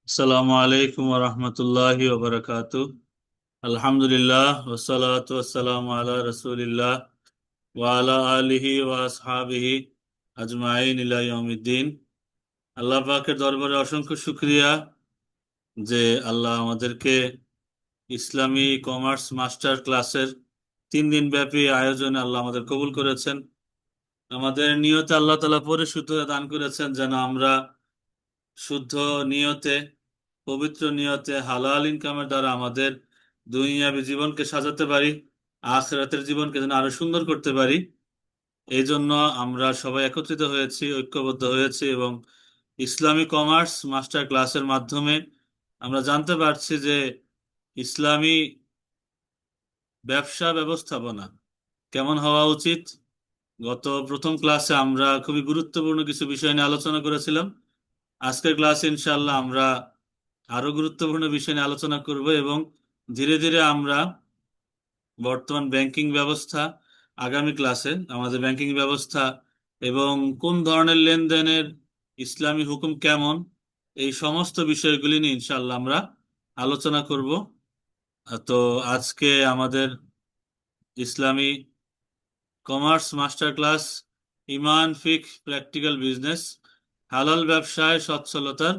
আসসালামু আলাইকুম রহমতুল্লাহি ওবরাকাতু। আলহামদুলিল্লাহ ওয়াসসালাতু ওয়াসসালামু আলা রাসূলিল্লাহ ওয়া আলা আলিহি ওয়া আসহাবিহি আজমাইন ইলা ইয়াউমিদ্দিন। আল্লাহ পাকের দরবারে অসংখ্য শুকরিয়া যে আল্লাহ আমাদেরকে ইসলামী কমার্স মাস্টার ক্লাসের 3 দিন ব্যাপী আয়োজনে আল্লাহ আমাদের কবুল করেছেন। আমাদের নিয়তে আল্লাহ তাআলা পরিশুদ্ধ দান করেছেন যেন আমরা শুদ্ধ নিয়তে, পবিত্র নিয়তে হালাল ইনকামের দ্বারা আমাদের দুনিয়াবী জীবনকে সাজাতে পারি, আখিরাতের জীবনকে যেন আরো সুন্দর করতে পারি। এই জন্য আমরা সবাই একত্রিত হয়েছি, ঐক্যবদ্ধ হয়েছি এবং ইসলামী কমার্স মাস্টার ক্লাসের মাধ্যমে আমরা জানতে পারছি যে ইসলামী ব্যবসা ব্যবস্থাপনা কেমন হওয়া উচিত। গত প্রথম ক্লাসে আমরা খুবই গুরুত্বপূর্ণ কিছু বিষয় নিয়ে আলোচনা করেছিলাম। আজকের ক্লাসে ইনশাআল্লাহ আমরা আরো গুরুত্বপূর্ণ বিষয় নিয়ে আলোচনা করব এবং ধীরে ধীরে আমরা বর্তমান ব্যাংকিং ব্যবস্থা, আগামী ক্লাসে আমাদের ব্যাংকিং ব্যবস্থা এবং কোন ধরনের লেনদেনের ইসলামী হুকুম কেমন, এই সমস্ত বিষয়গুলি নিয়ে ইনশাআল্লাহ আমরা আলোচনা করব। তো আজকে আমাদের ইসলামী কমার্স মাস্টার ক্লাস ইমান ফিক প্র্যাকটিক্যাল বিজনেস, হালাল ব্যবসায় সচ্ছলতার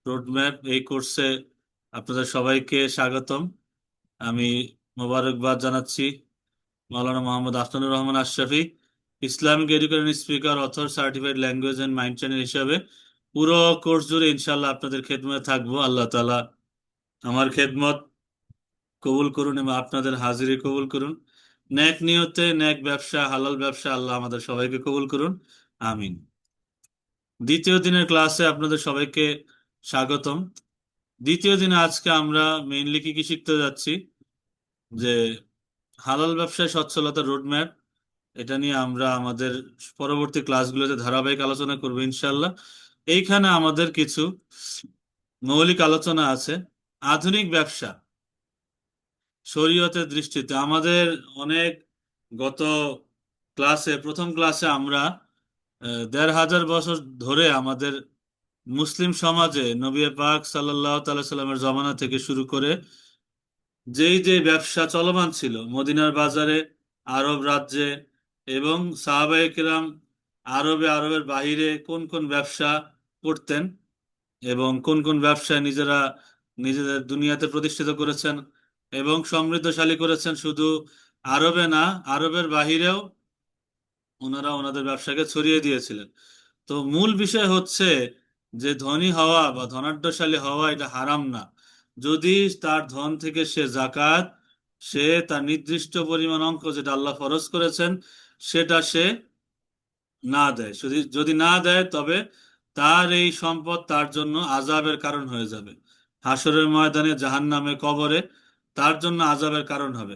রোডম্যাপ, এই কোর্সে আপনাদের সবাইকে স্বাগতম। আমি মোবারকবাদ জানাচ্ছি Maulana Mohammad Aftanur Rahman Ashrafi, Islamic education speaker, author, certified language and mind trainer হিসাবে পুরো কোর্স জুড়ে ইনশাল্লাহ আপনাদের খেদমতে থাকবো। আল্লাহ তাআলা আমার খেদমত কবুল করুন এবং আপনাদের হাজিরি কবুল করুন। ন্যাক নিয়তে ন্যাক ব্যবসা, হালাল ব্যবসা আল্লাহ আমাদের সবাইকে কবুল করুন, আমিন। দ্বিতীয় দিনের ক্লাসে আপনাদের সবাইকে স্বাগতম। দ্বিতীয় দিনে আজকে আমরা মেইনলি কি কি শিখতে যাচ্ছি, যে হালাল ব্যবসায় সচ্ছলতার রোডম্যাপ, এটা নিয়ে আমরা আমাদের পরবর্তী ক্লাসগুলোতে ধারাবাহিক আলোচনা করব ইনশাল্লাহ। এইখানে আমাদের কিছু মৌলিক আলোচনা আছে। আধুনিক ব্যবসা শরীয়তের দৃষ্টিতে আমাদের অনেক, গত ক্লাসে, প্রথম ক্লাসে আমরা 1500 বছর ধরে আমাদের মুসলিম সমাজে নবী পাক সাল্লাল্লাহু তাআলা সাল্লামের জমানা থেকে শুরু করে যেই যে ব্যবসা চলমান ছিল মদিনার বাজারে, আরব রাজ্যে এবং সাহাবায়ে কেরাম আরবের বাহিরে কোন কোন ব্যবসা করতেন এবং কোন কোন ব্যবসায় নিজেরা নিজেদের দুনিয়াতে প্রতিষ্ঠিত করেছেন এবং সমৃদ্ধশালী করেছেন, শুধু আরবে না, আরবের বাহিরেও ওনারা ওনাদের ব্যবসাকে ছড়িয়ে দিয়েছিলেন। তো মূল বিষয় হচ্ছে যে ধনী হওয়া বা ধনাঢ্যশালী হওয়া এটা হারাম না, যদি তার ধন থেকে সে জাকাত, সে তার নির্দিষ্ট পরিমাণ অঙ্ক যেটা আল্লাহ ফরজ করেছেন সেটা সে না দেয়। যদি যদি না দেয় তবে তার এই সম্পদ তার জন্য আযাবের কারণ হয়ে যাবে, হাসরের ময়দানে, জাহান্নামে, কবরে তার জন্য আযাবের কারণ হবে।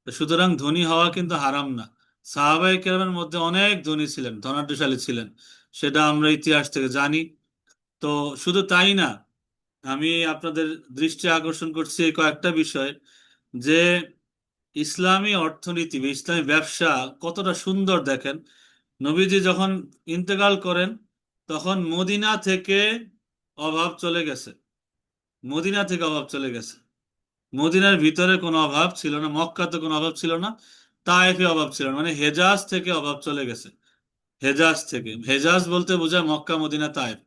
তো সুতরাং ধনী হওয়া কিন্তু হারাম না। সাহাবায়ে কেরামের মধ্যে অনেক ধনী ছিলেন, ধনাঢ্যশালী ছিলেন, সেটা আমরা ইতিহাস থেকে জানি। তো শুধু তাই না, আমি আপনাদের দৃষ্টি আকর্ষণ করছি এই কয়েকটা বিষয়, যে ইসলামী অর্থনীতি বা ইসলামী ব্যবসা কতটা সুন্দর দেখেন। নবীজি যখন ইন্তেকাল করেন তখন মদিনা থেকে অভাব চলে গেছে, মদিনা থেকে অভাব চলে গেছে। মদিনার ভিতরে কোনো অভাব ছিল না, মক্কাতে কোনো অভাব ছিল না, তায়েফে অভাব ছিল না, মানে হেজাজ থেকে অভাব চলে গেছে। হেজাজ থেকে, হেজাজ বলতে বোঝায় মক্কা, মদিনা, তায়েফ।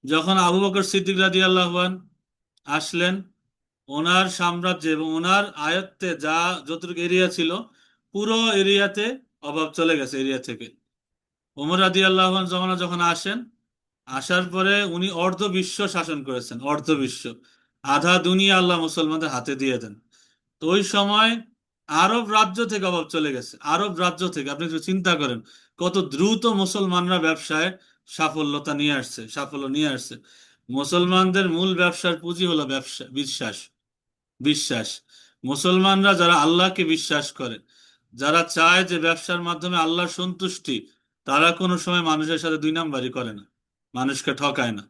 যখন আবু বকর সিদ্দিক রাদিয়াল্লাহু আনহু আসলেন, ওনার সাম্রাজ্যে এবং ওনার আয়ত্তে যা যতটুকু এরিয়া ছিল পুরো এরিয়াতে অভাব চলে গেছে এরিয়া থেকে। ওমর রাদিয়াল্লাহু আনহু জমানা যখন আসেন, আসার পরে উনি অর্ধ বিশ্ব শাসন করেছেন, অর্ধ বিশ্ব, আধা দুনিয়া আল্লাহ মুসলমানদের হাতে দিয়ে দেন। তো ওই সময় আরব রাজ্য থেকে অভাব চলে গেছে, আরব রাজ্য থেকে। আপনি একটু চিন্তা করেন কত দ্রুত মুসলমানরা ব্যবসায় সাফল্যতা নিয়ে আসছে, সাফল্য নিয়ে আসছে। মুসলমানদের মূল ব্যবসার পুঁজি হলো ব্যবসা, বিশ্বাস, বিশ্বাস। মুসলমানরা যারা আল্লাহকে বিশ্বাস করে, যারা চায় যে ব্যবসার মাধ্যমে আল্লাহর সন্তুষ্টি, তারা কোনো সময় মানুষের সাথে দুই নাম্বারি করে না, মানুষকে ঠকায় না।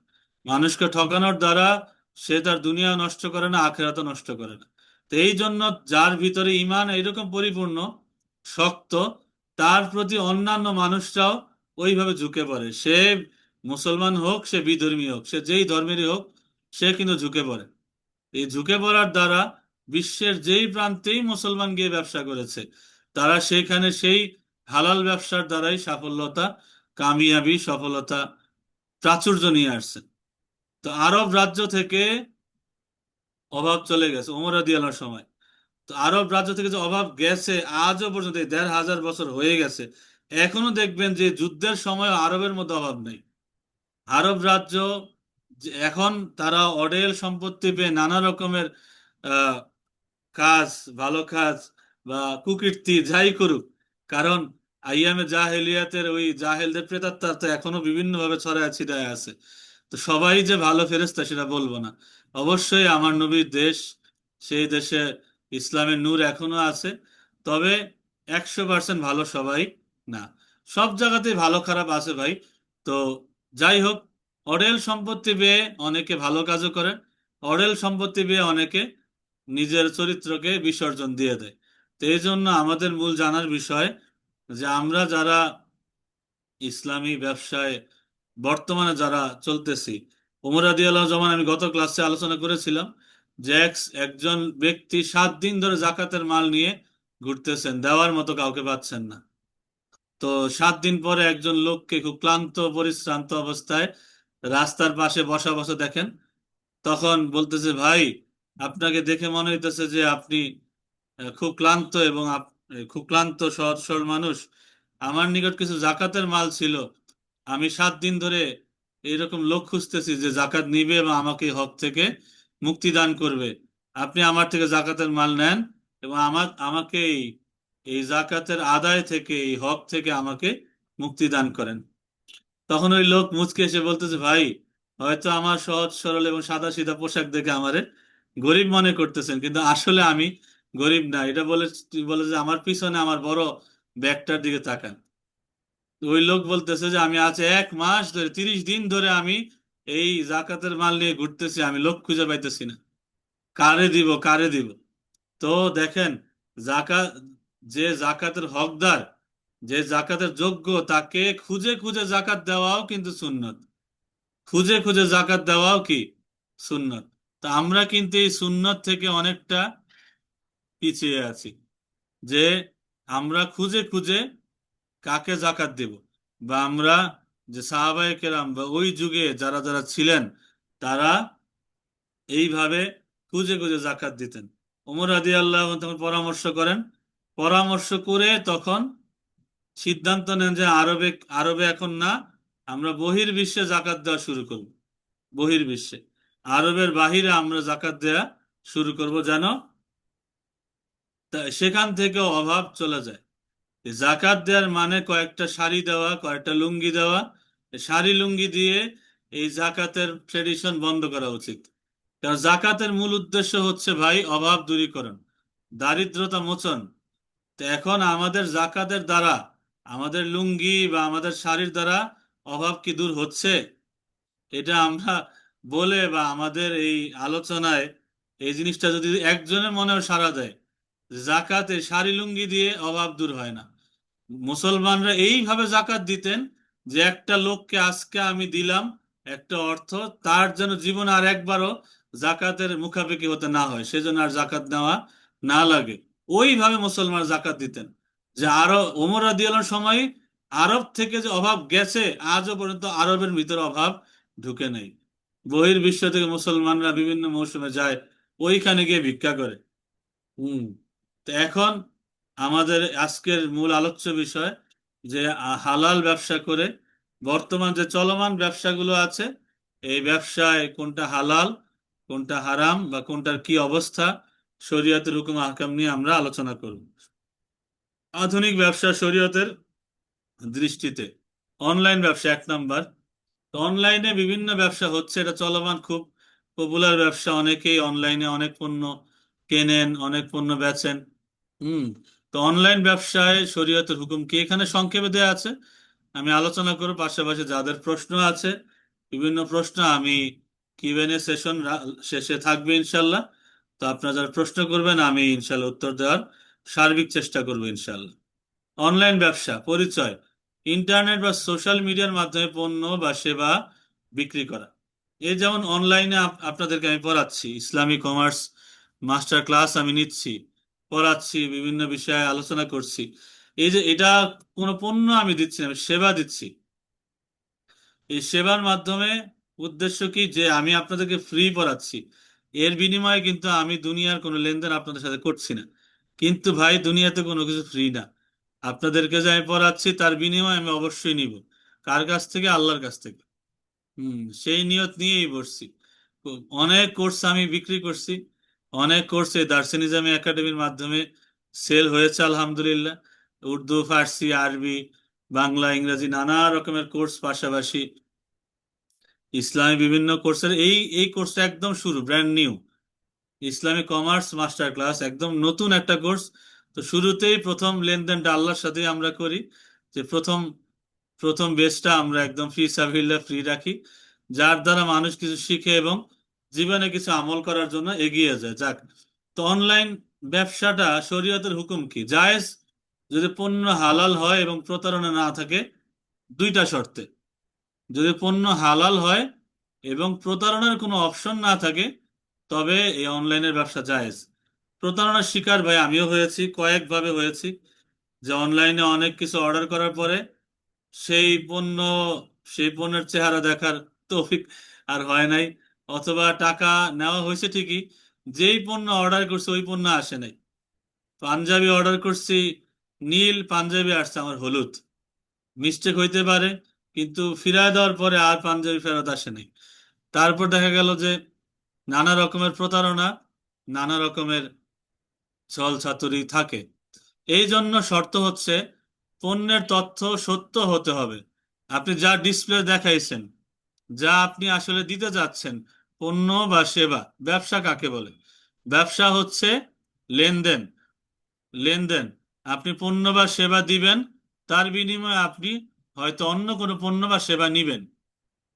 মানুষকে ঠকানোর দ্বারা সে তার দুনিয়া নষ্ট করে না, আখেরাতও নষ্ট করে না। তো এই জন্য যার ভিতরে ঈমান এইরকম পরিপূর্ণ, শক্ত, তার প্রতি অন্যান্য মানুষরাও ওইভাবে ঝুঁকে পড়ে। সে মুসলমান হোক, সে বিধর্মী হোক, সে যেই ধর্মেরই হোক, সে কিন্তু ঝুঁকে পড়ে। এই ঝুঁকে পড়ার দ্বারা বিশ্বের যেই প্রান্তেই মুসলমান গিয়ে ব্যবসা করেছে, তারা সেখানে সেই হালাল ব্যবসার দ্বারাই সাফল্যতা, কামিয়াবি, সফলতা, প্রাচুর্য নিয়ে আসছে। তো আরব রাজ্য থেকে অভাব চলে গেছে ওমর রাদিয়াল্লাহর সময়। তো আরব রাজ্য থেকে যে অভাব গেছে আজও পর্যন্ত, এই ১,৫০০ বছর হয়ে গেছে, এখনো দেখবেন যে যুদ্ধের সময় আরবের মধ্যে অভাব নেই। আরব রাজ্য এখন তারা অঢেল সম্পত্তি পেয়ে নানা রকমের আহ, কাজ, ভালো কাজ বা কুকীর্তি যাই করুক, কারণ আইয়ামে জাহেলিয়াতের ওই জাহেলদের প্রেতাত্মা তো এখনো বিভিন্ন ভাবে ছড়ায় ছিটায় আছে। তো সবাই যে ভালো ফেরেশতা সেটা বলবো না। অবশ্যই আমার নবীর দেশ, সেই দেশে ইসলামের নূর এখনো আছে। তবে ১০০% ভালো সবাই না, সব জায়গাতেই ভালো খারাপ আছে ভাই। তো যাই হোক, অঢেল সম্পত্তি পেয়ে অনেকে ভালো কাজও করে, অঢেল সম্পত্তি পেয়ে অনেকে নিজের চরিত্রকে বিসর্জন দিয়ে দেয়। তো এই জন্য আমাদের মূল জানার বিষয় যে আমরা যারা ইসলামী ব্যবসায় বর্তমানে যারা চলতেছি, ওমর রাদিয়াল্লাহু যেমন আমি গত ক্লাসে আলোচনা করেছিলাম যে একজন ব্যক্তি 7 দিন ধরে জাকাতের মাল নিয়ে ঘুরতেছেন, দেওয়ার মতো কাউকে পাচ্ছেন না। তো 7 দিন পরে একজন লোককে খুব ক্লান্ত পরিশ্রান্ত অবস্থায় রাস্তার পাশে বসা বসা দেখেন। তখন বলতেছে, ভাই, আপনাকে দেখে মনে হইতেছে যে আপনি খুব ক্লান্ত, এবং খুব ক্লান্ত সহজ সরল মানুষ। আমার নিকট কিছু জাকাতের মাল ছিল, আমি 7 দিন ধরে এইরকম লোক খুঁজতেছি যে জাকাত নিবে এবং আমাকে এই হক থেকে মুক্তি দান করবে। আপনি আমার থেকে জাকাতের মাল নেন এবং আমাকে এই জাকাতের আদায় থেকে, এই হক থেকে আমাকে মুক্তি দান করেন। তখন ওই লোক মুচকে এসে বলতেছে, ভাই, হয়তো আমার সহজ সরল এবং সাদা সিধা পোশাক দেখে আমারে গরিব মনে করতেছেন, কিন্তু আসলে আমি গরিব না। এটা বলে যে আমার পিছনে আমার বড় ব্যাগটার দিকে তাকান। ওই লোক বলতেছে যে আমি আজ 1 মাস ধরে, 30 দিন ধরে আমি এই জাকাতের মাল নিয়ে ঘুরতেছি, আমি লোক খুঁজে পাইতেছি না, কারে দিব কারে দিব। তো দেখেন, জাকাত, যে জাকাতের হকদার, যে জাকাতের যোগ্য, তাকে খুঁজে খুঁজে জাকাত দেওয়াও কিন্তু সুন্নত। খুঁজে খুঁজে জাকাত দেওয়াও কি সুন্নত। তা আমরা কিন্তু এই সুন্নত থেকে অনেকটা পিছিয়ে আছি, যে আমরা খুঁজে খুঁজে কাকে জাকাত দেব। বা আমরা যে সাহাবায়ে কেরাম বা ওই যুগে যারা যারা ছিলেন, তারা এইভাবে খুঁজে খুঁজে জাকাত দিতেন। ওমর রাদিয়াল্লাহু আনহু তখন পরামর্শ করেন, পরামর্শ করে তখন সিদ্ধান্ত নেন যে আরবে আরবে এখন না, আমরা বহির্বিশ্বে জাকাত দেওয়া শুরু করব। বহির্বিশ্বে, আরবের বাহিরে আমরা জাকাত দেওয়া শুরু করব, যেন সেখান থেকে অভাব চলে যায়। এই জাকাত দেওয়ার মানে কয়েকটা শাড়ি দেওয়া, কয়েকটা লুঙ্গি দেওয়া। এই শাড়ি লুঙ্গি দিয়ে এই জাকাতের ট্রেডিশন বন্ধ করা উচিত। কারণ জাকাতের মূল উদ্দেশ্য হচ্ছে ভাই অভাব দূরীকরণ, দারিদ্রতা মোচন। তো এখন আমাদের জাকাতের দ্বারা, আমাদের লুঙ্গি বা আমাদের শাড়ির দ্বারা অভাব কি দূর হচ্ছে? এটা আমরা বলে বা আমাদের এই আলোচনায় এই জিনিসটা যদি একজনের মনেও সাড়া দেয়, জাকাতে শাড়ি লুঙ্গি দিয়ে অভাব দূর হয় না। মুসলমানরা এইভাবে জাকাত দিতেন যে একটা লোককে আজকে আমি দিলাম একটা অর্থ, তার যেন জীবন আর একবারও জাকাতের মুখাপেক্ষি হতে না হয়, সেজন্য আর জাকাত নেওয়া না লাগে। ওইভাবে মুসলমান জাকাত দিতেন। যে আরো ওমর রাদিয়াল্লাহুর সময় আরব থেকে যে অভাব গেছে, আজও পর্যন্ত আরবের ভিতরে অভাব ঢুকে নেই। বহির্বিশ্ব থেকে মুসলমানরা বিভিন্ন মৌসুমে যায়, ওইখানে গিয়ে ভিক্ষা করে। হুম। তো এখন আমাদের আজকের মূল আলোচ্য বিষয় যে হালাল ব্যবসা করে বর্তমান যে চলমান ব্যবসাগুলো আছে, এই ব্যবসায় কোনটা হালাল, কোনটা হারাম, বা কোনটার কি অবস্থা, শরীয়তের হুকুম আহকাম নিয়ে আমরা আলোচনা করব। আধুনিক ব্যবসা শরীয়তের দৃষ্টিতে অনলাইন ব্যবসা 1 নাম্বার। তো অনলাইনে বিভিন্ন ব্যবসা হচ্ছে, এটা চলমান, খুব পপুলার ব্যবসা। অনেকেই অনলাইনে অনেক পণ্য কেনেন, অনেক পণ্য বেচেন। হুম। তো অনলাইন ব্যবসায় শরীয়তের হুকুম কি, এখানে সংক্ষেপে দেওয়া আছে, আমি আলোচনা করব। পাশাপাশি যাদের প্রশ্ন আছে, বিভিন্ন প্রশ্ন আমি কিউএনএ সেশন শেষে থাকবে ইনশাল্লাহ। তো আপনারা যারা প্রশ্ন করবেন আমি ইনশাল্লাহ উত্তর দেওয়ার সার্বিক চেষ্টা করবো ইনশাল্লাহ। অনলাইন ব্যবসা পরিচয়: ইন্টারনেট বা সোশ্যাল মিডিয়ার মাধ্যমে পণ্য বা সেবা বিক্রি করা। এই যেমন অনলাইনে আপনাদেরকে আমি পড়াচ্ছি, ইসলামী কমার্স মাস্টার ক্লাস আমি নিচ্ছি, পড়াচ্ছি, বিভিন্ন বিষয়ে আলোচনা করছি। এই যে এটা কোনো পণ্য আমি দিচ্ছি না, আমি সেবা দিচ্ছি। এই সেবার মাধ্যমে উদ্দেশ্য কি, যে আমি আপনাদেরকে ফ্রি পড়াচ্ছি, এর বিনিময়ে কিন্তু আমি দুনিয়ার কোনো লেনদেন আপনাদের সাথে করছি না। কিন্তু ভাই দুনিয়াতে কোনো কিছু ফ্রি না। আপনাদেরকে যে আমি পড়াচ্ছি তার বিনিময়ে আমি অবশ্যই নিব। কার কাছ থেকে? আল্লাহর কাছ থেকে। সেই নিয়ত নিয়েই বসছি। অনেক কোর্স আমি বিক্রি করছি, অনেক কোর্স এই দার্সেনিজম একাডেমির মাধ্যমে সেল হয়েছে আলহামদুলিল্লাহ। উর্দু, ফার্সি, আরবি, বাংলা, ইংরেজি নানা রকমের কোর্স, পাশাপাশি ইসলামী বিভিন্ন কোর্সের এই কোর্সটা একদম শুরু, ব্র্যান্ড নিউ। ইসলামী কমার্স মাস্টার ক্লাস একদম নতুন একটা কোর্স। তো শুরুতেই প্রথম লেনদেনটা আল্লাহর সাথেই আমরা করি, যে প্রথম প্রথম বেচটা আমরা একদম ফি সাবিলিল্লাহ ফ্রি রাখি, যার দ্বারা মানুষ কিছু শিখে এবং জীবনে কিছু আমল করার জন্য এগিয়ে যায়। যাক, তো অনলাইন ব্যবসাটা শরীয়তের হুকুম কি? জায়েজ, যদি পণ্য হালাল হয় এবং প্রতারণা না থাকে, দুইটা শর্তে। যদি পণ্য হালাল হয় এবং প্রতারণার কোনো অপশন না থাকে, তবে এই অনলাইনের ব্যবসা জায়েজ। প্রতারণার শিকার ভাই আমিও হয়েছি, কয়েকভাবে হয়েছি। যে অনলাইনে অনেক কিছু অর্ডার করার পরে সেই পণ্য, সেই পণ্যের চেহারা দেখার তৌফিক আর হয় নাই, অথবা টাকা নেওয়া হয়েছে ঠিকই, যেই পণ্য অর্ডার করছে ওই পণ্য আসে নাই। পাঞ্জাবি অর্ডার করছি, নীল পাঞ্জাবি আসছে আমার হলুদ। মিস্টেক হইতে পারে, কিন্তু ফিরায় দেওয়ার পরে আর পাঞ্জাবি ফেরত আসে নাই। তারপর দেখা গেল যে নানা রকমের প্রতারণা, নানা রকমের ছল ছাতুরি থাকে। এই জন্য শর্ত হচ্ছে, পণ্যের তথ্য সত্য হতে হবে। আপনি যা ডিসপ্লে দেখাইছেন, যা আপনি আসলে দিতে যাচ্ছেন, পণ্য বা সেবা। ব্যবসা কাকে বলে? ব্যবসা হচ্ছে লেনদেন। লেনদেন, আপনি পণ্য বা সেবা দিবেন, তার বিনিময়ে আপনি হয়তো অন্য কোনো পণ্য বা সেবা নিবেন।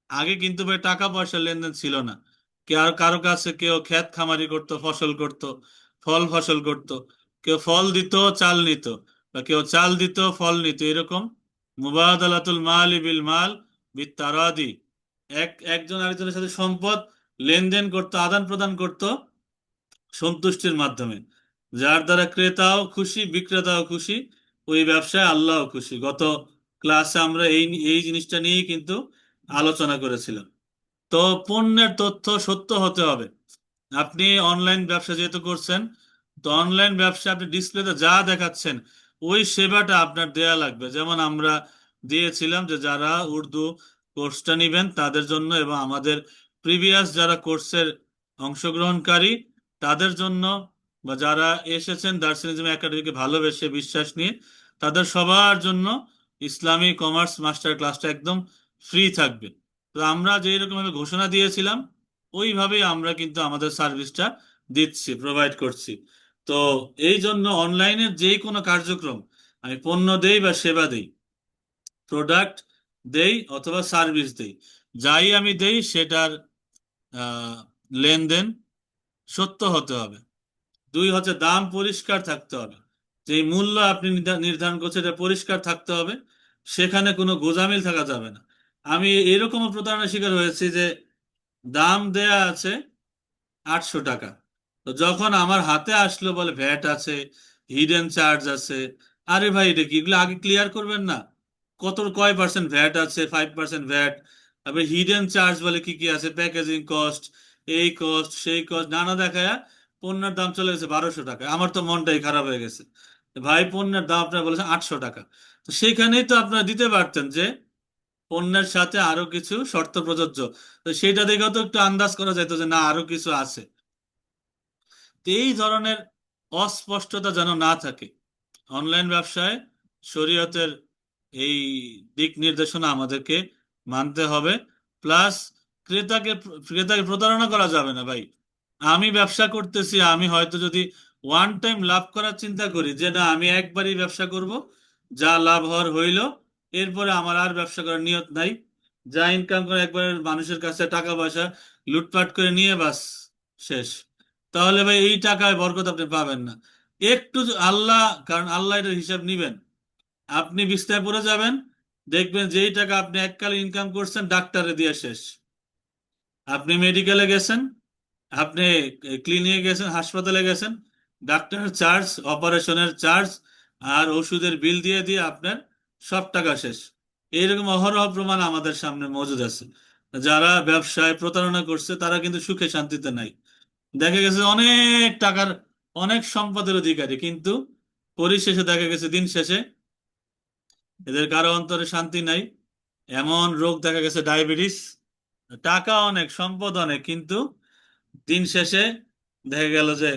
আগে কিন্তু ভাই টাকা পয়সার লেনদেন ছিল না। কারো কারো কাছে কেউ ক্ষেত খামারি করত, ফসল করত, ফল ফসল করত। কেউ ফল দিত, চাল নিত, বা কেউ চাল দিত, ফল নিত, এরকম মুবাদালাতুল মাল বিল মাল বিত্তারাদি। একজন আরেকজনের সাথে সম্পদ লেনদেন করত, আদান প্রদান করত সন্তুষ্টির মাধ্যমে, যার দ্বারা ক্রেতাও খুশি, বিক্রেতাও খুশি, ওই ব্যবসায় আল্লাহও খুশি। গত ক্লাসে আমরা এই এই জিনিসটা নিয়েই কিন্তু আলোচনা করেছিলাম। তো পণ্যের তথ্য সত্য হতে হবে। আপনি অনলাইন ব্যবসা যেহেতু করছেন, তো অনলাইন ব্যবসা আপনি ডিসপ্লেতে যা দেখাচ্ছেন ওই সেবাটা আপনার দেয়া লাগবে। যেমন আমরা দিয়েছিলাম যে যারা উর্দু কোর্সটা নিবেন তাদের জন্য, এবং আমাদের প্রিভিয়াস যারা কোর্সের অংশগ্রহণকারী তাদের জন্য, বা যারা এসেছেন দার্শনিজম একাডেমিকে ভালোবেসে বিশ্বাস নিয়ে, তাদের সবার জন্য ইসলামী কমার্স মাস্টার ক্লাসটা একদম ফ্রি থাকবে। তো আমরা যেই রকম ভাবে ঘোষণা দিয়েছিলাম, ওইভাবেই আমরা কিন্তু আমাদের সার্ভিসটা দিচ্ছি, প্রোভাইড করছি। তো এই জন্য অনলাইনের যে কোনো কার্যক্রম, আমি পণ্য দেই বা সেবা দেই, প্রোডাক্ট দেই অথবা সার্ভিস দেই, যাই আমি দেই সেটার আহ, লেনদেন সত্য হতে হবে। দুই হচ্ছে দাম পরিষ্কার থাকতে হবে। যে মূল্য আপনি নির্ধারণ করছেন এটা পরিষ্কার থাকতে হবে, সেখানে কোনো গোঁজামিল থাকা যাবে না। আমি এরকমও প্রতারণার শিকার হয়েছি যে দাম দেয়া আছে 800 টাকা, তো যখন আমার হাতে আসলো বলে ভ্যাট আছে, হিডেন চার্জ আছে। আরে ভাই এটা কি, এগুলো আগে ক্লিয়ার করবেন না? কয় পার্সেন্ট ভ্যাট আছে? 5% ভ্যাট। তারপরে হিডেন চার্জ বলে কি কি আছে, প্যাকেজিং কস্ট, এই কস্ট সেই কস্ট নানা দেখায় পণ্যের দাম চলে গেছে 1200 টাকা। আমার তো মনটাই খারাপ হয়ে গেছে। ভাই পণ্যের দাম আপনার বলেছেন 800 টাকা, তো সেখানেই তো আপনারা দিতে পারতেন যে পণ্যের সাথে আরো কিছু শর্ত প্রযোজ্য। তো সেটা দেখেও তো একটু আন্দাজ করা যেত যে না আরো কিছু আছে। তো এই ধরনের অস্পষ্টতা যেন না থাকে অনলাইন ব্যবসায়। শরীয়তের এই দিক নির্দেশনা আমাদেরকে মানতে হবে। প্লাস ক্রেতাকে ক্রেতাকে প্রতারণা করা যাবে না ভাই। আমি ব্যবসা করতেছি, আমি হয়তো যদি ওয়ান টাইম লাভ করার চিন্তা করি, যে না আমি একবারই ব্যবসা করব, যা লাভ হওয়ার হইল, এরপরে আমার আর ব্যবসা করার নিয়ত নাই, যা ইনকাম করে একবার মানুষের কাছে টাকা পয়সা লুটপাট করে নিয়ে বাস শেষ, তাহলে ভাই এই টাকায় বরকত আপনি পাবেন না। একটু আল্লাহ, কারণ আল্লাহ এটার হিসাব নিবেন। আপনি বিস্তায় পড়ে যাবেন, দেখবেন যেই টাকা আপনি এককালে ইনকাম করছেন ডাক্তারে দিয়ে শেষ। আপনি মেডিকেলে গেছেন, আপনি ক্লিনিকে গেছেন, হাসপাতালে গেছেন, ডাক্তারের চার্জ, অপারেশনের চার্জ আর ওষুধের বিল দিয়ে দিয়ে আপনার সব টাকা শেষ। এইরকম অহরহ প্রমাণ আমাদের সামনে মজুদ আছে। যারা ব্যবসায় প্রতারণা করছে তারা কিন্তু সুখে শান্তিতে নাই। দেখা গেছে অনেক টাকার, অনেক সম্পদের অধিকারী, কিন্তু পরিশেষে দেখা গেছে দিন শেষে এদের কারো অন্তরে শান্তি নাই। এমন রোগ দেখা গেছে ডায়াবেটিস, টাকা অনেক, সম্পদ অনেক, কিন্তু দিন শেষে দেখা গেল যে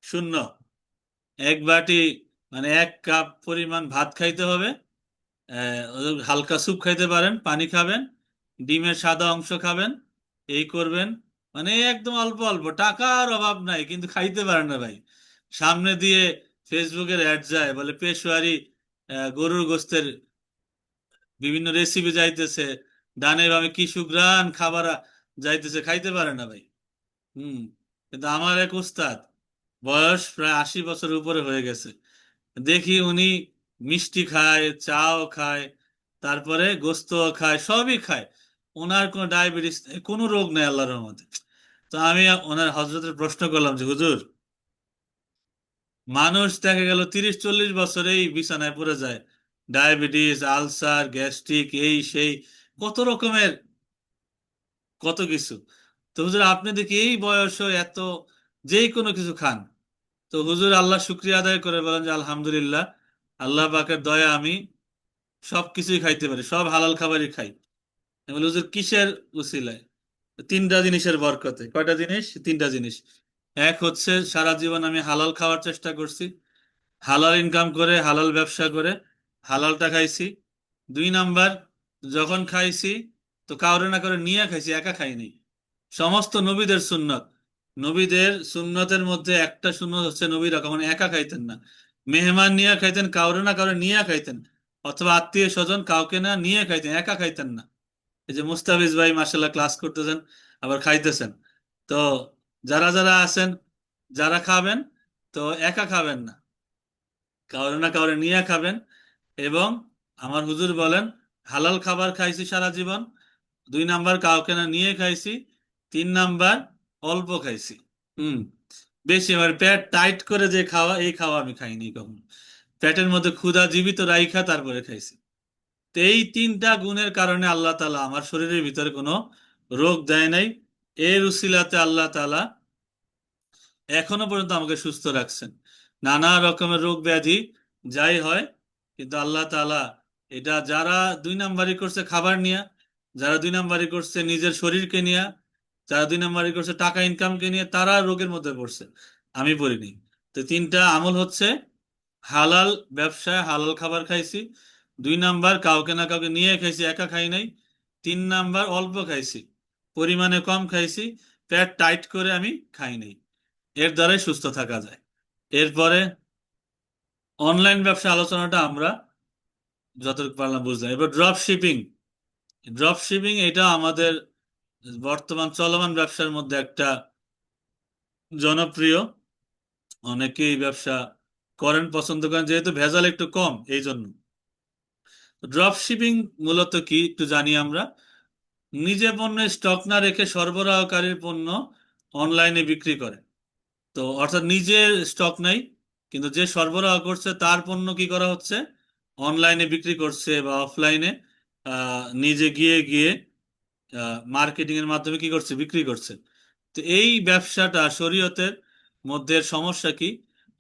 শূন্য। এক বাটি, মানে 1 কাপ পরিমাণ ভাত খাইতে হবে, হালকা স্যুপ খাইতে পারেন, পানি খাবেন, ডিমের সাদা অংশ খাবেন, এই করবেন। মানে একদম অল্প অল্প, টাকার অভাব নাই কিন্তু খাইতে পারেন না ভাই। সামনে দিয়ে ফেসবুকের অ্যাড যায়, বলে পেশোয়ারি গরুর গোস্তের বিভিন্ন রেসিপি যাইতেছে, ডানে বামে কি সুঘ্রাণ খাবার যাইতেছে, খাইতে পারে না ভাই। হুম। কিন্তু আমার এক উস্তাদ, বয়স প্রায় 80 বছর উপরে হয়ে গেছে, দেখি উনি মিষ্টি খায়, চাও খায়, তারপরে গোস্তও খায়, সবই খায়। ওনার কোনো ডায়াবেটিস, কোনো রোগ নেই আল্লাহর রহমতে। তো আমি ওনার হজরতের প্রশ্ন করলাম যে হুজুর, মানুষ দেখা গেল 30-40 বছরেই বিছানায় পড়ে যায়, ডায়াবেটিস, আলসার, গ্যাস্ট্রিক, এই সেই, কত রকমের কত কিছু। তো হুজুর আপনি দেখি এই বয়সে এত, যেই কোনো কিছু খান। তো হুজুর আল্লাহ শুক্রিয়া আদায় করে বলেন যে আলহামদুলিল্লাহ, আল্লাহ পাকের দয়া আমি সব কিছুই খাইতে পারি, সব হালাল খাবারই খাই। আমি বলি, হুজুর কিসের উসিলায়? 3টা জিনিসের বরকতে। কয়টা জিনিস? 3টা জিনিস। এক হচ্ছে সারা জীবন আমি হালাল খাওয়ার চেষ্টা করছি, হালাল ইনকাম করে, হালাল ব্যবসা করে হালালটা খাইছি। 2 নাম্বার, যখন খাইছি তো কাউরে না করে নিয়ে খাইছি, একা খাইনি। সমস্ত নবীদের সুন্নত, নবীদের সুন্নতের মধ্যে একটা সুন্নত হচ্ছে নবীরা কখনো একা খাইতেন না, মেহমান নিয়ে খাইতেন, কাউরে না কাউরে নিয়ে খাইতেন, অথবা আত্মীয় স্বজন কাউকে না নিয়ে খাইতেন, একা খাইতেন না। এই যে মুস্তাফিজ ভাই মাসাল্লাহ ক্লাস করতেছেন, আবার খাইতেছেন। তো যারা যারা আছেন, যারা খাবেন, তো একা খাবেন না, কাউরে না কাউরে নিয়ে খাবেন। এবং আমার হুজুর বলেন, হালাল খাবার খাইছি সারা জীবন। 2 নাম্বার, কাউকে না নিয়ে খাইছি। 3 নাম্বার, অল্প খাইছি। হুম। বেশি আমার পেট টাইট করে যে খাওয়া, এই খাওয়া আমি খাইনি কখনো। পেটের মধ্যে ক্ষুধা জীবিত রাইখা তারপরে খাইছি। তো এই 3টা গুণের কারণে আল্লাহ তাআলা আমার শরীরের ভিতরে কোনো রোগ দেয় নাই। এর উসিলাতে আল্লাহ তাআলা এখনো পর্যন্ত আমাকে সুস্থ রাখছেন। নানা রকমের রোগ ব্যাধি যাই হয়, কিন্তু আল্লাহ তাআলা এটা, যারা 2 নাম্বারি করছে খাবার নিয়ে, যারা 2 নাম্বারি করছে নিজের শরীরকে নিয়ে, যারা 2 নাম্বারি করছে টাকা ইনকামকে নিয়ে, তারা রোগের মধ্যে পড়ছে, আমি পড়িনি। তো 3টা আমল হচ্ছে, হালাল ব্যবসায় হালাল খাবার খাইছি। 2 নাম্বার, কাউকে না কাউকে নিয়ে খাইছি, একা খাই নাই। 3 নাম্বার, অল্প খাইছি, পরিমাণে কম খাইছি, পেট টাইট করে আমি খাই নাই। এর দ্বারাই সুস্থ থাকা যায়। এরপরে অনলাইন ব্যবসা আলোচনাটা আমরা যতটুকু পারলাম বুঝলাম। এবার ড্রপ শিপিং। ড্রপ শিপিং এটা আমাদের বর্তমান চলমান ব্যবসার মধ্যে একটা জনপ্রিয়, অনেকেই এই ব্যবসা করেন, পছন্দ করেন, যেহেতু ভেজাল একটু কম এই জন্য। ড্রপ শিপিং মূলত কি একটু জানি আমরা। নিজে পণ্যের স্টক না রেখে সরবরাহকারীর পণ্য অনলাইনে বিক্রি করে। তো অর্থাৎ নিজের স্টক নাই, কিন্তু যে সরবরাহ করছে তার পণ্য কি করা হচ্ছে, অনলাইনে বিক্রি করছে বা অফলাইনে নিজে গিয়ে গিয়ে মার্কেটিং এর মাধ্যমে কি করছে, বিক্রি করছে। তো এই ব্যবসাটা শরীয়তের মধ্যে সমস্যা কি,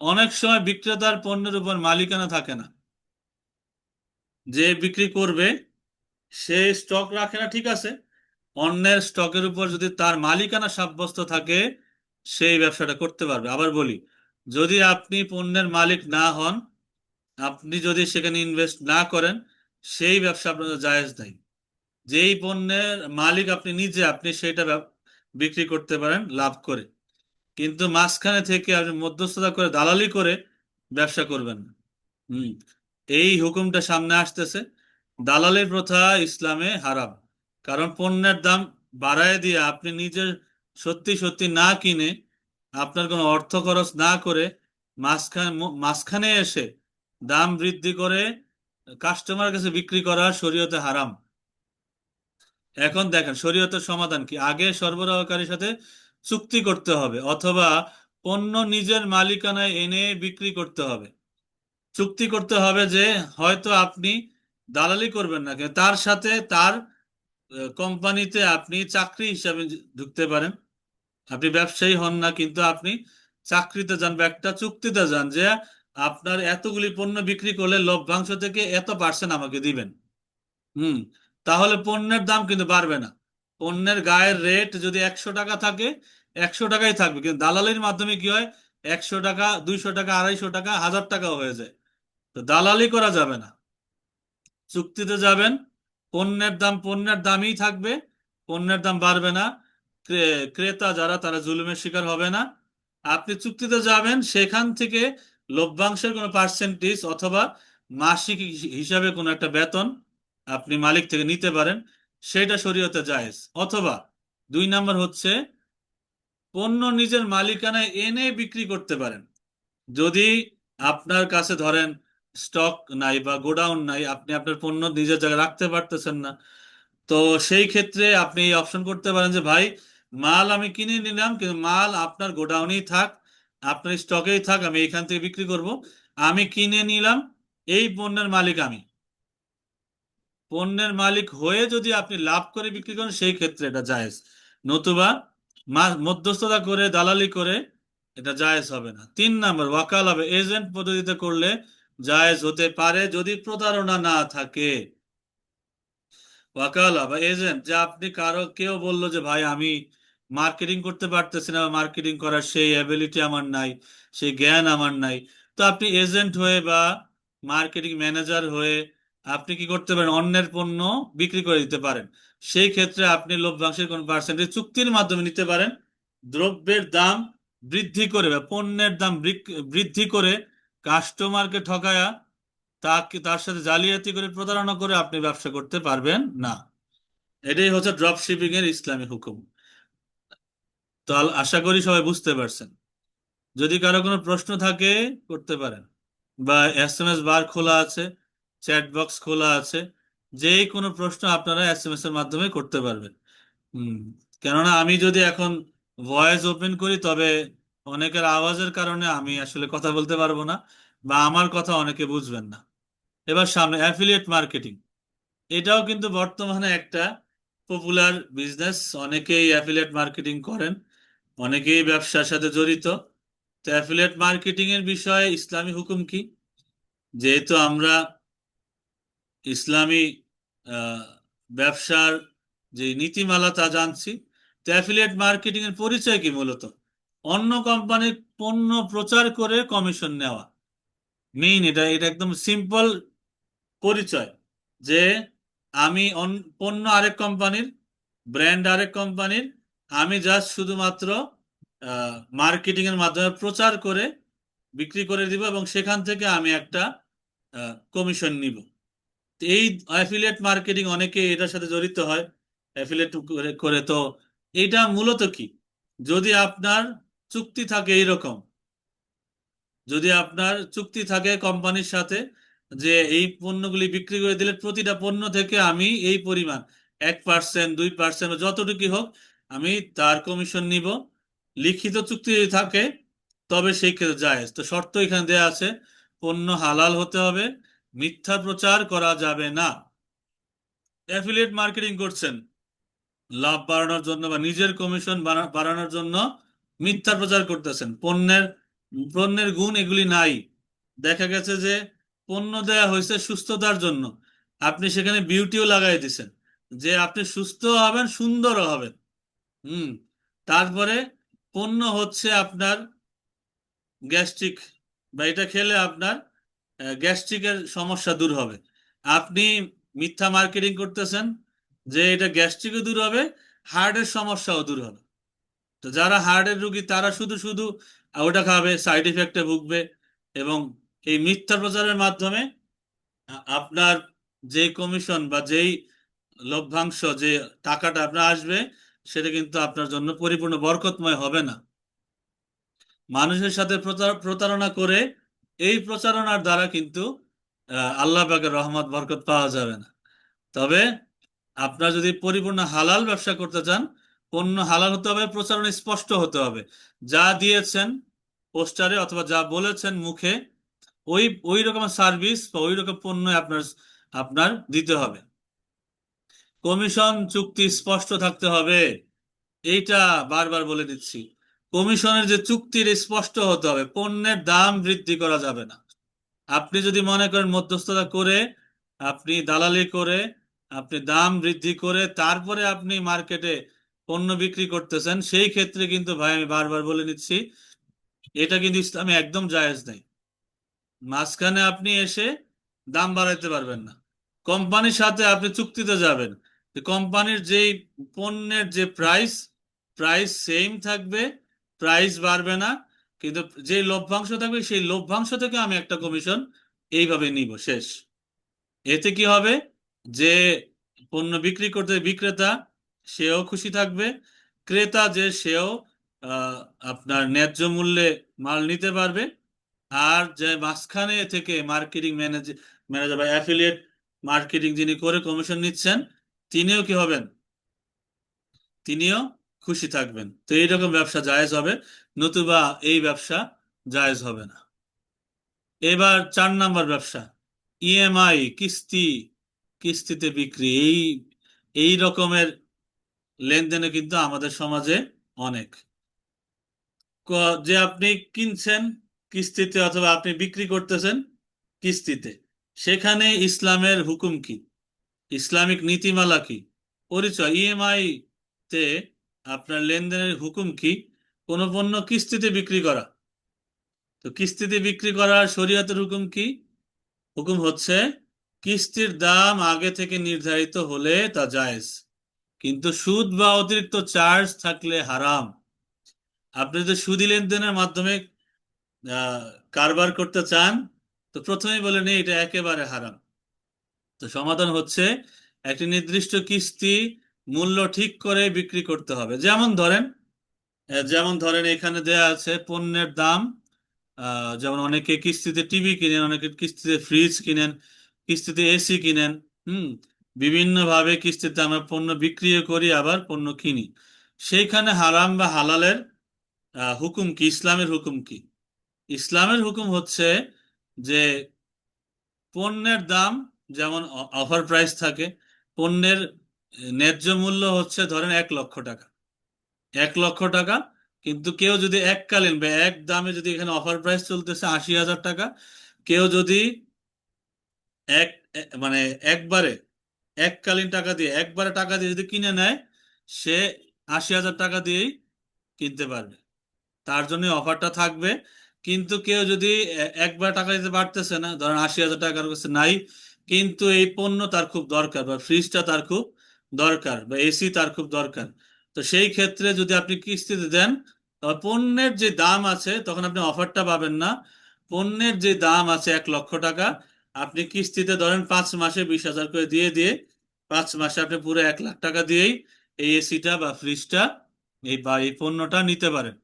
অনেক সময় বিক্রেতার পণ্যের উপর মালিকানা থাকে না। যে বিক্রি করবে সে স্টক রাখে না, ঠিক আছে, অন্যের স্টকের উপর যদি তার মালিকানা সাব্যস্ত থাকে, সেই ব্যবসাটা করতে পারবে। আবার বলি, যদি আপনি পণ্যের মালিক না হন, আপনি যদি সেখানে ইনভেস্ট না করেন, সেই ব্যবসা আপনার জন্য জায়েজ নাই। যেই পণ্যের মালিক আপনি নিজে, আপনি সেটা বিক্রি করতে পারেন লাভ করে, কিন্তু মাঝখানে থেকে আপনি মধ্যস্থতা করে দালালি করে ব্যবসা করবেন না। হুম। এই হুকুমটা সামনে আসতেছে। দালালের প্রথা ইসলামে হারাম। কারণ পণ্যের দাম বাড়ায় দিয়ে আপনি নিজে সত্যি সত্যি না কিনে, আপনার কোনো অর্থ খরচ না করে, মাঝখানে এসে দাম বৃদ্ধি করে কাস্টমার কাছে বিক্রি করা শরীয়তে হারাম। এখন দেখেন শরীয়তের সমাধান কি, আগে সরবরাহকারীর সাথে চুক্তি করতে হবে অথবা পণ্য নিজের মালিকানায় এনে বিক্রি করতে হবে। চুক্তি করতে হবে যে হয়তো আপনি দালালি করবেন না, কিন্তু তার সাথে তার কোম্পানিতে আপনি চাকরি হিসাবে ঢুকতে পারেন। আপনি ব্যবসায়ী হন না, কিন্তু আপনি চাকরিতে যান বা একটা চুক্তিতে যান যে আপনার এতগুলি পণ্য বিক্রি করলে লভ্যাংশ থেকে এত পার্সেন্ট আমাকে দিবেন। হুম। তাহলে পণ্যের দাম কিন্তু বাড়বে না। পণ্যের গায়ের রেট যদি 100 টাকা থাকে, 100 টাকাই থাকবে, কিন্তু দালালির মাধ্যমে কি হয়, 100 টাকা, 200 টাকা, 250 টাকা, 1000 টাকাও হয়ে যায়। তো দালালি করা যাবে না। চুক্তিতে যাবেন, পণ্যের দাম পণ্যের দামই থাকবে, পণ্যের দাম বাড়বে না। ক্রেতা যারা তারা জুলুমের শিকার হবে না। আপনি চুক্তিতে যাবেন, সেখান থেকে লভ্যাংশের কোনো পার্সেন্টেজ অথবা মাসিক হিসাবে কোনো একটা বেতন আপনি মালিক থেকে নিতে পারেন, সেটা শরীয়তে জায়েজ। অথবা 2 নাম্বার হচ্ছে পণ্য নিজের মালিকানায় এনে বিক্রি করতে পারেন। যদি আপনার কাছে ধরেন স্টক নাই বা গোডাউন নাই, আপনি আপনার পণ্য নিজের জায়গায় রাখতে পারতেছেন না, তো সেই ক্ষেত্রে আপনি এই অপশন করতে পারেন যে ভাই, মাল আমি কিনে নিলাম কিন্তু মাল আপনার গোডাউনেই থাক, আপনার স্টকেই থাক, আমি এখান থেকে বিক্রি করব। আমি কিনে নিলাম, এই পণ্যের মালিক আমি। পণ্যের মালিক হয়ে যদি আপনি লাভ করে বিক্রি করেন, সেই ক্ষেত্রে এটা জায়েজ। নতুবা মধ্যস্থতা করে দালালি করে এটা জায়েজ হবে না। 3 নাম্বার ওয়াকাল হবে, এজেন্ট পদ্ধতিতে করলে জায়েজ হতে পারে যদি প্রতারণা না থাকে। ওয়াকালা বা এজেন্ট, যে আপনি কারো, কেউ বললো যে ভাই আমি মার্কেটিং করতে পারতেছি না, মার্কেটিং করার সেই অ্যাবিলিটি আমার নাই, সেই জ্ঞান আমার নাই, তো আপনি এজেন্ট হয়ে বা মার্কেটিং ম্যানেজার হয়ে আপনি কি করতে পারেন, অন্যের পণ্য বিক্রি করে দিতে পারেন। সেই ক্ষেত্রে আপনি লভ্যাংশের কোন পার্সেন্টেজ চুক্তির মাধ্যমে নিতে পারেন। দ্রব্যের দাম বৃদ্ধি করে বা পণ্যের দাম বৃদ্ধি করে কাস্টমারকে ঠকায়া তাকে তার সাথে জালিয়াতি করে প্রতারণা করে আপনি ব্যবসা করতে পারবেন না। এটাই হচ্ছে ড্রপ শিপিং এর ইসলামী হুকুম। তো আশা করি সবাই বুঝতে পারছেন। যদি কারো কোনো প্রশ্ন থাকে করতে পারেন, বা SMS বার খোলা আছে, চ্যাট বক্স খোলা আছে, যেই কোনো প্রশ্ন আপনারা SMS এর মাধ্যমে করতে পারবেন। হুম। কেননা আমি যদি এখন ভয়েস ওপেন করি, তবে অনেকের আওয়াজের কারণে আমি আসলে কথা বলতে পারবো না, বা আমার কথা অনেকে বুঝবেন না। এবার সামনে অ্যাফিলিয়েট মার্কেটিং, এটাও কিন্তু বর্তমানে একটা পপুলার বিজনেস। অনেকেই অ্যাফিলিয়েট মার্কেটিং করেন, অনেকেই ব্যবসার সাথে জড়িত। তো অ্যাফিলিয়েট মার্কেটিং এর বিষয়ে ইসলামী হুকুম কি, যেহেতু আমরা ইসলামী আহ, ব্যবসার যে নীতিমালা তা জানছি, তো অ্যাফিলিয়েট মার্কেটিং এর পরিচয় কি, মূলত অন্য কোম্পানির পণ্য প্রচার করে কমিশন নেওয়া। মেইন এটা এটা একদম সিম্পল পরিচয়, যে আমি পণ্য আরেক কোম্পানির, ব্র্যান্ড আরেক কোম্পানির, আমি জাস্ট শুধুমাত্র মার্কেটিং এর মাধ্যমে প্রচার করে বিক্রি করে দিব এবং সেখান থেকে আমি একটা কমিশন নিব। তো এই অ্যাফিলিয়েট মার্কেটিং অনেকে এটার সাথে জড়িত হয়, অ্যাফিলিয়েট করে করে। তো এইটা মূলত কি, যদি আপনার চুক্তি থাকে এইরকম, যদি আপনার চুক্তি থাকে কোম্পানির সাথে যে এই পণ্যগুলি বিক্রি করে দিলে প্রতিটা পণ্য থেকে আমি এই পরিমাণ 1%, 2% যতটুকু হোক আমি তার কমিশন নিব, লিখিত চুক্তি যদি থাকে, তবে সেই ক্ষেত্রে জায়েজ। তো শর্ত এখানে দেয়া আছে, পণ্য হালাল হতে হবে, মিথ্যা প্রচার করা যাবে না। অ্যাফিলিয়েট মার্কেটিং করছেন লাভ বাড়ানোর জন্য বা নিজের কমিশন বাড়ানোর জন্য, মিথ্যা প্রচার করতেছেন, পণ্যের পণ্যের গুণ এগুলি নাই। দেখা গেছে যে পণ্য দেয়া হয়েছে সুস্থতার জন্য, আপনি সেখানে বিউটিও লাগাই দিছেন, যে আপনি সুস্থ হবেন, সুন্দরও হবেন। হুম। তারপরে পণ্য হচ্ছে আপনার গ্যাস্ট্রিক, বা এটা খেলে আপনার গ্যাস্ট্রিকের সমস্যা দূর হবে। আপনি মিথ্যা মার্কেটিং করতেছেন যে এটা গ্যাস্ট্রিকও দূর হবে, হার্টের সমস্যাও দূর হবে। তো যারা হার্টের রোগী তারা শুধু শুধু ওটা খাবে, সাইড ইফেক্টে ভুগবে। এবং এই মিথ্যা প্রচারের মাধ্যমে আপনার যে কমিশন বা যেই লভ্যাংশ, যে টাকাটা আপনার আসবে, সেটা কিন্তু আপনার জন্য পরিপূর্ণ বরকতময় হবে না। মানুষের সাথে প্রতারণা করে এই প্রচারণার দ্বারা কিন্তু আল্লাহ পাকের রহমত বরকত পাওয়া যাবে না। তবে আপনার যদি পরিপূর্ণ হালাল ব্যবসা করতে চান, পণ্য হালাল হতে হবে, প্রচারণা স্পষ্ট হতে হবে। যা দিয়েছেন পোস্টারে অথবা যা বলেছেন মুখে, ওই ওই রকম সার্ভিস বা ওই রকম পণ্য আপনার আপনার দিতে হবে। কমিশন চুক্তি স্পষ্ট থাকতে হবে, এইটা বারবার বলে দিচ্ছি। কমিশনের যে চুক্তির স্পষ্ট হতে হবে, পণ্যের দাম বৃদ্ধি করা যাবে না। আপনি যদি মনে করেন মধ্যস্থতা করে, আপনি দালালি করে, আপনি দাম বৃদ্ধি করে তারপরে আপনি মার্কেটে পণ্য বিক্রি করতেছেন, সেই ক্ষেত্রে কিন্তু ভাই আমি বারবার বলে নিচ্ছি, এটা কিন্তু ইসলামে একদম জায়েজ নেই। মাঝখানে আপনি এসে দাম বাড়াইতে পারবেন না। কোম্পানির সাথে আপনি চুক্তিতে যাবেন যে কোম্পানির যেই পণ্যের যে প্রাইস, প্রাইস সেম থাকবে, প্রাইস বাড়বে না, কিন্তু যে লভ্যাংশ থাকবে সেই লভ্যাংশ থেকে আমি একটা কমিশন এইভাবে নিব, শেষ। এতে কি হবে, যে পণ্য বিক্রি করতে বিক্রেতা সেও খুশি থাকবে, ক্রেতা যে সেও আহ, আপনার ন্যায্য মূল্যে মাল নিতে পারবে। আর যে মাঝখানে থেকে মার্কেটিং ম্যানেজার ম্যানেজার বা অ্যাফিলিয়েট মার্কেটিং যিনি করে কমিশন নিচ্ছেন, তিনিও কি হবেন, তিনিও খুশি থাকবেন। তো এইরকম ব্যবসা জায়েজ হবে, নতুবা এই ব্যবসা জায়েজ হবে না। এবার 4 নাম্বার ব্যবসা, ইএমআই, কিস্তি, কিস্তিতে বিক্রি। এই রকমের লেনদেনে কিন্তু আমাদের সমাজে অনেক, যে আপনি কিনছেন কিস্তিতে অথবা আপনি বিক্রি করতেছেন কিস্তিতে, সেখানে ইসলামের হুকুম কি, ইসলামিক নীতিমালা কি, পরিচয়, ইএমআই তে আপনার লেনদেনের হুকুম কি, কোন পণ্য কিস্তিতে বিক্রি করা। তো কিস্তিতে বিক্রি করার শরীয়তের হুকুম কি? হুকুম হচ্ছে কিস্তির দাম আগে থেকে নির্ধারিত হলে তা জায়েজ, কিন্তু সুদ বা অতিরিক্ত চার্জ থাকলে হারাম। আপনি যদি সুদী লেনদেনের মাধ্যমে আহ, কারবার করতে চান, তো প্রথমেই বলে নিই এটা একেবারে হারাম। তো সমাধান হচ্ছে একটি নির্দিষ্ট কিস্তি মূল্য ঠিক করে বিক্রি করতে হবে। যেমন ধরেন এখানে দেয়া আছে পণ্যের দাম, যেমন অনেকে কিস্তিতে টিভি কিনেন, অনেকে কিস্তিতে ফ্রিজ কিনেন, কিস্তিতে এসি কিনেন। হুম, বিভিন্ন ভাবে কিস্তিতে আমরা পণ্য বিক্রিও করি আবার পণ্য কিনি। সেইখানে হারাম বা হালালের হুকুম কি, ইসলামের হুকুম কি? ইসলামের হুকুম হচ্ছে যে পণ্যের দাম যেমন অফার প্রাইস থাকে, পণ্যের ন্যায্য মূল্য হচ্ছে ধরেন 1 লক্ষ টাকা, 1 লক্ষ টাকা। কিন্তু কেউ যদি এককালীন বা এক দামে, যদি এখানে অফার প্রাইস চলতেছে 80,000 টাকা, কেউ যদি এক মানে একবারে এককালীন টাকা দিয়ে, একবারে টাকা দিয়ে যদি কিনে নেয়, সে 80,000 টাকা দিয়েই কিনতে পারবে, তার জন্য অফারটা থাকবে। কিন্তু কেউ যদি একবার টাকা দিতে পারতেছে না, ধরেন 80,000 টাকার কাছে নাই, কিন্তু এই পণ্য তার খুব দরকার, বা ফ্রিজটা তার খুব দরকার, বা এসি তার খুব দরকার, তো সেই ক্ষেত্রে যদি আপনি কিস্তিতে দেন, তবে পণ্যের যে দাম আছে তখন আপনি অফারটা পাবেন না। পণ্যের যে দাম আছে 1 লক্ষ টাকা, আপনি কিস্তিতে ধরেন 5 মাসে 20,000 করে দিয়ে দিয়ে 5 মাসে আপনি পুরো 1 লাখ টাকা দিয়েই এই এসিটা বা ফ্রিজটা এই পণ্যটা নিতে পারেন।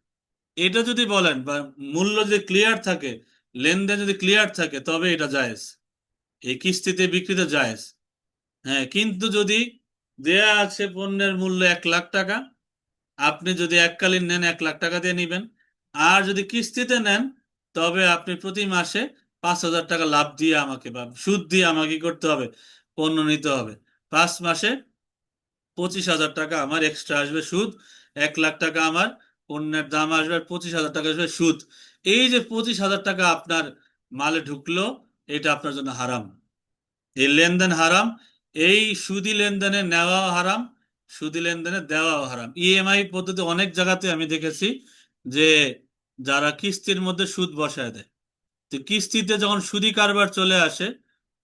এটা যদি বলেন বা মূল্য যদি ক্লিয়ার থাকে, লেনদেন যদি ক্লিয়ার থাকে, তবে এটা জায়েজ, এই কিস্তিতে বিক্রিতে জায়েজ। হ্যাঁ, কিন্তু যদি দেয়া আছে পণ্যের মূল্য 1 লাখ টাকা, আপনি যদি এককালীন নেন 1 লাখ টাকা দিয়ে নিবেন, আর যদি কিস্তিতে নেন তবে আপনি প্রতি মাসে 5,000 টাকা লাভ দিয়ে আমাকে বা সুদ দিয়ে আমাকে কি করতে হবে, পণ্য নিতে হবে। 5 মাসে 25,000 টাকা আমার এক্সট্রা আসবে সুদ, 1 লাখ টাকা আমার পণ্যের দাম আসবে, আর 25,000 টাকা আসবে সুদ। এই যে 25,000 টাকা আপনার মালে ঢুকলো, এটা আপনার জন্য হারাম, এই লেনদেন হারাম। এই সুদি লেনদেনে নেওয়াও হারাম, সুদি লেনদেনে দেওয়াও হারাম। ইএমআই পদ্ধতি অনেক জায়গাতে আমি দেখেছি যে যারা কিস্তির মধ্যে সুদ বসায় দেয়, তো কিস্তিতে যখন সুদি কারবার চলে আসে,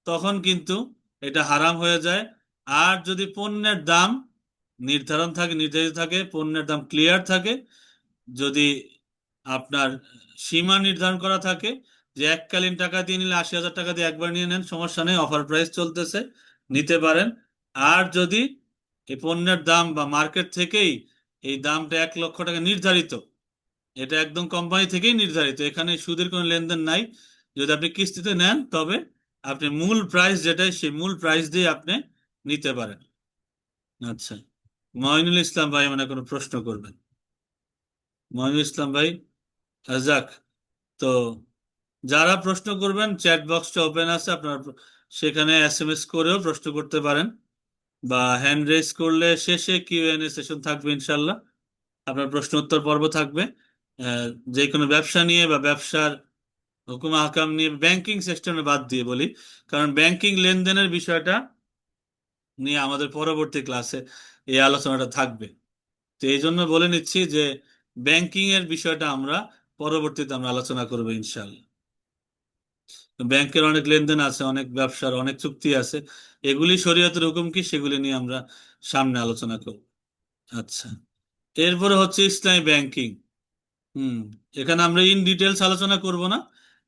তখন কিন্তু এটা হারাম হয়ে যায়। আর যদি পণ্যের দাম নির্ধারিত থাকে, পণ্যের দাম ক্লিয়ার থাকে, যদি আপনার সীমা নির্ধারণ করা থাকে যে এককালীন টাকা দিয়ে নিলে 80,000 টাকা দিয়ে একবার নিয়ে নেন, সমস্যা নেই, অফার প্রাইস চলতেছে, নিতে পারেন। আর যদি এই পণ্যের দাম বা মার্কেট থেকেই এই দামটা 1 লক্ষ টাকা নির্ধারিত, এটা একদম কোম্পানি থেকেই নির্ধারিত, এখানে সুদের কোনো লেনদেন নাই, যদি আপনি কিস্তিতে নেন তবে আপনি মূল প্রাইস যেটাই সেই মূল প্রাইস দিয়ে আপনি নিতে পারেন। আচ্ছা, মঈনুল ইসলাম ভাই মানে কোনো প্রশ্ন করবেন? মঈনুল ইসলাম ভাই, যাক। তো যারা প্রশ্ন করবেন, চ্যাট বক্সটা ওপেন আছে, আপনার সেখানে এসএমএস করেও প্রশ্ন করতে পারেন, বা হ্যান্ড রেজ করলে শেষে কিউএনএ সেশন থাকবে ইনশাল্লাহ, আপনার প্রশ্ন উত্তর পর্ব থাকবে। আহ, যে কোনো ব্যবসা নিয়ে বা ব্যবসার হুকুম আহকাম নিয়ে, ব্যাংকিং সেক্টরে বাদ দিয়ে বলি, কারণ ব্যাংকিং লেনদেনের বিষয়টা নিয়ে আমাদের পরবর্তী ক্লাসে এই আলোচনাটা থাকবে। তো এই জন্য বলে নিচ্ছি যে ব্যাংকিং এর বিষয়টা আমরা পরবর্তীতে আমরা আলোচনা করবো ইনশাল্লাহ। ব্যাংকের অনেক লেনদেন আছে, অনেক ব্যবসার অনেক চুক্তি আছে, এগুলি শরীয়তের হুকুম কি সেগুলি নিয়ে আমরা সামনে আলোচনা করব। আচ্ছা, এরপরে হচ্ছে ইসলামী ব্যাংকিং। হুম, এখানে আমরা ইন ডিটেলস আলোচনা করব না,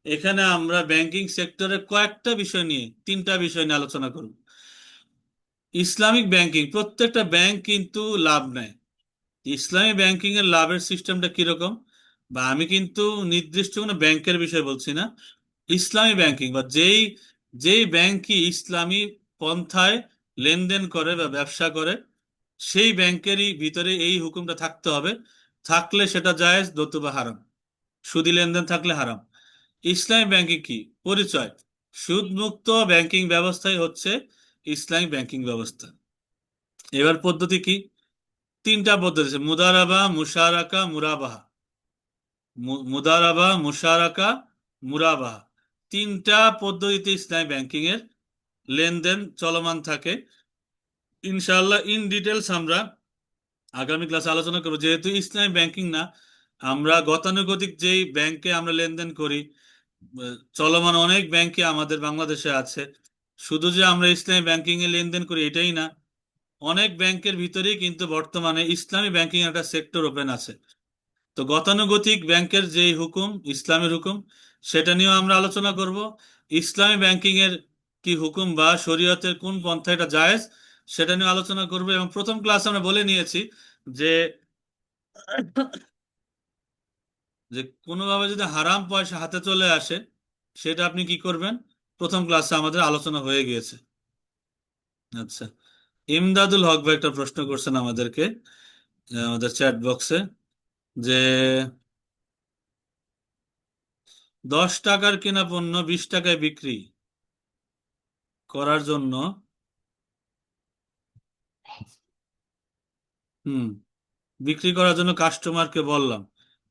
এখানে আমরা ব্যাংকিং সেক্টরের কয়েকটা বিষয় নিয়ে, তিনটা বিষয় নিয়ে আলোচনা করব। ইসলামিক ব্যাংকিং, প্রত্যেকটা ব্যাংক কিন্তু লাভ নেয়। ইসলামী ব্যাংকিং এর লাভের সিস্টেমটা কিরকম, বা আমি কিন্তু নির্দিষ্ট কোনো ব্যাংকের বিষয় বলছি না, ইসলামী ব্যাংকিং বা যেই যেই ব্যাংকই ইসলামী পন্থায় লেনদেন করে বা ব্যবসা করে, সেই ব্যাংকেরই ভিতরে এই হুকুমটা থাকতে হবে, থাকলে সেটা জায়েজ, নতুবা হারাম। সুদী লেনদেন থাকলে হারাম। ইসলামী ব্যাংকিং কি পরিচয়? সুদ মুক্ত ব্যাংকিং ব্যবস্থাই হচ্ছে ইসলামী ব্যাংকিং ব্যবস্থা। এবার পদ্ধতি কি? তিনটা পদ্ধতি আছে: মুদারাবা, মুশারাকা, মুরাবাহা। মুদারাবা, মুশারাকা, মুরাবাহা, তিনটা পদ্ধতিতে ইসলামী ব্যাংকিং এর লেনদেন চলমান থাকে। ইনশাআল্লাহ ইন ডিটেলস আমরা আগামী ক্লাসে আলোচনা করবো। যেহেতু ইসলামী ব্যাংকিং না, আমরা গতানুগতিক যেই ব্যাংকে আমরা লেনদেন করি, চলমান অনেক ব্যাংকে আমাদের বাংলাদেশে আছে। শুধু যে আমরা ইসলামী ব্যাংকিং এ লেনদেন করি এটাই না, অনেক ব্যাংকের ভিতরেই কিন্তু বর্তমানে ইসলামী ব্যাংকিং একটা সেক্টর ওপেন আছে। তো গতানুগতিক ব্যাংকের যেই হুকুম, ইসলামের হুকুম, সেটা নিয়েও আমরা আলোচনা করব। ইসলামী ব্যাংকিং এর কি হুকুম বা শরীয়তের কোন পন্থা এটা জায়েজ, সেটা নিয়ে আলোচনা করব। এবং প্রথম ক্লাসে আমরা বলে নিয়েছি যে যে কোনোভাবে যদি হারাম পয়সা হাতে চলে আসে, সেটা আপনি কি করবেন, প্রথম ক্লাসে আমাদের আলোচনা হয়ে গিয়েছে। আচ্ছা, ইমদাদুল হক ভাই একটা প্রশ্ন করছেন আমাদেরকে, আমাদের চ্যাট বক্সে, যে 10 টাকার কেনা পণ্য 20 টাকায় বিক্রি করার জন্য, হুম, বিক্রি করার জন্য কাস্টমারকে বললাম,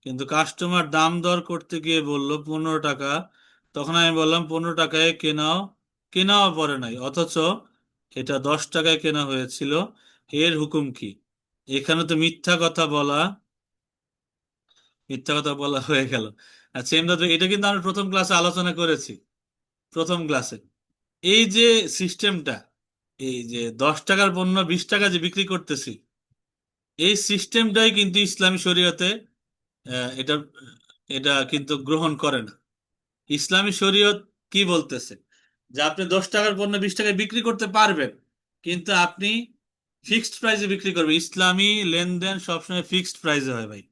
কিন্তু কাস্টমার দাম দর করতে গিয়ে বলল 15 টাকা। তখন আমি বললাম 15 টাকায় কেনাও, কেনাও পড়ে নাই, অথচ এটা 10 টাকায় কেনা হয়েছিল, এর হুকুম কি? এখানে তো মিথ্যা কথা বলা, মিথ্যা কথা বলা হয়ে গেল। আচ্ছা এমদাদ ভাই, এটা কিন্তু আমরা প্রথম ক্লাসে আলোচনা করেছি, প্রথম ক্লাসে। এই যে সিস্টেমটা, এই যে 10 টাকার পণ্য 20 টাকা যে বিক্রি করতেছি, এই সিস্টেমটাই কিন্তু ইসলামী শরীয়তে এটা এটা কিন্তু গ্রহণ করে না। ইসলামী শরীয়ত কি বলতেছে, যে আপনি 10 টাকার পণ্য 20 টাকায় বিক্রি করতে পারবেন, কিন্তু আপনি ফিক্সড প্রাইসে বিক্রি করবেন। ইসলামী লেনদেন সবসময় ফিক্সড প্রাইসে হয় ভাই।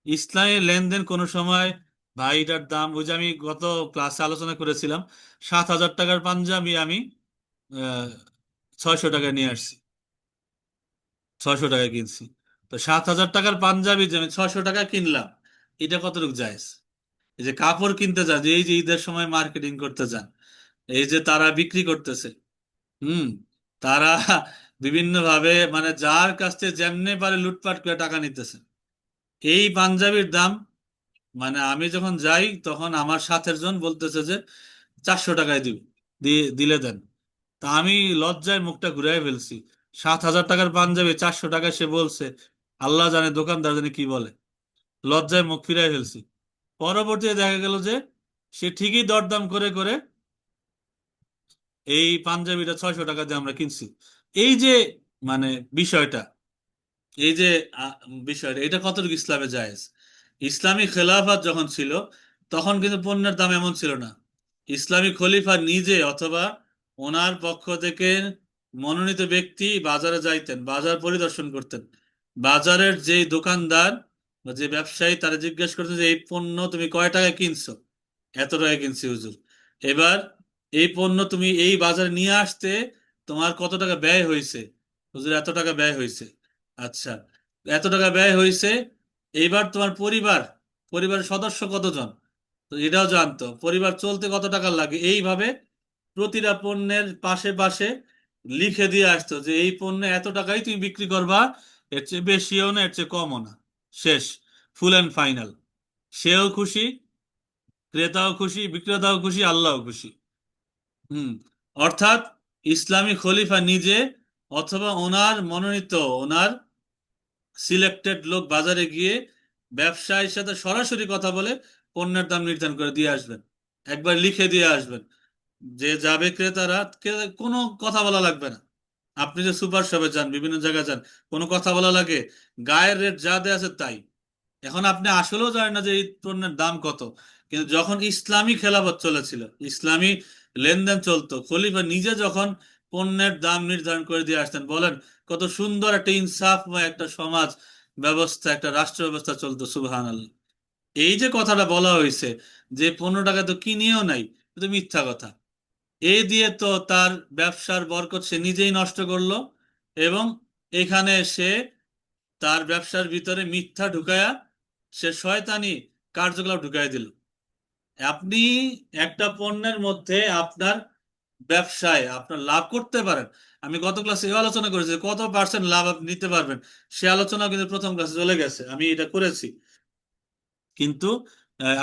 ইসলামী লেনদেন কোনো সময়, ভাই এটার দাম, ওই যে আমি গত ক্লাসে আলোচনা করেছিলাম, 7,000 টাকার পাঞ্জাবি আমি 600 টাকায় নিয়ে আসছি, 600 টাকায় কিনছি। তো 7,000 টাকার পাঞ্জাবি যে আমি 600 টাকা কিনলাম, এটা কতটুকু জায়েজ? এই যে কাপড় কিনতে যান, যে এই যে ঈদের সময় মার্কেটিং করতে যান, এই যে তারা বিক্রি করতেছে, হুম, তারা বিভিন্ন ভাবে মানে যার কাছ থেকে যেমনে পারে লুটপাট করে টাকা নিতেছে। এই পাঞ্জাবির দাম, মানে আমি যখন যাই তখন আমার সাথের জন বলতেছে যে 400 টাকায় দিলে দেন। তা আমি লজ্জায় মুখটা ঘুরাই ফেলছি। 7,000 টাকার পাঞ্জাবি 400 টাকায় সে বলছে, আল্লাহ জানে দোকানদার জানে কি বলে। লজ্জায় মুখ ফিরাই ফেলছি। পরবর্তীতে দেখা গেল যে সে ঠিকই দরদাম করে করে এই পাঞ্জাবিটা 600 টাকা দিয়ে আমরা কিনছি। এই যে মানে বিষয়টা, এই যে আহ, বিষয়টা এটা কতটুকু ইসলামে জায়েজ? ইসলামী খেলাফত যখন ছিল, তখন কিন্তু পণ্যের দাম এমন ছিল না। ইসলামী খলিফা নিজে অথবা ওনার পক্ষ থেকে মনোনীত ব্যক্তি বাজারে যাইতেন, বাজার পরিদর্শন করতেন, বাজারের যে দোকানদার বা যে ব্যবসায়ী তারা জিজ্ঞেস করতেন যে এই পণ্য তুমি কয় টাকায় কিনছো? এত টাকায় কিনছি হুজুর। এবার এই পণ্য তুমি এই বাজারে নিয়ে আসতে তোমার কত টাকা ব্যয় হয়েছে? হুজুর এত টাকা ব্যয় হয়েছে। আচ্ছা, এত টাকা ব্যয় হয়েছে, এইবার তোমার পরিবারের সদস্য কতজন, তো এটাও জানতো, পরিবার চলতে কত টাকা লাগে, এইভাবে প্রতিটা পণ্যের পাশে পাশে লিখে দিয়ে আসতো যে এই পণ্য এত টাকাই তুমি বিক্রি করবা, এর চেয়ে বেশিও না এর চেয়ে কমও না। শেষ, ফুল অ্যান্ড ফাইনাল। সেও খুশি, ক্রেতাও খুশি, বিক্রেতাও খুশি, আল্লাহও খুশি। হুম। অর্থাৎ ইসলামী খলিফা নিজে অথবা ওনার মনোনীত, ওনার সিলেক্টেড লোক বাজারে গিয়ে ব্যবসায়ীর সাথে সরাসরি কথা বলে পণ্যের দাম নির্ধারণ করে দিয়ে আসবেন, একবার লিখে দিয়ে আসবেন। যে যাবে ক্রেতারা, কোনো কথা বলা লাগবে না। আপনি যে সুপার শপে যান, বিভিন্ন জায়গায় যান, কোনো কথা বলা লাগে? গায়ের রেট যা দেয়া আছে তাই। এখন আপনি আসলেও জানেন না যে এই পণ্যের দাম কত, কিন্তু যখন ইসলামী খেলাফত চলেছিল, ইসলামী লেনদেন চলতো, খলিফা নিজে যখন পণ্যের দাম নির্ধারণ করে দিয়ে আসতেন, বলেন কত সুন্দর একটা ইনসাফময় একটা সমাজ ব্যবস্থা, একটা রাষ্ট্র ব্যবস্থা চলতো, সুবহানাল্লাহ। এই যে কথাটা বলা হয়েছে যে 15 টাকা তো কিনিও নাই, এটা তো মিথ্যা কথা। এই দিয়ে তো তার ব্যবসার বরকত সে নিজেই নষ্ট করলো, এবং এখানে সে তার ব্যবসার ভিতরে মিথ্যা ঢুকায়া সে শয়তানি কার্যকলাপ ঢুকাই দিল। আপনি একটা পণ্যের মধ্যে আপনার ব্যবসায় আপনার লাভ করতে পারেন। আমি গত ক্লাসে এই আলোচনা করেছি যে কত পার্সেন্ট লাভ আপনি নিতে পারবেন, সে আলোচনা কিন্তু প্রথম ক্লাসে চলে গেছে, আমি এটা করেছি। কিন্তু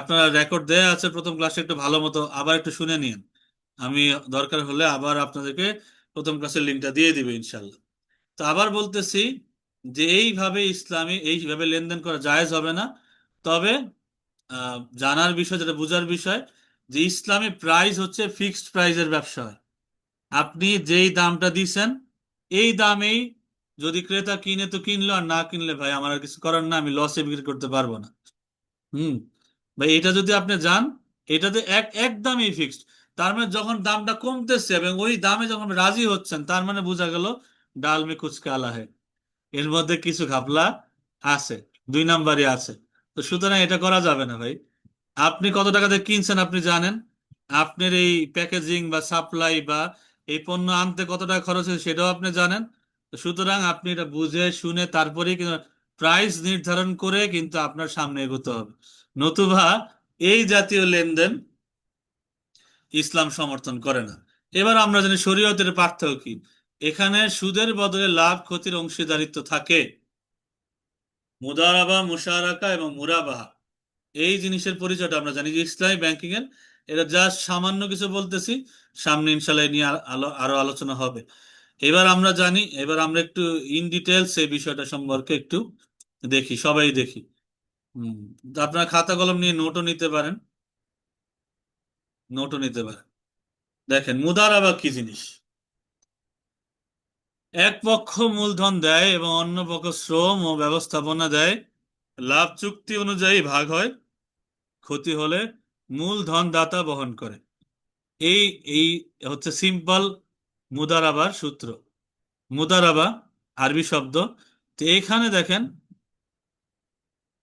আপনার রেকর্ড দেয়া আছে প্রথম ক্লাসে, একটু ভালো মতো আবার একটু শুনে নিন। আমি দরকার হলে আবার আপনাদেরকে প্রথম ক্লাসের লিঙ্কটা দিয়ে দিবে ইনশাল্লাহ। তো আবার বলতেছি যে এইভাবে ইসলামী এইভাবে লেনদেন করা জায়েজ হবে না। তবে জানার বিষয়, যেটা বোঝার বিষয়, যে ইসলামী প্রাইস হচ্ছে ফিক্সড প্রাইসের ব্যবসা হয়। আপনি যেই দামটা দিছেন এই দামেই যদি ক্রেতা কিনে তো কিনলো, আর না কিনলে ভাই আমার আর কিছু করার না, আমি লসে বিক্রি করতে পারবো না। হুম। ভাই এটা যদি আপনি যান, এটাতে একদমই ফিক্সড। তার মানে যখন দামটা কমতেছে এবং ওই দামে যখন রাজি হচ্ছেন, তার মানে বোঝা গেল ডাল মে কুছ কালা है, এর মধ্যে কিছু ঘাপলা আছে, দুই নাম্বারই আছে। তো সুতরাং এটা করা যাবে না ভাই। আপনি কত টাকাতে কিনছেন আপনি জানেন, আপনার এই প্যাকেজিং বা সাপ্লাই বা এই পণ্য আনতে কত টাকা খরচ হয়েছে সেটাও আপনি জানেন। তো সুতরাং আপনি এটা বুঝে শুনে তারপরেই কিন্তু প্রাইস নির্ধারণ করে কিন্তু আপনার সামনে এগোতে হবে, নতুবা এই জাতীয় লেনদেন ইসলাম সমর্থন করে না। এবার আমরা জানি শরীয়তের পার্থক্য কি। এখানে সুদের বদলে লাভ ক্ষতির অংশীদারিত্ব থাকে, মুদারাবা, মুশারাকা এবং মুরাবাহা, এই জিনিসের পরিচয়টা আমরা জানি যে ইসলামী ব্যাংকিং এর। এটা জাস্ট সামান্য কিছু বলতেছি, সামনে ইনশাল্লাহ এই নিয়ে আরো আলোচনা হবে। এবার আমরা জানি, এবার আমরা একটু ইন ডিটেলস এই বিষয়টা সম্পর্কে একটু দেখি, সবাই দেখি। হম। তো আপনারা খাতা কলম নিয়ে নোটও নিতে পারেন, নোটও নিতে পারেন। দেখেন মুদারাবা কি জিনিস। এক পক্ষ মূলধন দেয় এবং অন্য পক্ষ শ্রম ও ব্যবস্থাপনা দেয়, লাভ চুক্তি অনুযায়ী ভাগ হয়, ক্ষতি হলে মূলধন দাতা বহন করে। এই এই হচ্ছে সিম্পল মুদারাবার সূত্র। মুদারাবা আরবি শব্দ। তো এখানে দেখেন,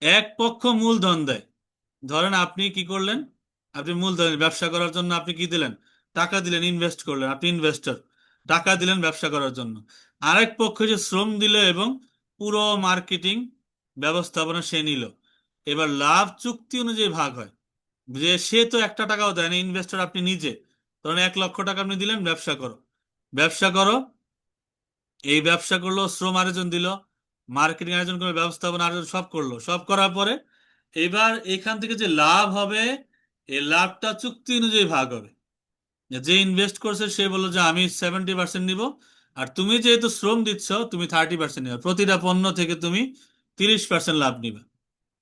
এক পক্ষ মূলধন দেয়, ধরেন আপনি কি করলেন, আপনি মূলধন ব্যবসা করার জন্য আপনি কি দিলেন, টাকা দিলেন, ইনভেস্ট করলেন, আপনি ইনভেস্টর, টাকা দিলেন ব্যবসা করার জন্য। আরেক পক্ষ যে শ্রম দিল এবং পুরো মার্কেটিং ব্যবস্থাপনা সে নিল। এবার লাভ চুক্তি অনুযায়ী ভাগ হয়, যে সে তো একটা টাকাও দেয় না, ইনভেস্টর আপনি নিজে। ধরেন 1 লক্ষ টাকা আপনি দিলেন, ব্যবসা করো, ব্যবসা করো। এই ব্যবসা করলো, শ্রম আয়োজন দিল, মার্কেটিং আয়োজন করলো, ব্যবস্থাপনা আয়োজন সব করলো, সব করার পরে এবার এখান থেকে যে লাভ হবে, এই লাভটা চুক্তি অনুযায়ী ভাগ হবে। যে ইনভেস্ট করছে সে বললো যে আমি 70% নিব, আর তুমি যেহেতু শ্রম দিচ্ছ তুমি 30% নিবে, প্রতিটা পণ্য থেকে তুমি 30% লাভ নিবে।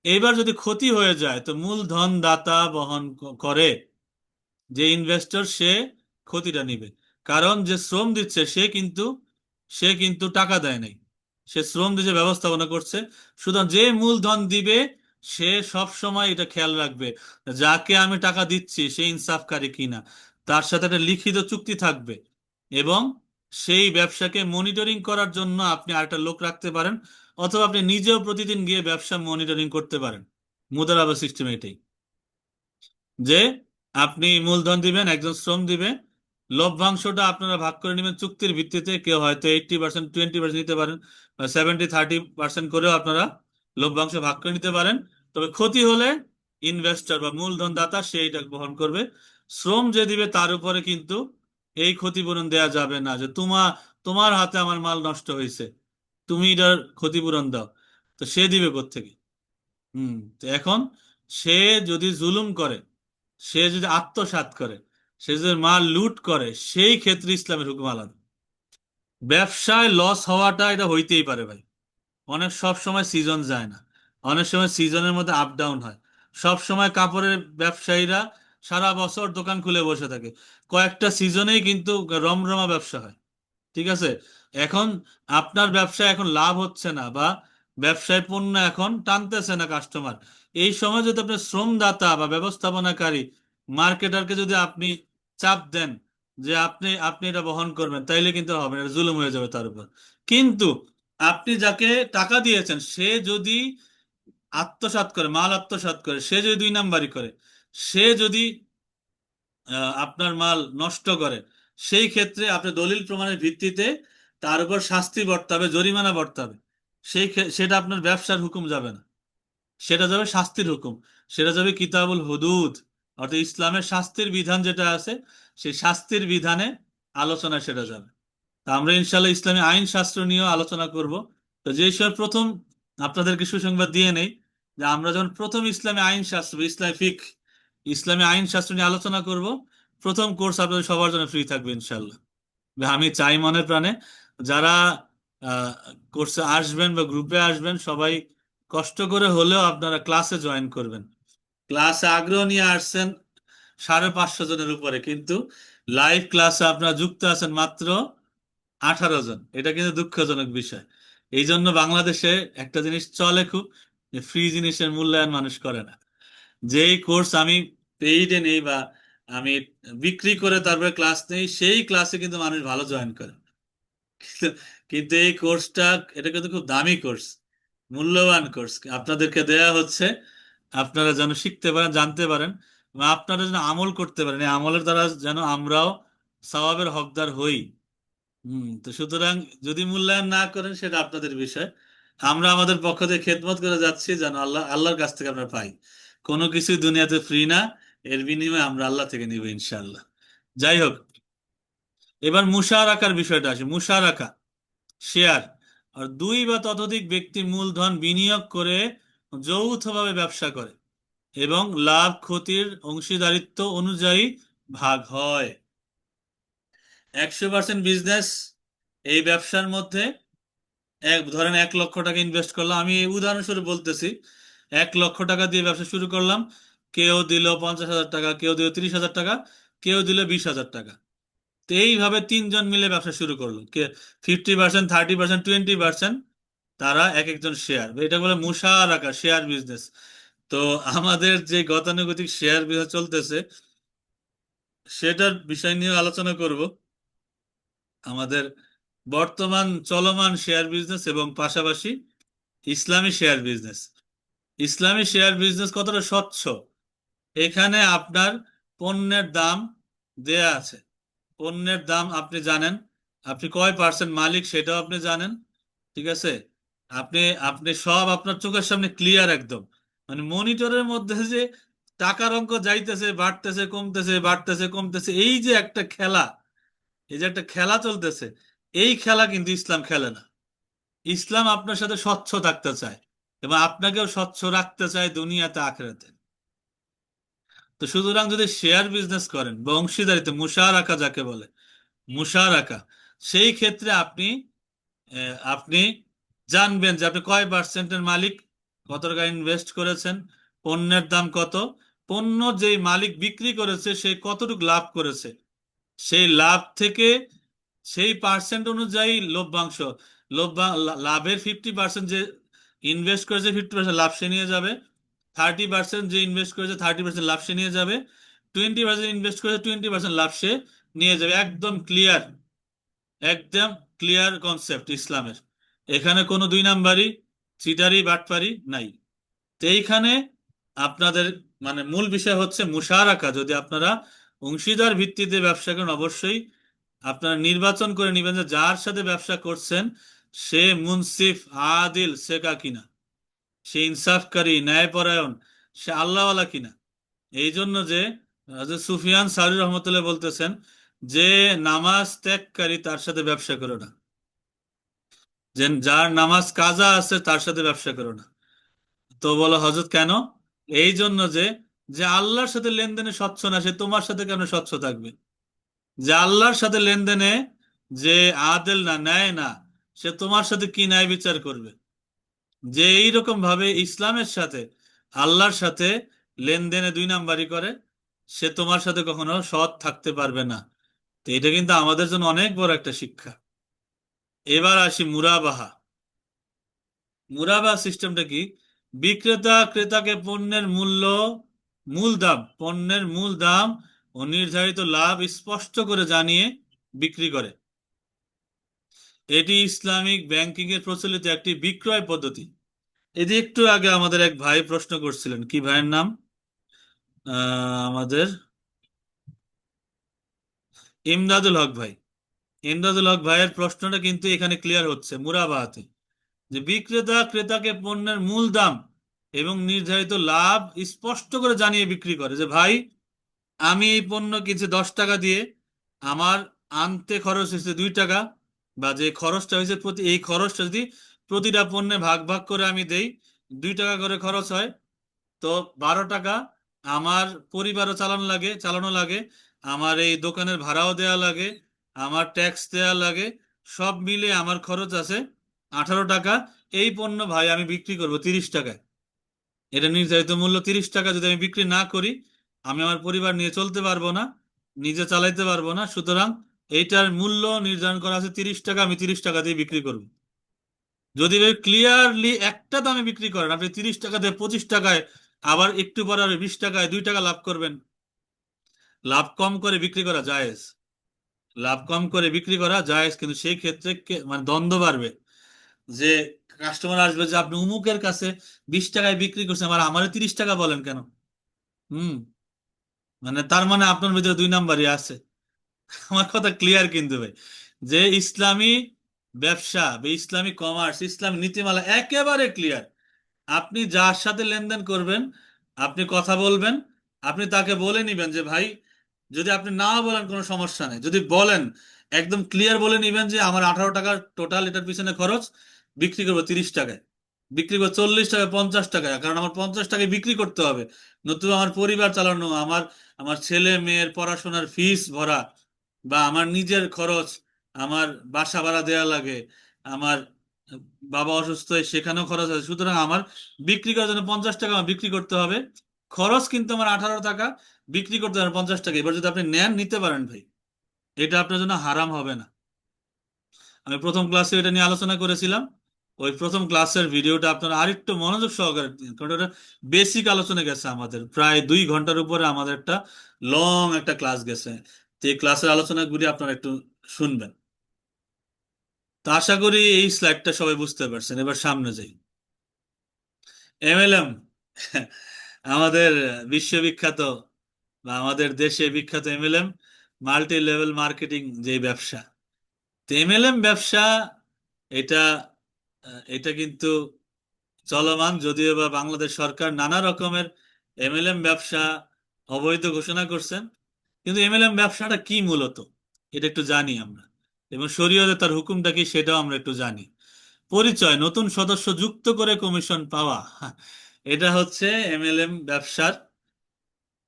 এইবার যদি ক্ষতি হয়ে যায় তো মূলধন দাতা বহন করে, যে ইনভেস্টর সে ক্ষতিটা নিবে। কারণ যে শ্রম দিচ্ছে সে কিন্তু টাকা দেয় নাই, সে শ্রম দিচ্ছে, ব্যবস্থাপনা করছে। সুতরাং যে মূলধন দিবে সে সব সময় এটা খেয়াল রাখবে, যাকে আমি টাকা দিচ্ছি সে ইনসাফকারী কিনা, তার সাথে একটা লিখিত চুক্তি থাকবে। এবং সেই ব্যবসাকে মনিটরিং করার জন্য আপনি আরেকটা লোক রাখতে পারেন, অথবা আপনি নিজেও প্রতিদিন গিয়ে ব্যবসা মনিটরিং করতে পারেন। মুদারাবা সিস্টেম এটাই, যে আপনি মূলধন দিবেন, একজন শ্রম দিবে, লভ্যাংশটা আপনারা ভাগ করে নেবেন চুক্তির ভিত্তিতে, কেউ হয়তো 80%, 20% নিতে পারেন, 70-30% করেও আপনারা লভ্যাংশ ভাগ করে নিতে পারেন। তবে ক্ষতি হলে ইনভেস্টর বা মূলধন দাতা সেইটা বহন করবে। শ্রম যে দিবে তার উপরে কিন্তু এই ক্ষতিপূরণ দেয়া যাবে না, যে তোমার হাতে আমার মাল নষ্ট হয়েছে, তুমি এটার ক্ষতিপূরণ দাও। তো সে দিবে কোত্থেকে? তো এখন সে যদি জুলুম করে, সে যদি আত্মসাৎ করে, সে যদি মাল লুট করে, সেই ক্ষেত্রে ইসলামের হুকুম আলাদা। ব্যবসায় লস হওয়াটা এটা হইতেই পারে ভাই। সব সময় সিজন যায় না, অনেক সময় সিজনের মধ্যে আপ ডাউন হয়। সব সময় কাপড়ের ব্যবসায়ীরা সারা বছর দোকান খুলে বসে থাকে, কয়েকটা সিজনেই কিন্তু রমরমা ব্যবসা হয়। ঠিক আছে? এখন আপনার ব্যবসায় এখন লাভ হচ্ছে না, বা ব্যবসায় পণ্য এখন টানতেছে না কাস্টমার, এই সময় যদি আপনি শ্রমদাতা বা ব্যবস্থাপনাকারী মার্কেটারকে যদি আপনি চাপ দেন যে আপনি আপনি এটা বহন করবেন, তাইলে কিন্তু হবে না, এটা জুলুম হয়ে যাবে তার উপর। কিন্তু আপনি যাকে টাকা দিয়েছেন সে যদি আত্মসাৎ করে, মাল আত্মসাৎ করে, সে যদি দুই নাম্বারি করে, সে যদি আপনার মাল নষ্ট করে, সেই ক্ষেত্রে আপনি দলিল প্রমাণের ভিত্তিতে তার উপর শাস্তি বর্তাবে, জরিমানা বর্তাবে। সেটা আপনার ব্যবসার হুকুম যাবে না, সেটা যাবে শাস্তির হুকুম। সেটা যাবে কিতাবুল হুদুদ, অর্থাৎ ইসলামের শাস্তির বিধান যেটা আছে, সেই শাস্তির বিধানে আলোচনা সেটা যাবে। তা আমরা ইনশাল্লাহ ইসলামী আইন শাস্ত্র নিয়েও আলোচনা করব। তো যে সময় প্রথম আপনাদেরকে সুসংবাদ দিয়ে নেই, যে আমরা যখন প্রথম ইসলামী আইন শাস্ত্র, ইসলামী ফিকহ, ইসলামী আইন শাস্ত্র নিয়ে আলোচনা করব, প্রথম কোর্স আপনাদের সবার জন্য ফ্রি থাকবে ইনশাল্লাহ। আমি চাই মনে প্রাণে যারা কোর্সে আসবেন বা গ্রুপে আসবেন, সবাই কষ্ট করে হলেও আপনারা ক্লাসে জয়েন করবেন। ক্লাসে আগ্রহ নিয়ে আসছেন 550 জনের উপরে, কিন্তু লাইভ ক্লাসে আপনারা যুক্ত আছেন মাত্র 18 জন। এটা কিন্তু দুঃখজনক বিষয়। এই জন্য বাংলাদেশে একটা জিনিস চলে খুব, ফ্রি জিনিসের মূল্যায়ন মানুষ করে না। যেই কোর্স আমি পেইডে নেই বা আমি বিক্রি করে তারপরে ক্লাস নেই, সেই ক্লাসে কিন্তু মানুষ ভালো জয়েন করে। কিন্তু কিন্তু এই কোর্সটা, এটা কিন্তু খুব দামি কোর্স, মূল্যবান কোর্স আপনাদেরকে দেয়া হচ্ছে, আপনারা যেন শিখতে পারেন, জানতে পারেন, এবং আপনারা যেন আমল করতে পারেন। এই আমলের দ্বারা যেন আমরাও সওয়াবের হকদার হই। তো সুতরাং যদি মূল্যায়ন না করেন সেটা আপনাদের বিষয়। আমরা আমাদের পক্ষ থেকে খেদমত করে যাচ্ছি যেন আল্লাহর কাছ থেকে আমরা পাই। কোনো কিছুই দুনিয়াতে ফ্রি না, এর বিনিময়ে আমরা আল্লাহ থেকে নিব ইনশাআল্লাহ। যাই হোক, এবার মুশারাকার বিষয়টা আসে। মুশারাকা, শেয়ার, আর দুই বা ততোধিক ব্যক্তি মূলধন বিনিয়োগ করে যৌথভাবে ব্যবসা করে এবং লাভ ক্ষতির অংশীদারিত্ব অনুযায়ী ভাগ হয়। 100% বিজনেস, এই ব্যবসার মধ্যে ধরেন 1 লক্ষ টাকা ইনভেস্ট করলাম, আমি উদাহরণস্বরূপ বলতেছি। 1 লক্ষ টাকা দিয়ে ব্যবসা শুরু করলাম, কেউ দিল 50,000 টাকা, কেউ দিল 30,000 টাকা, কেউ দিল 20,000 টাকা। তো এইভাবে তিনজন মিলে ব্যবসা শুরু করলো, 50%, 30%, 20%, তারা এক একজন শেয়ার, এটা বলে মুশারাকা, শেয়ার বিজনেস। তো আমাদের যে গতানুগতিক শেয়ার বিজনেস চলতেছে, সেটার বিষয় নিয়ে আলোচনা করব। আমাদের বর্তমান চলমান শেয়ার বিজনেস এবং পাশাপাশি ইসলামী শেয়ার বিজনেস। ইসলামী শেয়ার বিজনেস কতটা স্বচ্ছ, এখানে আপনার পণ্যের দাম দেয়া আছে, পণ্যের দাম আপনি জানেন, আপনি কয় পার্সেন্ট মালিক সেটাও আপনি জানেন। ঠিক আছে? আপনি আপনি সব আপনার চোখের সামনে ক্লিয়ার একদম, মানে মনিটরের মধ্যে যে টাকার অঙ্ক যাইতেছে, বাড়তেছে, কমতেছে, বাড়তেছে, কমতেছে, এই যে একটা খেলা, এই যে একটা খেলা চলতেছে, এই খেলা কিন্তু ইসলাম খেলে না। ইসলাম আপনার সাথে স্বচ্ছ থাকতে চায় এবং আপনাকেও স্বচ্ছ রাখতে চায় দুনিয়াতে আখিরাতে। তো সুতরাং যদি শেয়ার বিজনেস করেন বা অংশীদারিত্ব, মুশারাকা যাকে বলে, মুশারাকা, সেই ক্ষেত্রে আপনি জানবেন যে আপনি কয় পার্সেন্টের মালিক, কত টাকা ইনভেস্ট করেছেন, পণ্যের দাম কত, পণ্য যেই মালিক বিক্রি করেছে সে কতটুকু লাভ করেছে, সেই লাভ থেকে সেই পার্সেন্ট অনুযায়ী লভ্যাংশ, লাভের 50% যে ইনভেস্ট করেছে 50% লাভ সে নিয়ে যাবে, 30% যে ইনভেস্ট করেছে 30% লাভ সে নিয়ে যাবে, 20% ইনভেস্ট করেছে 20% লাভ সে নিয়ে যাবে। একদম ক্লিয়ার, একদম ক্লিয়ার কনসেপ্ট ইসলামের। এখানে কোনো দুই নাম্বারি, চিটারি, বাটপারি নাই। তো এইখানে আপনাদের মানে মূল বিষয় হচ্ছে মুশারাকা। যদি আপনারা অংশীদার ভিত্তিতে ব্যবসা করেন অবশ্যই আপনারা নির্বাচন করে নেবেন যে যার সাথে ব্যবসা করছেন সে মুনসিফ, আদিল, সেকা কিনা, সে ইনসাফকারী, ন্যায়পরায়ণ, সে আল্লাহওয়ালা কিনা। এই জন্য যে হযরত সুফিয়ান সাউরি রহমতুল্লাহ বলতেছেন যে নামাজ ত্যাগকারী তার সাথে ব্যবসা করো না, যে যার নামাজ কাজা আছে তার সাথে ব্যবসা করো না। তো বলো হযরত কেন? এই জন্য যে যে আল্লাহর সাথে লেনদেনে স্বচ্ছ না সে তোমার সাথে কেন স্বচ্ছ থাকবে? যে আল্লাহর সাথে লেনদেনে যে আদেল না, ন্যায় না, সে তোমার সাথে কি ন্যায় বিচার করবে? যে এইরকম ভাবে ইসলামের সাথে, আল্লাহর সাথে লেনদেনে দুই নাম্বারি করে, সে তোমার সাথে কখনো সৎ থাকতে পারবে না। তো এটা কিন্তু আমাদের জন্য অনেক বড় একটা শিক্ষা। এবার আসি মুরাবাহা। মুরাবাহা সিস্টেমটা কি? বিক্রেতা ক্রেতাকে পণ্যের মূল দাম, পণ্যের মূল দাম ও নির্ধারিত লাভ স্পষ্ট করে জানিয়ে বিক্রি করে। এটি ইসলামিক ব্যাংকিং এর প্রচলিত একটি বিক্রয় পদ্ধতি। এই যে একটু আগে আমাদের এক ভাই প্রশ্ন করছিলেন, কি ভাইয়ের নাম? আমাদের ইমদাদুল হক ভাই। ইমদাদুল হক ভাইয়ের প্রশ্নটা কিন্তু এখানে ক্লিয়ার হচ্ছে মুরাবাহাতে, যে বিক্রেতা ক্রেতাকে পণ্যের মূল দাম এবং নির্ধারিত লাভ স্পষ্ট করে জানিয়ে বিক্রি করে। যে ভাই, আমি এই পণ্য কিনছি 10 টাকা দিয়ে, আমার আনতে খরচ হয়েছে 2 টাকা, বা যে খরচটা হয়েছে এই খরচটা যদি প্রতিটা পণ্যে ভাগ ভাগ করে আমি দেই, 2 টাকা করে খরচ হয়, তো 12 টাকা আমার পরিবারও চালানো লাগে, আমার এই দোকানের ভাড়াও দেয়া লাগে, আমার ট্যাক্স দেয়া লাগে, সব মিলে আমার খরচ আছে 18 টাকা। এই পণ্য ভাই আমি বিক্রি করবো 30 টাকায়। এটা নির্ধারিত মূল্য 30 টাকা। যদি আমি বিক্রি না করি, আমি আমার পরিবার নিয়ে চলতে পারবো না, নিজে চালাইতে পারবো না। সুতরাং এইটার মূল্য নির্ধারণ করা আছে 30 টাকা, আমি 30 টাকা দিয়ে বিক্রি করবো। যদি ক্লিয়ারলি একটা দামে বিক্রি করেন, আপনি 30 টাকা দিয়ে 25 টাকায়, আবার একটু পরে আর 20 টাকায় 2 টাকা লাভ করবেন। লাভ কম করে বিক্রি করা জায়েজ, লাভ কম করে বিক্রি করা জায়েজ, কিন্তু সেই ক্ষেত্রে মানে দ্বন্দ্ব বাড়বে। যে কাস্টমার আসবে যে আপনি উমুকের কাছে 20 টাকায় বিক্রি করছেন, আমার আমারে 30 টাকা বলেন কেন? হুম। মানে তার মানে আপনার ভিতরে দুই নাম্বারই আছে। আমার কথা ক্লিয়ার কিন্তু ভাই, যে ইসলামী ব্যবসা বা ইসলামী কমার্স, ইসলামী নীতিমালা একেবারে ক্লিয়ার। আপনি যার সাথে লেনদেন করবেন, আপনি কথা বলবেন, আপনি তাকে বলে নিবেন যে ভাই, যদি আপনি না বলেন কোনো সমস্যা নেই, যদি বলেন একদম ক্লিয়ার বলে নিবেন যে আমার 18 টাকা টোটাল এটার পিছনে খরচ, বিক্রি করবো 30 টাকায়, বিক্রি করবো 40 টাকা, 50 টাকায়, কারণ আমার 50 টাকায় বিক্রি করতে হবে। নতুবা আমার পরিবার চালানো, আমার আমার ছেলে মেয়ের পড়াশোনার ফিস ভরা, বা আমার নিজের খরচ, আমার বাসা ভাড়া দেয়া লাগে, আমার বাবা অসুস্থ হয়ে সেখানেও খরচ আছে। সুতরাং আমার বিক্রি করার জন্য 50 টাকা আমার বিক্রি করতে হবে, খরচ কিন্তু আমার 18 টাকা, বিক্রি করতে হবে 50 টাকা। এবার যদি আপনি নেন, নিতে পারেন ভাই, এটা আপনার জন্য হারাম হবে না। আমি প্রথম ক্লাসে এটা নিয়ে আলোচনা করেছিলাম। ওই প্রথম ক্লাসের ভিডিওটা আপনারা আরেকটু মনোযোগ সহকারে দিন, কারণ ওটা বেসিক আলোচনা গেছে, আমাদের প্রায় 2 ঘন্টার উপরে আমাদের একটা লং একটা ক্লাস গেছে। তো এই ক্লাসের আলোচনাগুলি আপনারা একটু শুনবেন। তো আশা করি এই স্লাইডটা সবাই বুঝতে পারছেন। এবার সামনে যাই। এমএলএম, আমাদের বিশ্ববিখ্যাত বা আমাদের দেশে বিখ্যাত এমএলএম, মাল্টি লেভেল মার্কেটিং যে ব্যবসা। তো এমএলএম ব্যবসা, এটা এটা কিন্তু চলমান, যদিও বা বাংলাদেশ সরকার নানা রকমের এমএলএম ব্যবসা অবৈধ ঘোষণা করছেন। কিন্তু এমএলএম ব্যবসাটা কি মূলত, এটা একটু জানি আমরা, এবং শরীয়তে তার হুকুমটা কি সেটাও আমরা একটু জানি। পরিচয়: নতুন সদস্য যুক্ত করে কমিশন পাওয়া। এটা হচ্ছে এমএলএম ব্যবসার,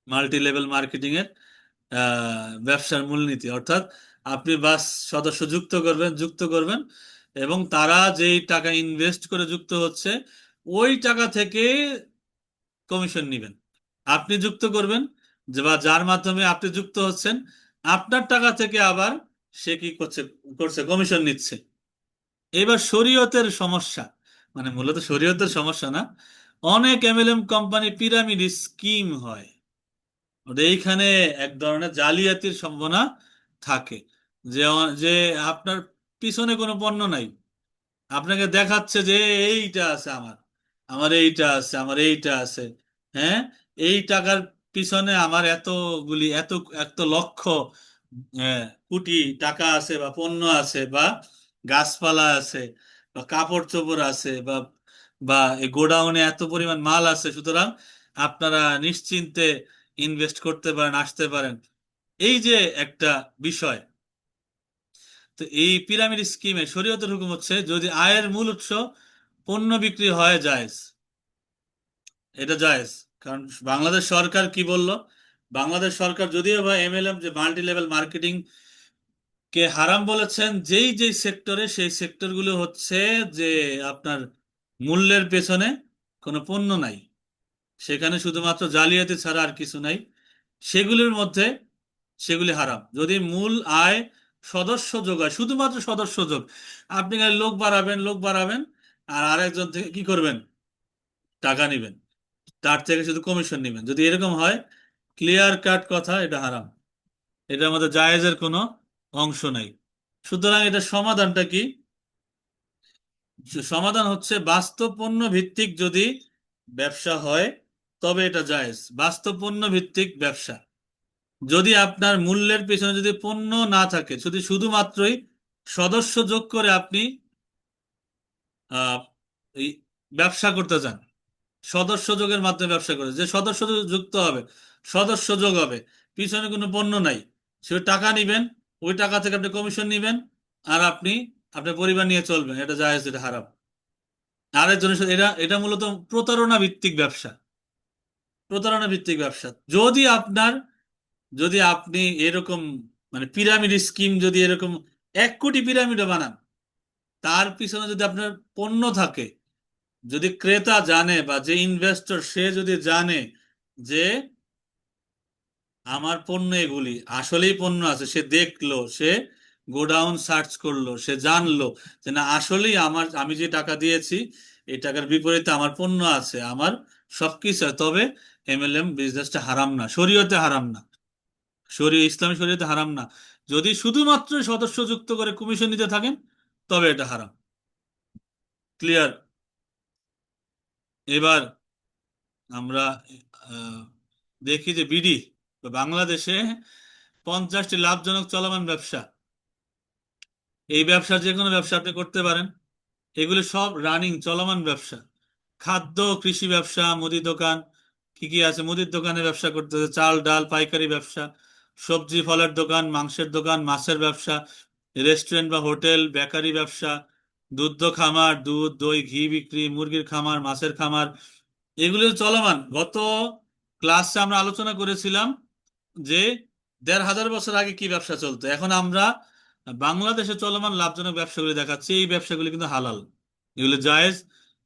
মাল্টি লেভেল মার্কেটিং এর ব্যবসার মূলনীতি। অর্থাৎ আপনি বাস সদস্য যুক্ত করবেন, এবং তারা যেই টাকা ইনভেস্ট করে যুক্ত হচ্ছে, ওই টাকা থেকে কমিশন নিবেন। আপনি যুক্ত করবেন, যে বা যার মাধ্যমে আপনি যুক্ত হচ্ছেন, আপনার টাকা থেকে আবার সে কি করছে, কমিশন নিচ্ছে। এবার শরীয়তের সমস্যা, মানে মূলত শরীয়তের সমস্যা না, অনেক এমএলএম কোম্পানি পিরামিড স্কিম হয়। ওদের এইখানে এক ধরনের জালিয়াতির সম্ভাবনা থাকে। যে যে আপনার পিছনে কোনো পণ্য নাই, আপনাকে দেখাচ্ছে যে এইটা আছে আমার, আমার এইটা আছে, আমার এইটা আছে, হ্যাঁ, এই টাকার পিছনে আমার এতগুলি এত এত লক্ষ কোটি টাকা আছে বা পণ্য আছে বা গাছপালা আছে বা কাপড় চোপড় আছে বা বা এই গোডাউনে এত পরিমাণ মাল আছে, সুতরাং আপনারা নিশ্চিন্তে ইনভেস্ট করতে পারেন, আসতে পারেন। এই যে একটা বিষয়। তো এই পিরামিড স্কিমে শরীয়তের হুকুম হচ্ছে যদি আয়ের মূল উৎস পণ্য বিক্রি হয় জায়েজ, এটা জায়েজ। কারণ বাংলাদেশ সরকার কি বলল, বাংলাদেশ সরকার যদিও বা এমএলএম যে মাল্টি লেভেল মার্কেটিং কে হারাম বলেছেন, যেই যেই সেক্টরে, সেই সেক্টরগুলো হচ্ছে যে আপনার মূল্যের পেছনে কোনো পণ্য নাই, সেখানে শুধুমাত্র জালিয়াতি ছাড়া আর কিছু নাই, সেগুলির মধ্যে সেগুলি হারাম। যদি মূল আয় সদস্য যোগ হয়, শুধুমাত্র সদস্য যোগ, আপনি খালি লোক বাড়াবেন, লোক বাড়াবেন, আর আরেকজন থেকে কি করবেন, টাকা নিবেন, তার থেকে শুধু কমিশন নিবেন, যদি এরকম হয়, ক্লিয়ার কাট কথা, এটা হারাম। এটার মধ্যে জায়েজের কোনো অংশ নাই। সুতরাং এটা সমাধানটা কি? সমাধান হচ্ছে বাস্তব পণ্য ভিত্তিক যদি ব্যবসা হয় তবে এটা জায়েজ, বাস্তব পণ্য ভিত্তিক ব্যবসা। যদি আপনার মূল্যের পেছনে যদি পণ্য না থাকে, যদি শুধুমাত্রই সদস্য যোগ করে আপনি আহ এই ব্যবসা করতে চান, সদস্য যোগের মাধ্যমে ব্যবসা করে, যে সদস্য যুক্ত হবে, সদস্য যোগ হবে, পিছনে কোনো পণ্য নাই, সে টাকা নিবেন, ওই টাকা থেকে আপনি কমিশন নিবেন, আর আপনি আপনার পরিবার নিয়ে চলবেন, এটা জায়েজ, এটা হারাম। আরেকজনের সাথে এটা এটা মূলত প্রতারণা ভিত্তিক ব্যবসা, প্রতারণা ভিত্তিক ব্যবসা। যদি আপনার, যদি আপনি এরকম মানে পিরামিড স্কিম যদি এরকম 1 কোটি পিরামিডও বানান, তার পিছনে যদি আপনার পণ্য থাকে, যদি ক্রেতা জানে বা যে ইনভেস্টর সে যদি জানে যে আমার পণ্য এগুলি আসলেই পণ্য আছে, সে দেখলো, সে গোডাউন সার্চ করলো, সে জানলো যে না আসলেই আমার, আমি যে টাকা দিয়েছি এই টাকার বিপরীতে আমার পণ্য আছে, আমার সবকিছু আছে, তবে এমএলএম বিজনেসটা হারাম না, শরীয়তে হারাম না, ইসলামী শরীয়তে হারাম না। যদি শুধুমাত্র সদস্য যুক্ত করে কমিশন নিতে থাকেন, তবে এটা হারাম। ক্লিয়ার? এবার আমরা আহ, দেখি যে বিডি বাংলাদেশে 50টি লাভজনক চলমান ব্যবসা। এই ব্যবসা, যে কোনো ব্যবসা আপনি করতে পারেন, এগুলি সব রানিং চলমান ব্যবসা। খাদ্য কৃষি ব্যবসা, মুদি দোকান, কি কি আছে, মুদির দোকানে ব্যবসা করতে হবে, চাল ডাল পাইকারি ব্যবসা, সবজি ফলের দোকান, মাংসের দোকান, মাছের ব্যবসা, রেস্টুরেন্ট বা হোটেল, বেকারি ব্যবসা, দুগ্ধ খামার, দুধ দই ঘি বিক্রি, মুরগির খামার, মাছের খামার, এগুলো চলমান। গত ক্লাসে আমরা আলোচনা করেছিলাম যে 1500 বছর আগে কি ব্যবসা চলতো, এখন আমরা বাংলাদেশে চলমান লাভজনক ব্যবসাগুলি দেখাচ্ছি। এই ব্যবসাগুলি কিন্তু হালাল, এগুলো জায়েজ,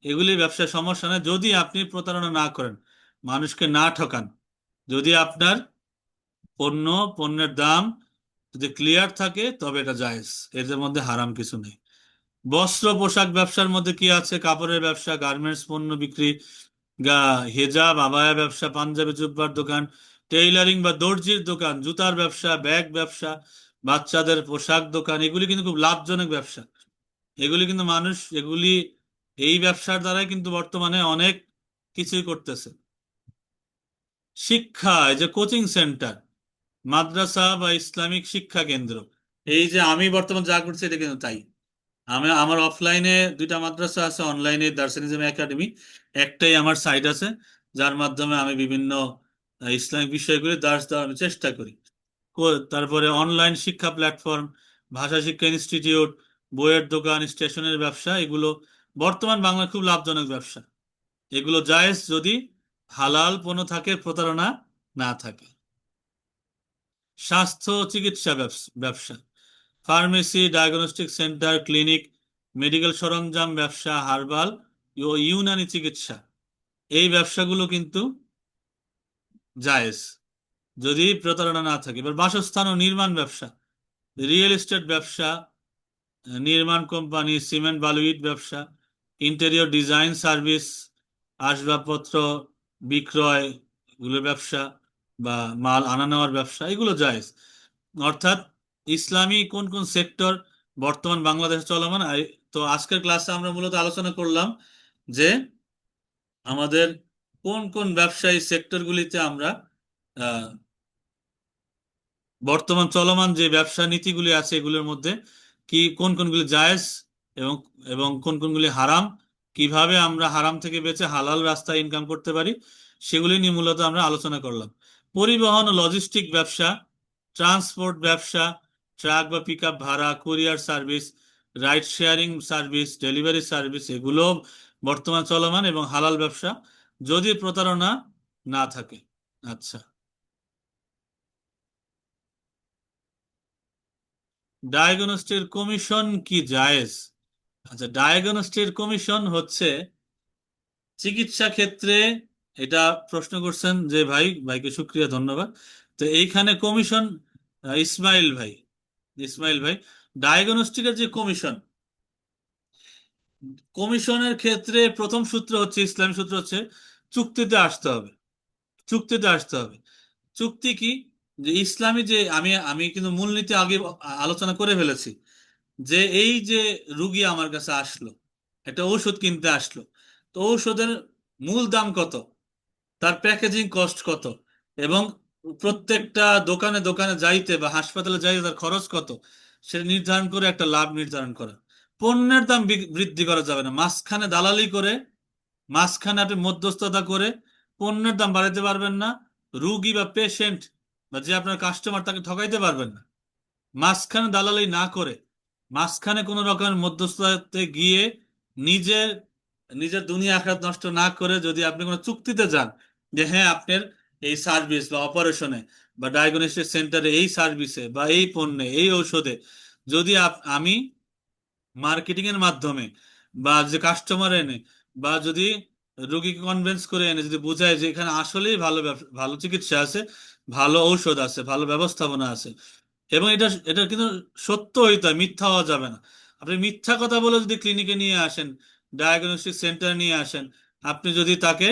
এগুলি ব্যবসায় সমস্যা নেই যদি আপনি প্রতারণা না করেন, মানুষকে না ঠকান, যদি আপনার পণ্য, পণ্যের দাম যদি ক্লিয়ার থাকে, তবে এটা জায়েজ, এদের মধ্যে হারাম কিছু নেই। বস্ত্র পোশাক ব্যবসার মধ্যে কি আছে? কাপড়ের ব্যবসা, গার্মেন্টস পণ্য বিক্রি, গা হেজাব আবায়া ব্যবসা, পাঞ্জাবি জুব্বার দোকান, টেইলারিং বা দর্জির দোকান, জুতার ব্যবসা, ব্যাগ ব্যবসা, বাচ্চাদের পোশাক দোকান, এগুলি কিন্তু খুব লাভজনক ব্যবসা। এগুলি কিন্তু মানুষ, এগুলি, এই ব্যবসার দ্বারাই কিন্তু বর্তমানে অনেক কিছুই করতেছে। শিক্ষা, এই যে কোচিং সেন্টার, মাদ্রাসা বা ইসলামিক শিক্ষা কেন্দ্র, এই যে আমি বর্তমান যা করছি এটা কিন্তু তাই। আমি আমার অফলাইনে 2টা মাদ্রাসা আছে, অনলাইনে দার্শনিজম একাডেমি, একটাই আমার সাইট আছে, যার মাধ্যমে আমি বিভিন্ন ইসলামিক বিষয়গুলি দার্স দেওয়ার আমি চেষ্টা করি। তারপরে অনলাইন শিক্ষা প্ল্যাটফর্ম, ভাষা শিক্ষা ইনস্টিটিউট, বইয়ের দোকান, স্টেশনের ব্যবসা, এগুলো বর্তমান বাংলায় খুব লাভজনক ব্যবসা। এগুলো জায়েজ যদি হালাল পণ্য থাকে, প্রতারণা না থাকে। স্বাস্থ্য চিকিৎসা ব্যবসা, pharmacy, diagnostic centre, clinic, medical সরঞ্জাম ব্যবসা, হার্বাল ও ইউনানি চিকিৎসা, এই ব্যবসাগুলো কিন্তু জায়েজ যদি প্রতারণা না থাকে। এবার বাসস্থান ও নির্মাণ ব্যবসা, রিয়েল এস্টেট ব্যবসা, নির্মাণ কোম্পানি, সিমেন্ট বালু ইট ব্যবসা, ইন্টেরিয়র ডিজাইন সার্ভিস, আসবাবপত্র বিক্রয়, এগুলো ব্যবসা, বা মাল আনা নেওয়ার ব্যবসা, এগুলো জায়েজ। অর্থাৎ ইসলামী কোন কোন সেক্টর বর্তমান বাংলাদেশে চলমান। তো আজকের ক্লাসে আমরা মূলত আলোচনা করলাম যে আমাদের কোন কোন ব্যবসায়ী সেক্টরগুলিতে আমরা আহ, বর্তমান চলমান যে ব্যবসা নীতিগুলি আছে এগুলোর মধ্যে কি কোন কোনগুলি জায়েজ এবং এবং কোন কোনগুলি হারাম, কিভাবে আমরা হারাম থেকে বেঁচে হালাল রাস্তায় ইনকাম করতে পারি, সেগুলি নিয়ে মূলত আমরা আলোচনা করলাম। পরিবহন ও লজিস্টিক ব্যবসা, ট্রান্সপোর্ট ব্যবসা, ট্রাক বা পিকআপ ভাড়া, courier service, ride sharing service, delivery service, এগুলো বর্তমান চলমান এবং হালাল ব্যবসা যদি প্রতারণা না থাকে। আচ্ছা, ডায়াগনস্টের কমিশন কি জায়েজ? আচ্ছা, ডায়াগনস্টের কমিশন হচ্ছে চিকিৎসা ক্ষেত্রে, এটা প্রশ্ন করছেন যে ভাই, ভাইকে শুক্রিয়া, ধন্যবাদ। তো এইখানে কমিশন, ইসমাইল ভাই, ইসমাইল ভাই, ডায়াগনস্টিকের যে কমিশন, কমিশনের ক্ষেত্রে প্রথম সূত্র হচ্ছে, ইসলামী সূত্র হচ্ছে চুক্তিতে আসতে হবে। চুক্তিতে আসতে হবে। চুক্তি কি? যে ইসলামী যে আমি আমি কিন্তু মূলনীতি আগে আলোচনা করে ফেলেছি, যে এই যে রুগী আমার কাছে আসলো, একটা ঔষধ কিনতে আসলো, তো ঔষধের মূল দাম কত, তার প্যাকেজিং কস্ট কত, এবং প্রত্যেকটা দোকানে দোকানে যাইতে বা হাসপাতালে যাইতে তার খরচ কত, সেটা নির্ধারণ করে একটা লাভ নির্ধারণ করা। পণ্যের দাম বৃদ্ধি করা যাবে না, মাঝখানে দালালি করে, মাঝখানে আপনি মধ্যস্থতা করে পণ্যের দাম বাড়াতে পারবেন না। রুগী বা পেশেন্ট বা যে আপনার কাস্টমার, তাকে ঠকাইতে পারবেন না। মাঝখানে দালালি না করে, মাঝখানে কোনো রকমের মধ্যস্থতাতে গিয়ে নিজের নিজের দুনিয়া আখিরাত নষ্ট না করে যদি আপনি কোনো চুক্তিতে যান, যে হ্যাঁ আপনার এই সার্ভিস বা অপারেশনে বা ডায়াগনস্টিক সেন্টারে এই সার্ভিসে বা এই পণ্যে এই ঔষধে যদি আমি মার্কেটিং এর মাধ্যমে বা যে কাস্টমার এনে বা যদি রোগীকে কনভিন্স করে এনে যদি বোঝায় যে এখানে আসলেই ভালো ভালো চিকিৎসা আছে, ভালো ঔষধ আছে, ভালো ব্যবস্থাপনা আছে, এবং এটা এটা কিন্তু সত্য হইতে হয়, মিথ্যা হওয়া যাবে না। আপনি মিথ্যা কথা বলে যদি ক্লিনিকে নিয়ে আসেন, ডায়াগনস্টিক সেন্টারে নিয়ে আসেন, আপনি যদি তাকে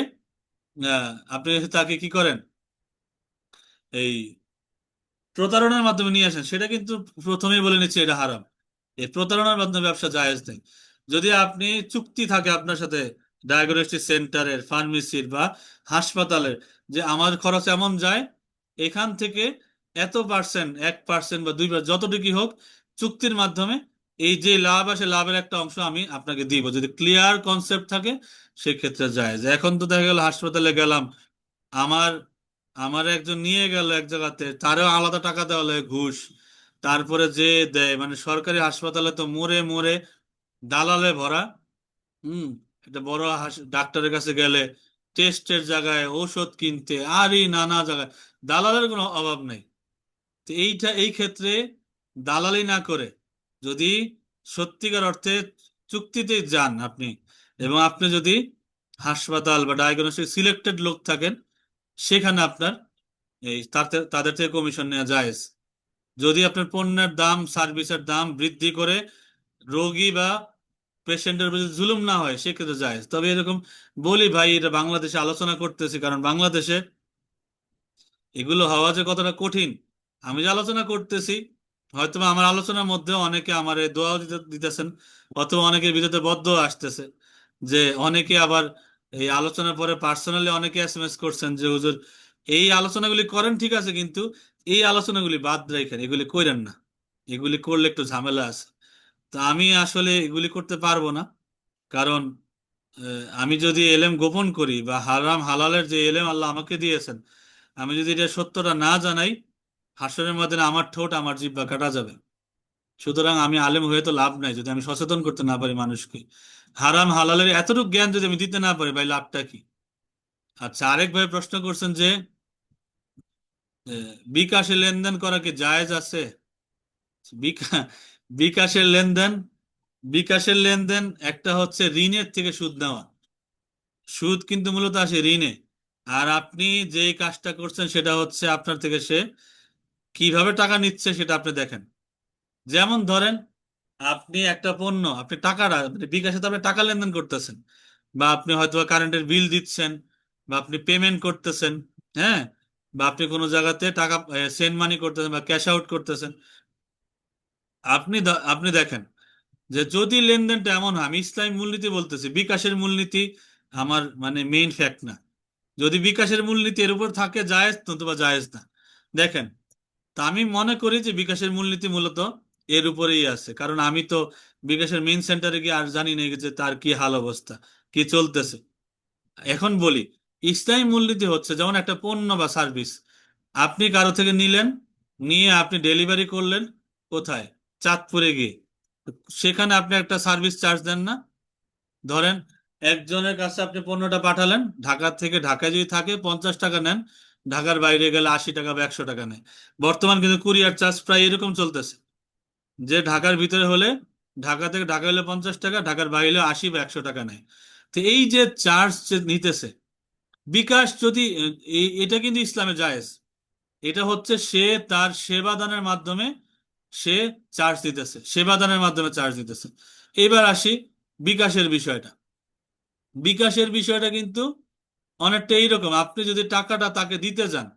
আপনি যদি তাকে কি করেন, এই প্রতারণার মাধ্যমে নিয়ে আসেন, সেটা কিন্তু প্রথমেই বলে নিচ্ছে এটা হারাম। এই প্রতারণার মাধ্যমে ব্যবসা জায়েজ নেই। যদি আপনি চুক্তি থাকে আপনার সাথে ডায়াগনস্টিক সেন্টারের, ফার্মেসির বা হাসপাতালের, যে আমার খরচ এমন যায়, এখান থেকে এত পার্সেন্ট, 1% বা 2%, যতটুকু হোক, চুক্তির মাধ্যমে এই যে লাভ আসে লাভের একটা অংশ আমি আপনাকে দিব, যদি ক্লিয়ার কনসেপ্ট থাকে সেক্ষেত্রে জায়েজ। এখন তো দেখা গেল হাসপাতালে গেলাম, আমার আমার একজন নিয়ে গেল এক জায়গাতে, তারও আলাদা টাকা দেওয়া লাগে ঘুষ, তারপরে যে দেয়, মানে সরকারি হাসপাতালে তো মোড়ে মোড়ে দালালে ভরা। হুম। একটা বড় ডাক্তারের কাছে গেলে টেস্টের জায়গায়, ঔষধ কিনতে, আরই নানা জায়গায় দালালের কোনো অভাব নেই। তো এই ক্ষেত্রে দালালি না করে যদি সত্যিকার অর্থে চুক্তিতে যান আপনি, এবং আপনি যদি হাসপাতাল বা ডায়াগনস্টিক সিলেক্টেড লোক থাকেন, সেখানে আপনার এই তাদের থেকে কমিশন নেওয়া জায়েজ। যদি আপনার পণ্যের দাম, সার্ভিসের দাম বৃদ্ধি করে রোগী বা পেশেন্টের প্রতি জুলুম না হয়, সেক্ষেত্রে জায়েজ। তবে এরকম বলি ভাই, এটা বাংলাদেশে আলোচনা করতেছি কারণ বাংলাদেশে এগুলো হওয়া যে কতটা কঠিন, আমি যে আলোচনা করতেছি, হয়তো বা আমার আলোচনার মধ্যে অনেকে আমার দোয়াও দিতেছেন, অথবা অনেকের ভিতরে বদ্ধ আসতেছে, যে অনেকে আবার এই আলোচনার পরে পার্সোনালি অনেকে এসএমএস করছেন যে হুজুর এই আলোচনাগুলি করেন ঠিক আছে, কিন্তু এই আলোচনাগুলি বাদ রাখেন, এগুলি করেন না, এগুলি করলে একটু ঝামেলা আছে। তো আমি আসলে এগুলি করতে পারবো না, কারণ আমি যদি এলেম গোপন করি বা হারাম হালালের যে এলেম আল্লাহ আমাকে দিয়েছেন, আমি যদি এটা সত্যটা না জানাই, হাসরের ময়দানে আমার ঠোঁট আমার জিহ্বা কাটা যাবে। সুতরাং আমি আলেম হয়ে তো লাভ নাই যদি আমি সচেতন করতে না পারি মানুষকে। হারাম হালালের এতটুকু জ্ঞান যদি আমি দিতে না পারি, ভাই লাভটা কি? আচ্ছা, আরেক ভাই প্রশ্ন করছেন যে বিকাশে লেনদেন করা কি জায়েজ আছে? বিকা- বিকাশের লেনদেন, বিকাশের লেনদেন একটা হচ্ছে ঋণের থেকে সুদ নেওয়া। সুদ কিন্তু মূলত আসে ঋণে। আর আপনি যে কাজটা করছেন সেটা হচ্ছে আপনার থেকে সে কিভাবে টাকা নিচ্ছে সেটা আপনি দেখেন। যেমন ধরেন, আপনি একটা পণ্য, আপনি টাকাটা মানে বিকাশে তো আপনি টাকা লেনদেন করতেছেন, বা আপনি হয়তো কারেন্টের বিল দিচ্ছেন, বা আপনি পেমেন্ট করতেছেন, হ্যাঁ, বা আপনি কোনো জায়গাতে টাকা সেন্ড মানি করতেছেন বা ক্যাশ আউট করতেছেন। আপনি দেখেন যে যদি লেনদেনটা এমন হয়, আমি ইসলামী মূলনীতি বলতেছি, বিকাশের মূলনীতি আমার মানে মেইন ফ্যাক্ট না। যদি বিকাশের মূলনীতি এর উপর থাকে জায়েজ, নতুবা জায়েজ না। দেখেন, তা আমি মনে করি যে বিকাশের মূলনীতি মূলত এর উপরেই আছে, কারণ আমি তো বিকাশের মেইন সেন্টারে গিয়ে আর জানি না যে তার কি হাল অবস্থা, কি চলতেছে। এখন বলি, ইসলামী মূলনীতি হচ্ছে যেমন একটা পণ্য বা সার্ভিস আপনি কারো থেকে নিলেন, নিয়ে আপনি ডেলিভারি করলেন কোথায়, চাঁদপুরে গিয়ে, সেখানে আপনি একটা সার্ভিস চার্জ দেন না? ধরেন একজনের কাছে আপনি পণ্যটা পাঠালেন, ঢাকা থেকে, ঢাকায় যদি থাকে 50 টাকা নেন, ঢাকার বাইরে গেলে 80 টাকা বা 100 টাকা নেয়। বর্তমান কিন্তু কুরিয়ার চার্জ প্রায় এরকম চলতেছে, যে ঢাকার ভিতরে হলে, ঢাকা থেকে ঢাকা হলে 50 টাকা, ঢাকার বাইরে হলে 80 বা 100 টাকা নেয়। তো এই যে চার্জ যে নিতেছে, বিকাশ যদি এটা কিন্তু ইসলামে জায়েজ। এটা হচ্ছে সে তার সেবা দানের মাধ্যমে সে চার্জ দিতেছে, সেবা দানের মাধ্যমে চার্জ দিতেছে। এবার আসি বিকাশের বিষয়টা। বিকাশের বিষয়টা কিন্তু অনেকটা এইরকম, আপনি যদি টাকাটা তাকে দিতে যান,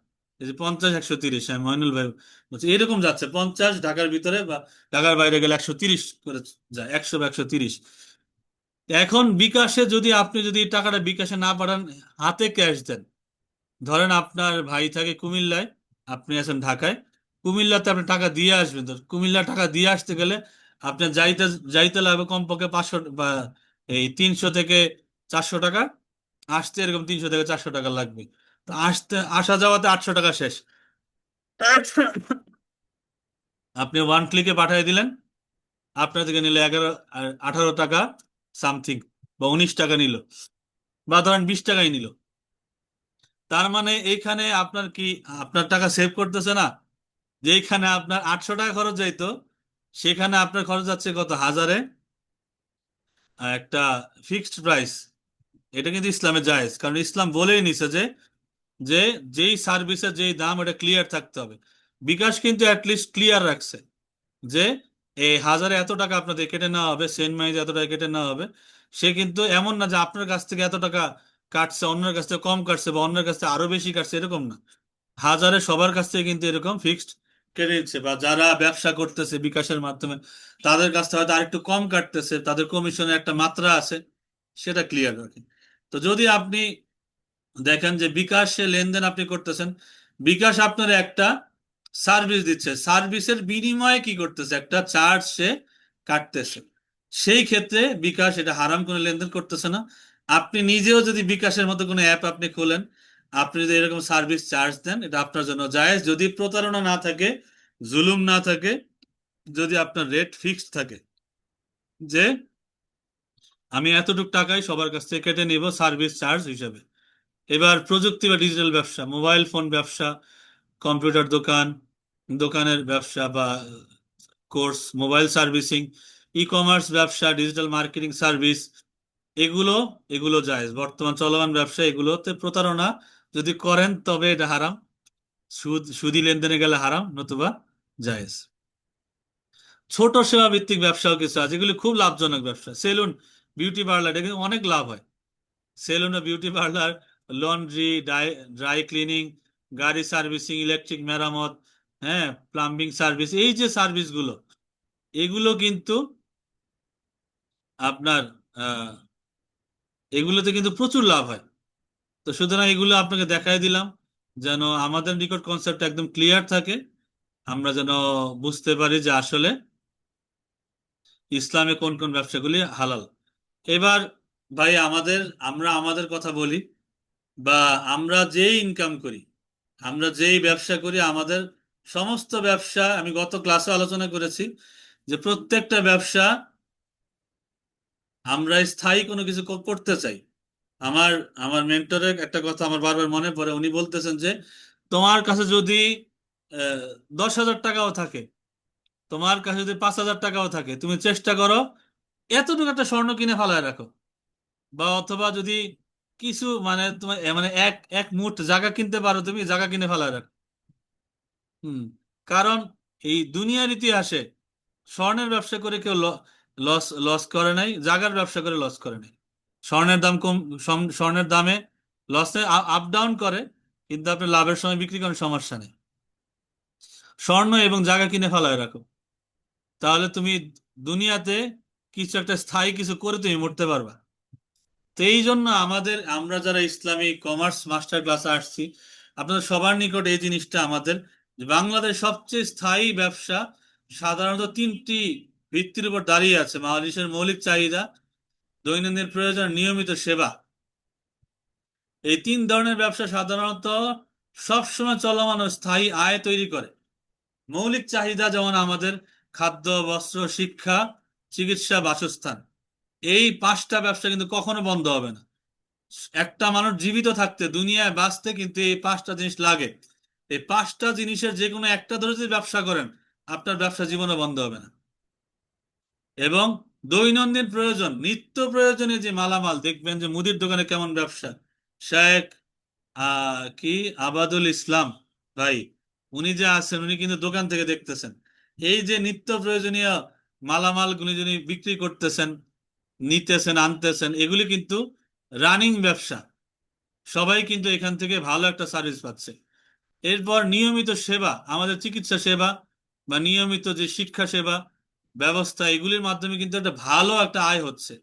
এই যে 50 130, হ্যাঁ মইনুল ভাই বলছে এরকম যাচ্ছে, 50 ঢাকার ভিতরে বা ঢাকার বাইরে গেলে 130 করে যায়, 100 বা 130। এখন বিকাশে যদি আপনি যদি টাকাটা বিকাশে না পাঠান, হাতে ক্যাশ দেন, ধরেন আপনার ভাই থাকে কুমিল্লায়, আপনি আছেন ঢাকায়, কুমিল্লাতে আপনি টাকা দিয়ে আসবেন, তো কুমিল্লা টাকা দিয়ে আসতে গেলে আপনার যাইতে যাইতে লাগবে কমপক্ষে 500 বা এই 300 থেকে 400 টাকা, আসতে এরকম 300 থেকে 400 টাকা লাগবে। তো আসতে আসা যাওয়াতে 800 টাকা শেষ। আপনি ওয়ান ক্লিকে পাঠিয়ে দিলেন, আপনার থেকে নিলে 18 টাকা সামথিং, বা 19 টাকা নিল, বা ধরেন 20 টাকাই নিল। তার মানে এইখানে আপনার কি, আপনার টাকা সেভ করতেছে না? যেখানে আপনার 800 টাকা খরচ যাইতো, সেখানে আপনার খরচ যাচ্ছে কত, হাজারে, একটা ফিক্সড প্রাইস। এটা কিন্তু ইসলামে জায়েজ, কারণ ইসলাম বলেই নিছে যে যে যেই সার্ভিসের যেই দাম এটা ক্লিয়ার থাকতে হবে। বিকাশ কিন্তু অ্যাটলিস্ট ক্লিয়ার রাখছে যে এই হাজারে এত টাকা আপনাদের কেটে নেওয়া হবে, সেন্ট মাইজে এত টাকা কেটে নেওয়া হবে। সে কিন্তু এমন না যে আপনার কাছ থেকে এত টাকা কাটছে, অন্যের কাছ থেকে কম কাটছে, বা অন্যের কাছ থেকে আরো বেশি কাটছে, এরকম না। হাজারে সবার কাছ থেকে কিন্তু এরকম ফিক্সড কেটে নিচ্ছে, বা যারা ব্যবসা করতেছে বিকাশের মাধ্যমে তাদের কাছ থেকে হয়তো আরেকটু কম কাটতেছে, তাদের কমিশনের একটা মাত্রা আছে, সেটা ক্লিয়ার রাখে। তো যদি আপনি দেখেন যে বিকাশে লেনদেন আপনি করতেছেন, বিকাশ আপনার একটা সার্ভিস দিচ্ছে, সার্ভিসের বিনিময়ে কি করতেছে, একটা চার্জ সে কাটতেছে। সেই ক্ষেত্রে বিকাশ এটা হারাম কোনো লেনদেন করতেছে না। আপনি নিজেও যদি বিকাশের মতো কোনো অ্যাপ আপনি খোলেন, আপনি যদি এরকম সার্ভিস চার্জ দেন, এটা আপনার জন্য জায়েজ, যদি প্রতারণা না থাকে, জুলুম না থাকে, যদি আপনার রেট ফিক্সড থাকে যে আমি এতটুক টাকাই সবার কাছ থেকে কেটে নিব সার্ভিস চার্জ হিসেবে। এবার প্রযুক্তি বা ডিজিটাল ব্যবসা, মোবাইল ফোন ব্যবসা, কম্পিউটার দোকান, দোকানের ব্যবসা বা course, mobile servicing, e commerce ব্যবসা, ডিজিটাল মার্কেটিং সার্ভিস, এগুলো এগুলো জায়েজ। বর্তমান চলমান ব্যবসা, এগুলোতে প্রতারণা যদি করেন তবে এটা হারাম, সুদি লেনদেনে গেলে হারাম, নতুবা জায়েজ। ছোট সেবা ভিত্তিক ব্যবসাও কিছু আছে, যেগুলি খুব লাভজনক ব্যবসা, সেলুন, বিউটি পার্লার, এগুলো অনেক লাভ হয়। সেলুন ও beauty parlour, laundry, dry cleaning, গাড়ি সার্ভিসিং, ইলেকট্রিক মেরামত, হ্যাঁ, প্লাম্বিং সার্ভিস, এই যে সার্ভিসগুলো, এগুলো কিন্তু আপনার আহ, এগুলোতে কিন্তু প্রচুর লাভ হয়। তো সুতরাং এগুলো আপনাকে দেখাই দিলাম, যেন আমাদের নিকট কনসেপ্ট একদম ক্লিয়ার থাকে, আমরা যেন বুঝতে পারি যে আসলে ইসলামে কোন কোন ব্যবসাগুলি হালাল। এবার ভাই আমরা আমাদের কথা বলি, বা আমরা যেই ইনকাম করি, আমরা যেই ব্যবসা করি, আমাদের সমস্ত ব্যবসা, আমি গত ক্লাসে আলোচনা করেছি যে প্রত্যেকটা ব্যবসা আমরা স্থায়ী কোনো কিছু করতে চাই। আমার আমার মেন্টরের একটা কথা আমার বারবার মনে পড়ে, উনি বলতেছেন যে তোমার কাছে যদি 10,000 টাকাও থাকে, তোমার কাছে যদি 5,000 টাকাও থাকে, তুমি চেষ্টা করো এতটুকু একটা স্বর্ণ কিনে ফেলায় রাখো, বা অথবা যদি কিছু মানে তোমার মানে এক এক মুঠ জায়গা কিনতে পারো, তুমি জায়গা কিনে ফেলায় রাখো। হুম। কারণ এই দুনিয়ার ইতিহাসে স্বর্ণের ব্যবসা করে কেউ লস লস করে নাই, জাগার ব্যবসা করে লস করে নাই। স্বর্ণের দাম কম, স্বর্ণের দামে লসে আপ ডাউন করে, কিন্তু আপনি লাভের সময় বিক্রি করেন, সমস্যা নেই। স্বর্ণ এবং জায়গা কিনে ফেলায় রাখো, তাহলে তুমি দুনিয়াতে কিছু একটা স্থায়ী কিছু করে তুমি মরতে পারবা। তো এই জন্য আমরা যারা ইসলামী কমার্স মাস্টার ক্লাসে আসছি, আপনাদের সবার নিকট এই জিনিসটা আমাদের, যে বাংলাদেশ সবচেয়ে স্থায়ী ব্যবসা সাধারণত তিনটি ভিত্তির উপর দাঁড়িয়ে আছে: মানুষের মৌলিক চাহিদা, দৈনন্দিন প্রয়োজন, নিয়মিত সেবা। এই তিন ধরনের ব্যবসা সাধারণত সবসময় চলমান ও স্থায়ী আয় তৈরি করে। মৌলিক চাহিদা যেমন আমাদের খাদ্য, বস্ত্র, শিক্ষা, চিকিৎসা, বাসস্থান, এই পাঁচটা ব্যবসা কিন্তু কখনো বন্ধ হবে না। একটা মানুষ জীবিত থাকতে, দুনিয়ায় বাঁচতে কিন্তু এই পাঁচটা জিনিস লাগে। এই পাঁচটা জিনিসের যে কোনো একটা ধরে যদি ব্যবসা করেন, আপনার ব্যবসা জীবনে বন্ধ হবে না। এবং দৈনন্দিন প্রয়োজন, নিত্য প্রয়োজনীয় যে মালামাল, দেখবেন যে মুদির দোকানে কেমন ব্যবসা। শেখ কি আবাদুল ইসলাম ভাই, উনি যে আছেন, উনি কিন্তু দোকান থেকে দেখতেছেন এই যে নিত্য প্রয়োজনীয় মালামাল গুলি যিনি বিক্রি করতেছেন, নিতেছেন, আনতেছেন, এগুলি কিন্তু রানিং ব্যবসা। সবাই কিন্তু এখান থেকে ভালো একটা সার্ভিস পাচ্ছে। এরপর নিয়মিত সেবা, আমাদের চিকিৎসা সেবা বা নিয়মিত যে শিক্ষা সেবা ব্যবস্থা, এগুলির মাধ্যমে কিন্তু একটা ভালো একটা আয় হচ্ছে।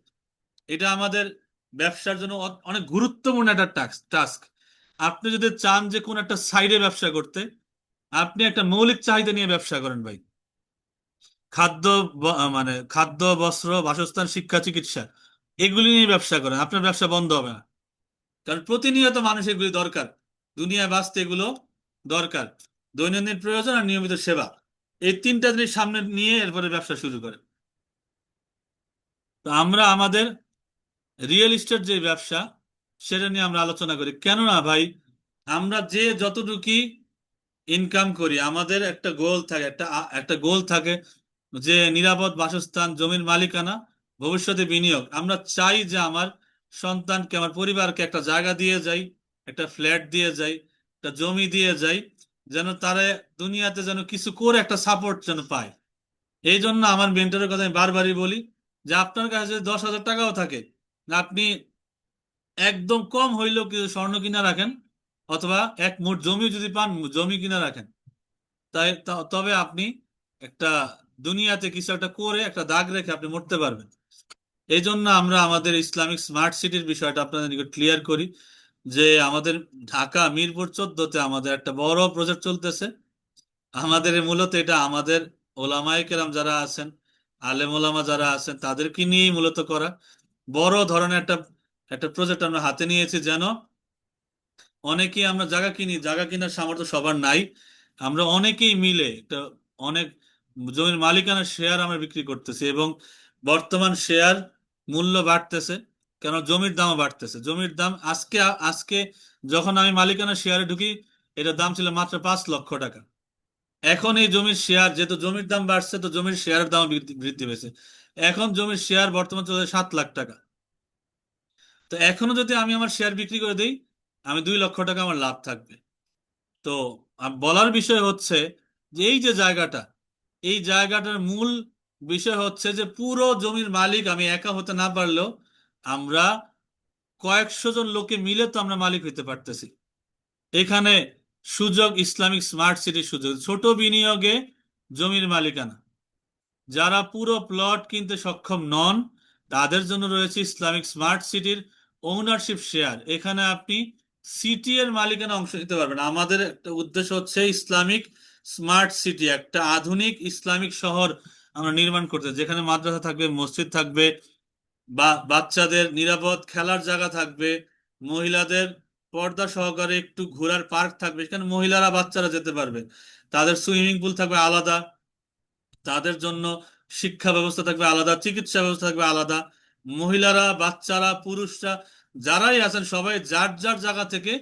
এটা আমাদের ব্যবসার জন্য অনেক গুরুত্বপূর্ণ একটা টাস্ক। আপনি যদি চান যে কোন একটা সাইডে ব্যবসা করতে, আপনি একটা মৌলিক চাহিদা নিয়ে ব্যবসা করেন ভাই। খাদ্য, মানে খাদ্য, বস্ত্র, বাসস্থান, শিক্ষা, চিকিৎসা, এগুলি নিয়ে ব্যবসা করেন, আপনার ব্যবসা বন্ধ হবে না। কারণ প্রতিনিয়ত মানুষ এগুলি দরকার, দুনিয়ায় বাঁচতে এগুলো দরকার। দৈনন্দিন প্রয়োজন আর নিয়মিত সেবা, এই তিনটা জিনিস সামনে নিয়ে এরপরে ব্যবসা শুরু করে। তো আমরা আমাদের রিয়েল এস্টেট যে ব্যবসা, সেটা নিয়ে আমরা আলোচনা করি। কেননা ভাই, আমরা যে যতটুকু ইনকাম করি, আমাদের একটা গোল থাকে, একটা গোল থাকে যে নিরাপদ বাসস্থান, জমির মালিকানা, ভবিষ্যতে বিনিয়োগ। আমরা চাই যে আমার সন্তানকে, আমার পরিবারকে একটা জায়গা দিয়ে যাই, একটা ফ্ল্যাট দিয়ে যাই, একটা জমি দিয়ে যাই, যেন তারা দুনিয়াতে যেন কিছু করে একটা সাপোর্ট যেন পায়। এই জন্য আমার মেন্টরের কথা আমি বারবারই বলি যে আপনার কাছে যদি 10,000 টাকাও থাকে, আপনি একদম কম হইলেও কিছু স্বর্ণ কিনা রাখেন, অথবা এক মুঠ জমি যদি পান, জমি কিনা রাখেন। তবে আপনি একটা দুনিয়াতে কিছু একটা করে একটা দাগ রেখে আপনি মরতে পারবেন। এই জন্য আমরা আমাদের ইসলামিক স্মার্ট সিটির বিষয়টা আপনাদের নিকট ক্লিয়ার করি যে আমাদের ঢাকা মিরপুর 14-তে আমাদের একটা বড় প্রজেক্ট চলতেছে। আমাদের মূলত এটা আমাদের ওলামায়ে কেরাম যারা আছেন, আলেম ওলামা যারা আছেন, তাদেরকে নিয়েই মূলত করা বড় ধরনের একটা একটা প্রজেক্ট আমরা হাতে নিয়েছি। যেন অনেকেই আমরা জায়গা কিনি, জায়গা কেনার সামর্থ্য সবার নাই, আমরা অনেকেই মিলে একটা অনেক জমির মালিকানার শেয়ার আমরা বিক্রি করতেছি। এবং বর্তমান শেয়ার মূল্য বাড়তেছে, কেন জমির দামও বাড়তেছে। জমির দাম আজকে আজকে যখন আমি মালিকানার শেয়ারে ঢুকি, এটার দাম ছিল মাত্র 5 লক্ষ টাকা। এখন এই জমির শেয়ার, যেহেতু জমির দাম বাড়ছে, তো জমির শেয়ারের দাম বৃদ্ধি বৃদ্ধি পেয়েছে। এখন জমির শেয়ার বর্তমান চলে 7 লাখ টাকা। তো এখনো যদি আমি আমার শেয়ার বিক্রি করে দিই, আমি 2 লক্ষ টাকা আমার লাভ থাকবে। তো বলার বিষয় হচ্ছে যে এই যে জায়গাটা, এই জায়গাটার মূল বিষয় হচ্ছে যে পুরো জমির মালিক আমি একা হতে না পারলেও, আমরা কয়েকশো জন লোকে মিলে তো আমরা মালিক হইতে পারতেছি। এখানে সুযোগ ইসলামিক স্মার্ট সিটির সুযোগ, ছোট বিনিয়োগে জমির মালিকানা। যারা পুরো প্লট কিনতে সক্ষম নন, তাদের জন্য রয়েছে ইসলামিক স্মার্ট সিটির ওনারশিপ শেয়ার। এখানে আপনি সিটি এর মালিকানা অংশ নিতে পারবেন। আমাদের একটা উদ্দেশ্য হচ্ছে ইসলামিক স্মার্ট সিটি, একটা আধুনিক ইসলামিক শহর আমরা নির্মাণ করতে, যেখানে মাদ্রাসা থাকবে, মসজিদ থাকবে, বা বাচ্চাদের নিরাপদ খেলার জায়গা থাকবে, মহিলাদের পর্দা সহকারে একটু ঘোরার পার্ক থাকবে, সেখানে মহিলারা বাচ্চারা যেতে পারবে, তাদের সুইমিং পুল থাকবে আলাদা, তাদের জন্য শিক্ষা ব্যবস্থা থাকবে আলাদা, চিকিৎসা ব্যবস্থা থাকবে আলাদা। মহিলারা, বাচ্চারা, পুরুষরা যারাই আছেন, সবাই যার যার জায়গা থেকে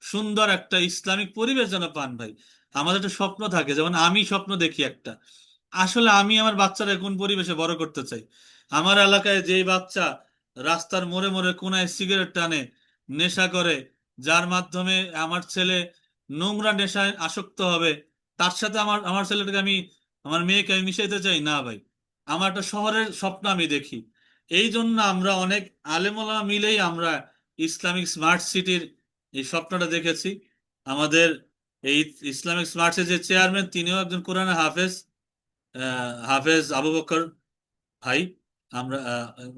সুন্দর একটা ইসলামিক পরিবেশ যেন পান ভাই। আমাদের একটা স্বপ্ন থাকে, যেমন আমি স্বপ্ন দেখি একটা, আসলে আমি আমার বাচ্চারা কোন পরিবেশে বড় করতে চাই। আমার এলাকায় যেই বাচ্চা রাস্তার মোড়ে মোড়ে কোনায় সিগারেট টানে, নেশা করে, যার মাধ্যমে আমার ছেলে নোংরা নেশায় আসক্ত হবে, তার সাথে আমার আমার ছেলেটাকে আমি, আমার মেয়েকে আমি মিশাইতে চাই না ভাই। আমার একটা শহরের স্বপ্ন আমি দেখি। এই জন্য আমরা অনেক আলেমোলামা মিলেই আমরা ইসলামিক স্মার্ট সিটির এই স্বপ্নটা দেখেছি। আমাদের এই ইসলামিক স্মার্ট সিটির যে চেয়ারম্যান, তিনিও একজন কোরআন হাফেজ, হাফেজ আবু বকর ভাই। আমরা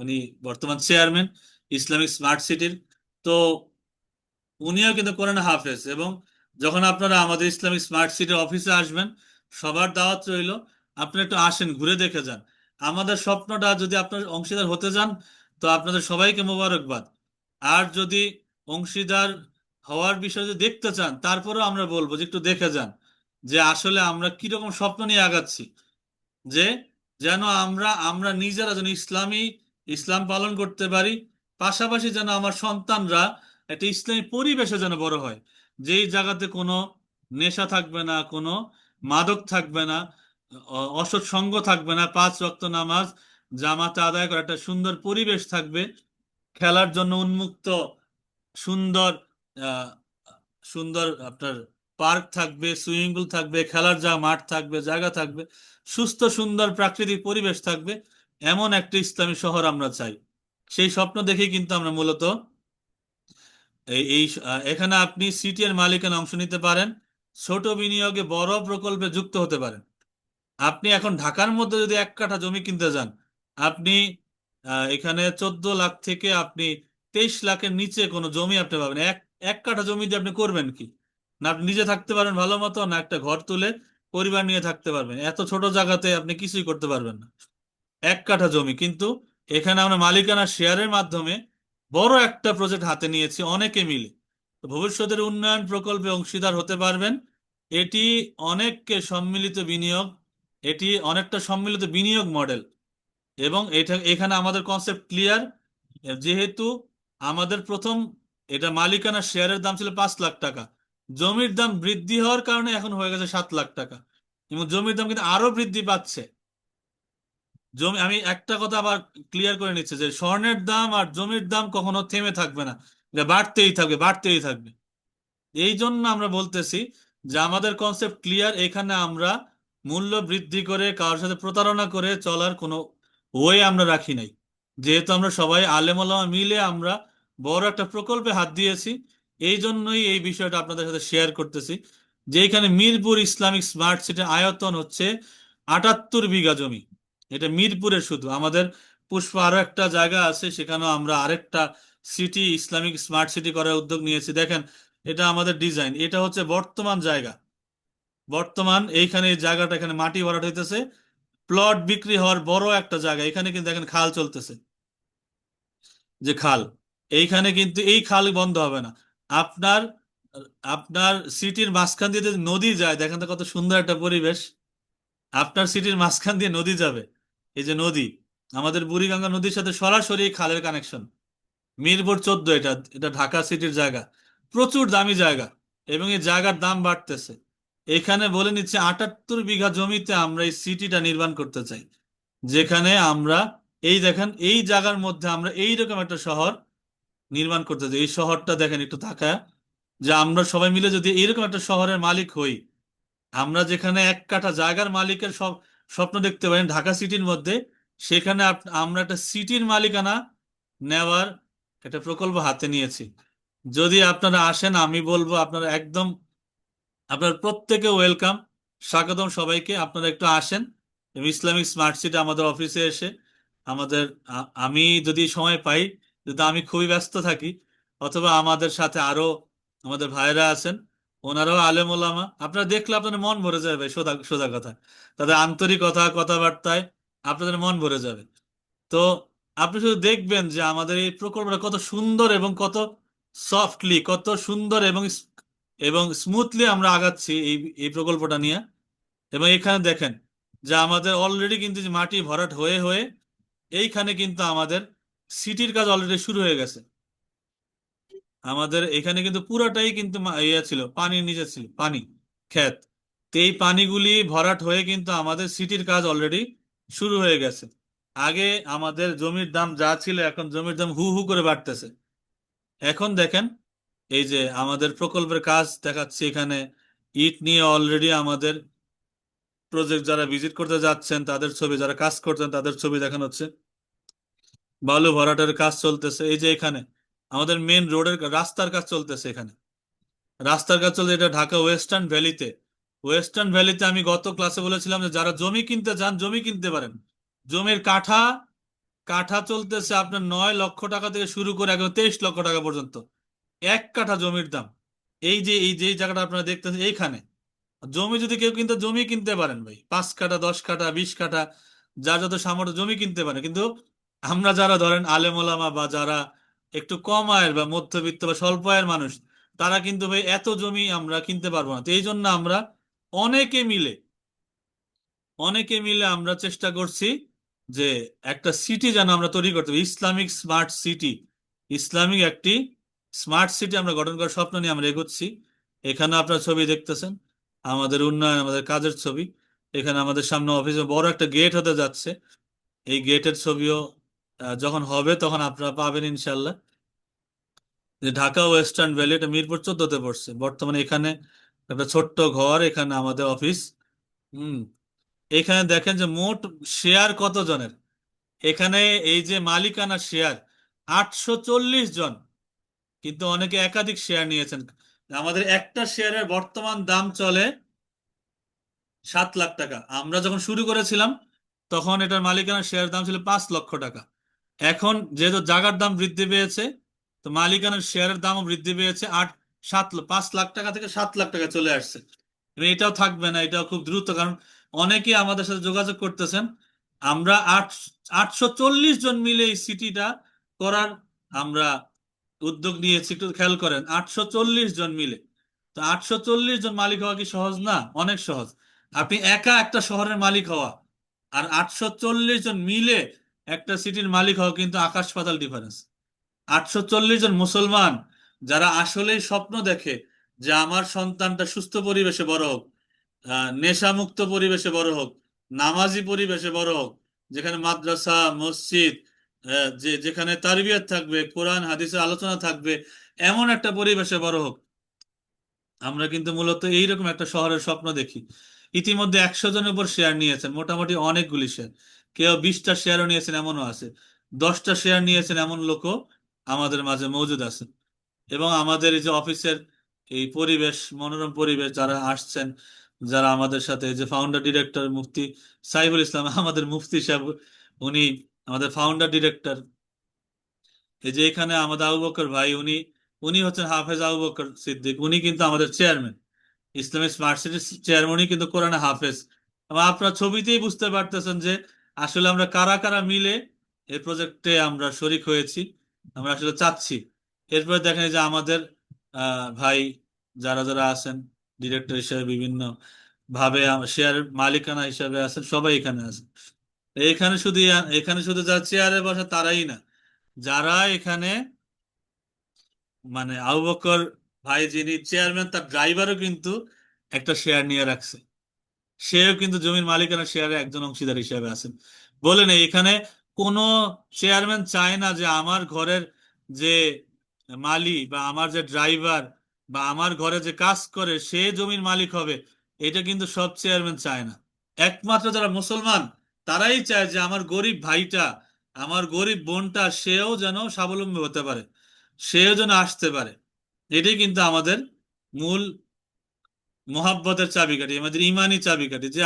উনি বর্তমান চেয়ারম্যান। ইসলামিক স্মার্ট সিটির। তো উনিও কিন্তু কোরআন হাফেজ। এবং যখন আপনারা আমাদের ইসলামিক স্মার্ট সিটির অফিসে আসবেন, সবার দাওয়াত রইল, আপনারা একটু আসেন, ঘুরে দেখে যান। আমাদের স্বপ্নটা যদি আপনার অংশীদার হতে যান, তো আপনাদের সবাইকে মোবারকবাদ। আর যদি অংশীদার হওয়ার বিষয় যদি দেখতে চান, তারপরেও আমরা বলবো যে একটু দেখে যান, যে আসলে আমরা কিরকম স্বপ্ন নিয়ে আগাচ্ছি। যে যেন আমরা আমরা নিজেরা যেন ইসলাম পালন করতে পারি, পাশাপাশি যেন আমার সন্তানরা একটা ইসলামী পরিবেশে যেন বড় হয়, যেই জায়গাতে কোনো নেশা থাকবে না, কোনো মাদক থাকবে না, অসৎ সঙ্গ থাকবে না, 5 ওয়াক্ত নামাজ জামাতে আদায় করা একটা সুন্দর পরিবেশ থাকবে, খেলার জন্য উন্মুক্ত সুন্দর আহ, সুন্দর আপনার পার্ক থাকবে, সুইমিং পুল থাকবে, খেলার মাঠ থাকবে, জায়গা থাকবে, সুস্থ সুন্দর প্রাকৃতিক পরিবেশ থাকবে, এমন একটা ইসলামী শহর আমরা চাই। সেই স্বপ্ন দেখেই কিন্তু আমরা মূলত এখানে আপনি সিটির মালিকানা অংশ নিতে পারেন, ছোট বিনিয়োগে বড় প্রকল্পে যুক্ত হতে পারেন। আপনি এখন ঢাকার মধ্যে যদি 1 কাঠা জমি কিনতে যান, আপনি এখানে 14 লাখ থেকে আপনি 23 লাখের নিচে কোনো জমি আপনি পাবেন। এক এক কাঠা জমি দিয়ে আপনি করবেন কি? না আপনি নিজে থাকতে পারবেন ভালো মতো, না একটা ঘর তুলে পরিবার নিয়ে থাকতে পারবেন? এত ছোট জায়গাতে আপনি কিছুই করতে পারবেন না। 1 কাঠা জমি কিন্তু এখানে আমরা মালিকানা শেয়ারের মাধ্যমে বড় একটা প্রজেক্ট হাতে নিয়েছি অনেকে মিলে। তো ভবিষ্যতের উন্নয়ন প্রকল্পে অংশীদার হতে পারবেন। এটি অনেককে সম্মিলিত বিনিয়োগ, এটি অনেকটা সম্মিলিত বিনিয়োগ মডেল। এবং এখানে আমাদের কনসেপ্ট ক্লিয়ার। যেহেতু আমাদের প্রথম এটা মালিকানা শেয়ারের দাম ছিল 5 লাখ টাকা, জমির দাম বৃদ্ধি হওয়ার কারণে এখন হয়ে গেছে 7 লাখ টাকা, এবং জমির দাম কিন্তু আরো বৃদ্ধি পাচ্ছে। জমি, আমি একটা কথা আবার ক্লিয়ার করে নিচ্ছে, যে স্বর্ণের দাম আর জমির দাম কখনো থেমে থাকবে না, এটা বাড়তেই থাকবে, বাড়তেই থাকবে। এই জন্য আমরা বলতেছি যে আমাদের কনসেপ্ট ক্লিয়ার, এখানে আমরা মূল্য বৃদ্ধি করে কারোর সাথে প্রতারণা করে চলার কোনো ওয়ে আমরা রাখি নাই। যেহেতু আমরা সবাই আলেম ওলামা মিলে আমরা বড় একটা প্রকল্পে হাত দিয়েছি, এই জন্যই এই বিষয়টা আপনাদের সাথে শেয়ার করতেছি। যে এখানে মিরপুর ইসলামিক স্মার্ট সিটির আয়তন হচ্ছে 78 বিঘা জমি। এটা মিরপুরে শুধু, আমাদের পুষ্পা আরো একটা জায়গা আছে, সেখানেও আমরা আরেকটা সিটি ইসলামিক স্মার্ট সিটি করার উদ্যোগ নিয়েছি। দেখেন, এটা আমাদের ডিজাইন, এটা হচ্ছে বর্তমান জায়গা। বর্তমান এইখানে এই জায়গাটা, এখানে মাটি ভরাট হইতেছে, প্লট বিক্রি হওয়ার বড় একটা জায়গা। এখানে কিন্তু দেখেন খাল চলতেছে, যে খাল, এইখানে কিন্তু এই খাল বন্ধ হবে না। আপনার আপনার সিটির মাঝখান দিয়ে যদি নদী যায়, দেখেন তো কত সুন্দর একটা পরিবেশ। আপনার সিটির মাঝখান দিয়ে নদী যাবে, এই যে নদী, আমাদের বুড়িগঙ্গা নদীর সাথে সরাসরি এই খালের কানেকশন। মিরপুর 14, এটা এটা ঢাকা সিটির জায়গা, প্রচুর দামি জায়গা, এবং এই জায়গার দাম বাড়তেছে। এখানে বলে নিচ্ছে 78 বিঘা জমিতে আমরা এই সিটিটা নির্মাণ করতে চাই, যেখানে আমরা এই দেখেন এই জায়গার মধ্যে আমরা এইরকম একটা শহর নির্মাণ করতে চাই। এই শহরটা দেখেন একটু তাকায়, যে আমরা সবাই মিলে যদি এরকম একটা শহরের মালিক হই, আমরা যেখানে 1 কাঠা জায়গার মালিকের সব স্বপ্ন দেখতে পারেন ঢাকা সিটির মধ্যে, সেখানে আমরা একটা সিটির মালিকানা নেওয়ার একটা প্রকল্প হাতে নিয়েছি। যদি আপনারা আসেন, আমি বলবো আপনারা একদম, আপনার প্রত্যেকে ওয়েলকাম, স্বাগতম সবাইকে। আপনারা একটু আসেন এবং ইসলামিক স্মার্ট সিটি আমাদের অফিসে এসে আমাদের আমি যদি সময় পাই, যদি আমি খুবই ব্যস্ত থাকি, অথবা আমাদের সাথে আরো আমাদের ভাইরা আছেন, ওনারাও আলেম ওলামা, আপনারা দেখলে আপনাদের মন ভরে যাবে, সোজা সোজা কথা, তাদের আন্তরিকতা কথাবার্তায় আপনাদের মন ভরে যাবে। তো আপনি শুধু দেখবেন যে আমাদের এই প্রকল্পটা কত সুন্দর এবং কত সফটলি, কত সুন্দর এবং স্মুথলি আমরা আগাচ্ছি এই এই প্রকল্পটা নিয়ে। এবং এখানে দেখেন যে আমাদের অলরেডি কিন্তু যে মাটি ভরাট হয়ে হয়ে এইখানে কিন্তু আমাদের সিটির কাজ অলরেডি শুরু হয়ে গেছে। আমাদের এখানে কিন্তু পুরাটাই কিন্তু ইয়ে ছিল, পানির নিচে ছিল, পানি, ক্ষেত। তো এই পানিগুলি ভরাট হয়ে কিন্তু আমাদের সিটির কাজ অলরেডি শুরু হয়ে গেছে। আগে আমাদের জমির দাম যা ছিল, এখন জমির দাম হু হু করে বাড়তেছে। এখন দেখেন এই যে আমাদের প্রকল্পের কাজ দেখাচ্ছি এখানে, ইট নিয়ে অলরেডি আমাদের প্রজেক্ট, যারা ভিজিট করতে যাচ্ছেন তাদের ছবি, যারা কাজ করছেন তাদের ছবি দেখানো হচ্ছে। বালু ভরাটের কাজ চলতেছে, এই যে এখানে আমাদের মেন রোডের রাস্তার কাজ চলতেছে। এখানে রাস্তার কাজ চলছে, এটা ঢাকা ওয়েস্টার্ন ভ্যালিতে। ওয়েস্টার্ন ভ্যালিতে আমি গত ক্লাসে বলেছিলাম যে যারা জমি কিনতে চান জমি কিনতে পারেন। জমির কাঠা কাঠা চলতেছে আপনার 9 লক্ষ টাকা থেকে শুরু করে একদম 23 লক্ষ টাকা পর্যন্ত এক কাঠা জমির দাম। এই যে জায়গাটা আপনারা দেখতেছেন এইখানে জমি, যদি কেউ কিনতে জমি কিনতে পারেন ভাই, 5 কাঠা 10 কাঠা 20 কাঠা, যার যত সামর্থ্য জমি কিনতে পারে। কিন্তু আমরা যারা ধরেন আলেম ওলামা বা যারা একটু কম আয়ের বা মধ্যবিত্ত বা স্বল্প আয়ের মানুষ, তারা কিন্তু ভাই এত জমি আমরা কিনতে পারবো না। তো এই জন্য আমরা অনেকে মিলে অনেকে মিলে আমরা চেষ্টা করছি যে একটা সিটি যেন আমরা তৈরি করতে পারি, ইসলামিক স্মার্ট সিটি। ইসলামিক একটি স্মার্ট সিটি আমরা গঠন করার স্বপ্ন নিয়ে আমরা এগোচ্ছি। এখানে আপনার ছবি দেখতেছেন, আমাদের উন্নয়ন, আমাদের কাজের ছবি। এখানে আমাদের সামনে অফিসে বড় একটা গেট হতে যাচ্ছে। এই গেটের ছবিও যখন হবে তখন আপনারা পাবেন ইনশাল্লাহ। যে ঢাকা ওয়েস্টার্ন ভ্যালি, এটা মিরপুর 14-তে পড়ছে বর্তমানে। এখানে একটা ছোট্ট ঘর, এখানে আমাদের অফিস। হুম। এখানে দেখেন যে মোট শেয়ার কত জনের এখানে। এই যে মালিকানা শেয়ার 840 জন, কিন্তু অনেকে একাধিক শেয়ার নিয়েছেন। আমাদের একটা শেয়ারের বর্তমান দাম চলে 7 লাখ টাকা। আমরা যখন শুরু করেছিলাম তখন এটার মালিকানা শেয়ার দাম ছিল 5 লক্ষ টাকা। এখন যেহেতু জায়গার দাম বৃদ্ধি পেয়েছে, তো মালিকানার শেয়ারের দামও বৃদ্ধি পেয়েছে, 5 লাখ টাকা থেকে 7 লাখ টাকা চলে আসছে। এবং এটাও থাকবে না, এটাও খুব দ্রুত, কারণ অনেকেই আমাদের সাথে যোগাযোগ করতেছেন। আমরা 840 জন মিলে এই সিটিটা করার আমরা উদ্যোগ নিয়েছি। একটু খেয়াল করেন, 840 জন মিলে। তো 840 জন মালিক হওয়া কি সহজ না? অনেক সহজ। আপনি একা একটা শহরের মালিক হওয়া আর 840 জন মিলে একটা সিটির মালিক হওয়া কিন্তু আকাশ পাতাল ডিফারেন্স। 840 জন মুসলমান যারা আসলেই স্বপ্ন দেখে যে আমার সন্তানটা সুস্থ পরিবেশে বড় হোক, নেশামুক্ত পরিবেশে বড় হোক, নামাজি পরিবেশে বড় হোক, যেখানে মাদ্রাসা মসজিদ, যেখানে তারবিয়ত থাকবে, কোরআন হাদিসের আলোচনা থাকবে, এমন একটা পরিবেশে বড় হোক। আমরা কিন্তু মূলত এইরকম একটা শহরের স্বপ্ন দেখি। ইতিমধ্যে 100 জনের উপর শেয়ার নিয়েছেন, মোটামুটি অনেকগুলি শেয়ার। কেউ 20টা শেয়ারও নিয়েছেন, এমনও আছে। 10টা শেয়ার নিয়েছেন এমন লোকও আমাদের মাঝে মজুদ আছে। এবং আমাদের এই যে অফিসের এই পরিবেশ, মনোরম পরিবেশ, যারা আসছেন, যারা আমাদের সাথে, এই যে ফাউন্ডার ডিরেক্টর মুফতি সাইফুল ইসলাম, আমাদের মুফতি সাহেব, উনি আমাদের ফাউন্ডার ডিরেক্টর। এই যে এখানে আমাদের আবু বকর ভাই, উনি উনি হচ্ছেন হাফেজ আবু বকর সিদ্দিক, উনি কিন্তু আমাদের চেয়ারম্যান, ইসলামিক স্মার্ট সিটির চেয়ারম্যান। উনি কিন্তু কোরআনে হাফেজ। এবং আপনার ছবিতেই বুঝতে পারতেছেন যে আসলে আমরা কারা কারা মিলে এই প্রজেক্টে আমরা শরিক হয়েছি, আমরা আসলে চাচ্ছি। এরপরে দেখেন এই যে আমাদের ভাই যারা যারা আছেন ডিরেক্টর হিসেবে, বিভিন্ন ভাবে শেয়ার মালিকানা হিসেবে আছেন, সবাই এখানে আছেন। এখানে শুধু যারা চেয়ারে বসে তারাই না, যারা এখানে মানে আবু বকর ভাই যিনি চেয়ারম্যান, তার ড্রাইভারও কিন্তু একটা শেয়ার নিয়ে রাখছে। সেও কিন্তু জমির মালিকানা শেয়ারে একজন অংশীদার হিসেবে আছেন। বলে নেই এখানে কোনো চেয়ারম্যান চায় না যে আমার ঘরের যে মালি বা আমার যে ড্রাইভার বা আমার ঘরে যে কাজ করে সে জমির মালিক হবে। এটা কিন্তু সব চেয়ারম্যান চায় না। একমাত্র যারা মুসলমান তারাই চায় যে আমার গরিব ভাইটা, আমার গরিব বোনটা, সেও যেন স্বাবলম্বী হতে পারে, সেও যেন আসতে পারে। এটাই কিন্তু আমাদের মূল মোহাব্বতের চাবিকাঠি, আমাদের ইমানি চাবিকাঠি, যে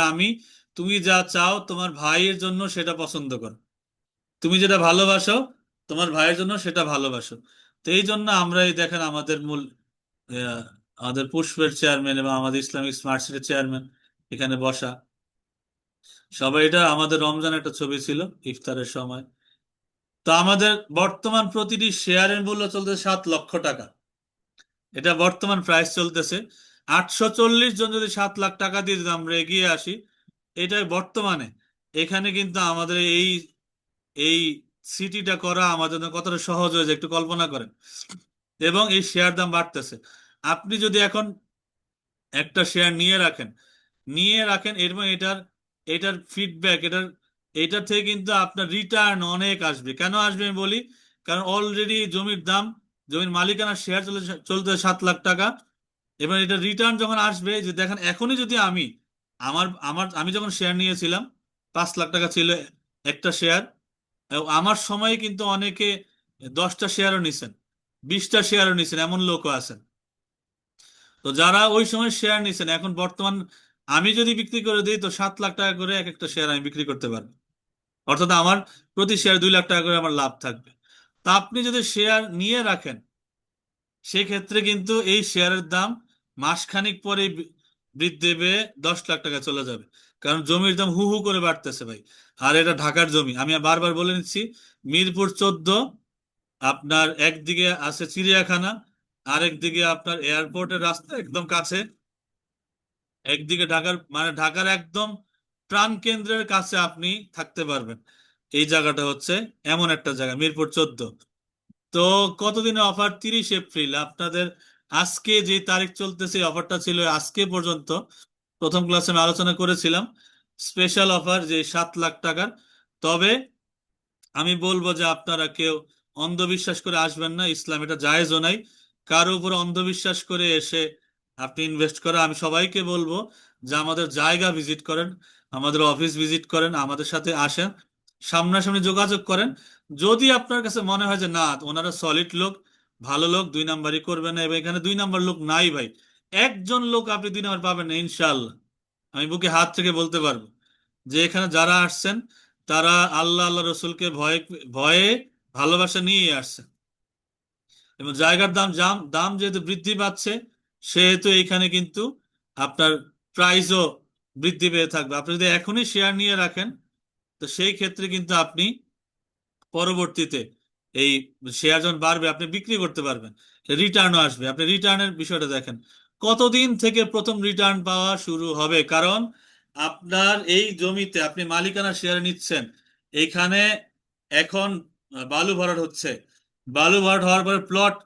তুমি যা চাও তোমার ভাইয়ের জন্য সেটা পছন্দ করো, তুমি যেটা ভালোবাসো তোমার ভাইয়ের জন্য সেটা ভালোবাসো। তো এই জন্য আমরা এই দেখেন আমাদের মূল আহ, আমাদের পুষ্পের চেয়ারম্যান এবং আমাদের ইসলামিক স্মার্ট সিটির চেয়ারম্যান এখানে বসা সবাই। এটা আমাদের রমজান একটা ছবি ছিল ইফতারের সময়। তো আমাদের বর্তমান প্রতিটি শেয়ারের মূল্য চলতেছে 7 লক্ষ টাকা। এটা বর্তমান প্রাইস চলতেছে। 840 জন যদি 7 লাখ টাকা দিয়ে যদি আমরা এগিয়ে আসি, এটাই বর্তমানে এখানে কিন্তু আমাদের এই এই সিটিটা করা আমাদের জন্য কতটা সহজ হয়ে যায় একটু কল্পনা করেন। এবং এই শেয়ার দাম বাড়তেছে। আপনি যদি এখন একটা শেয়ার নিয়ে রাখেন এবং এটার এটার ফিডব্যাক, এটার থেকে কিন্তু আপনার রিটার্ন অনেক আসবে। কেন আসবে আমি বলি, কারণ অলরেডি জমির মালিকানা শেয়ার চলতে 7 লাখ টাকা। এবার এটা রিটার্ন যখন আসবে, যে দেখেন এখনই যদি আমি যখন শেয়ার নিয়েছিলাম 5 লাখ টাকা ছিল একটা শেয়ার। আমার সময়ে কিন্তু অনেকে 10টা শেয়ারও নিছেন, 20টা শেয়ারও নিছেন, এমন লোকও আছেন। তো যারা ওই সময় শেয়ার নিছেন, এখন বর্তমান আমি যদি বিক্রি করে দিই তো 7 লাখ টাকা করে এক একটা শেয়ার আমি বিক্রি করতে পারবো। অর্থাৎ আমার প্রতি শেয়ার 2 লাখ টাকা করে আমার লাভ থাকবে। তা আপনি যদি শেয়ার নিয়ে রাখেন, সেক্ষেত্রে কিন্তু এই শেয়ারের দাম মাসখানেক পরে বৃদ্ধি পেয়ে 10 লাখ টাকা চলে যাবে। কারণ জমির দাম হু হু করে বাড়তেছে ভাই। আর এটা ঢাকার জমি, আমি বারবার বলে নিচ্ছি, মিরপুর 14, আপনার একদিকে আছে চিড়িয়াখানা, আরেক দিকে আপনার এয়ারপোর্টের রাস্তা একদম কাছে, একদিকে ঢাকার মানে ঢাকার একদম প্রাণ কেন্দ্রের কাছে আপনি থাকতে পারবেন। এই জায়গাটা হচ্ছে এমন একটা জায়গা, মিরপুর 14। তো কতদিনের অফার? 30 এপ্রিল আপনাদের, আজকে যে তারিখ চলতেছে এই অফারটা ছিল আজকে পর্যন্ত। প্রথম ক্লাসে আমি আলোচনা করেছিলাম স্পেশাল অফার যে 7 লাখ টাকার। তবে আমি বলবো যে আপনারা কেউ অন্ধবিশ্বাস করে আসবেন না, ইসলাম এটা জায়েজও নাই কারো উপর অন্ধবিশ্বাস করে এসে আপনি ইনভেস্ট করা। আমি সবাইকে বলবো যে আমাদের জায়গা ভিজিট করেন, আমাদের অফিস ভিজিট করেন, আমাদের সাথে আসেন, সামনাসামনি যোগাযোগ করেন। যদি আপনার কাছে মনে হয় যে না ওনারা সলিড লোক, ভালো লোক, 2 নাম্বারই করবে না, এবং এখানে 2 নাম্বার লোক নাই ভাই, একজন লোক আপনি 2 নাম্বার পাবেন না ইনশাআল্লাহ। আমি বুকে হাত থেকে বলতে পারবো যে এখানে যারা আসছেন তারা আল্লাহ আল্লাহ রসুলকে ভয়ে ভয়ে ভালোবাসা নিয়ে আসছেন। এবং জায়গার দাম দাম দাম যেহেতু বৃদ্ধি পাচ্ছে, সেহেতু এখানে কিন্তু আপনার প্রাইসও বৃদ্ধি পেয়ে থাকবে। আপনি যদি এখনই শেয়ার নিয়ে রাখেন, তো সেই ক্ষেত্রে কিন্তু আপনি পরবর্তীতে এই শেয়ার যখন বাড়বে আপনি বিক্রি করতে পারবেন, রিটার্নও আসবে। আপনি রিটার্নের বিষয়টা দেখেন, কতদিন থেকে প্রথম রিটার্ন পাওয়া শুরু হবে। কারণ আপনার এই জমিতে আপনি মালিকানা শেয়ার নিচ্ছেন, এখানে এখন বালু ভরাট হচ্ছে, বালু ভরাট হওয়ার পরে প্লট,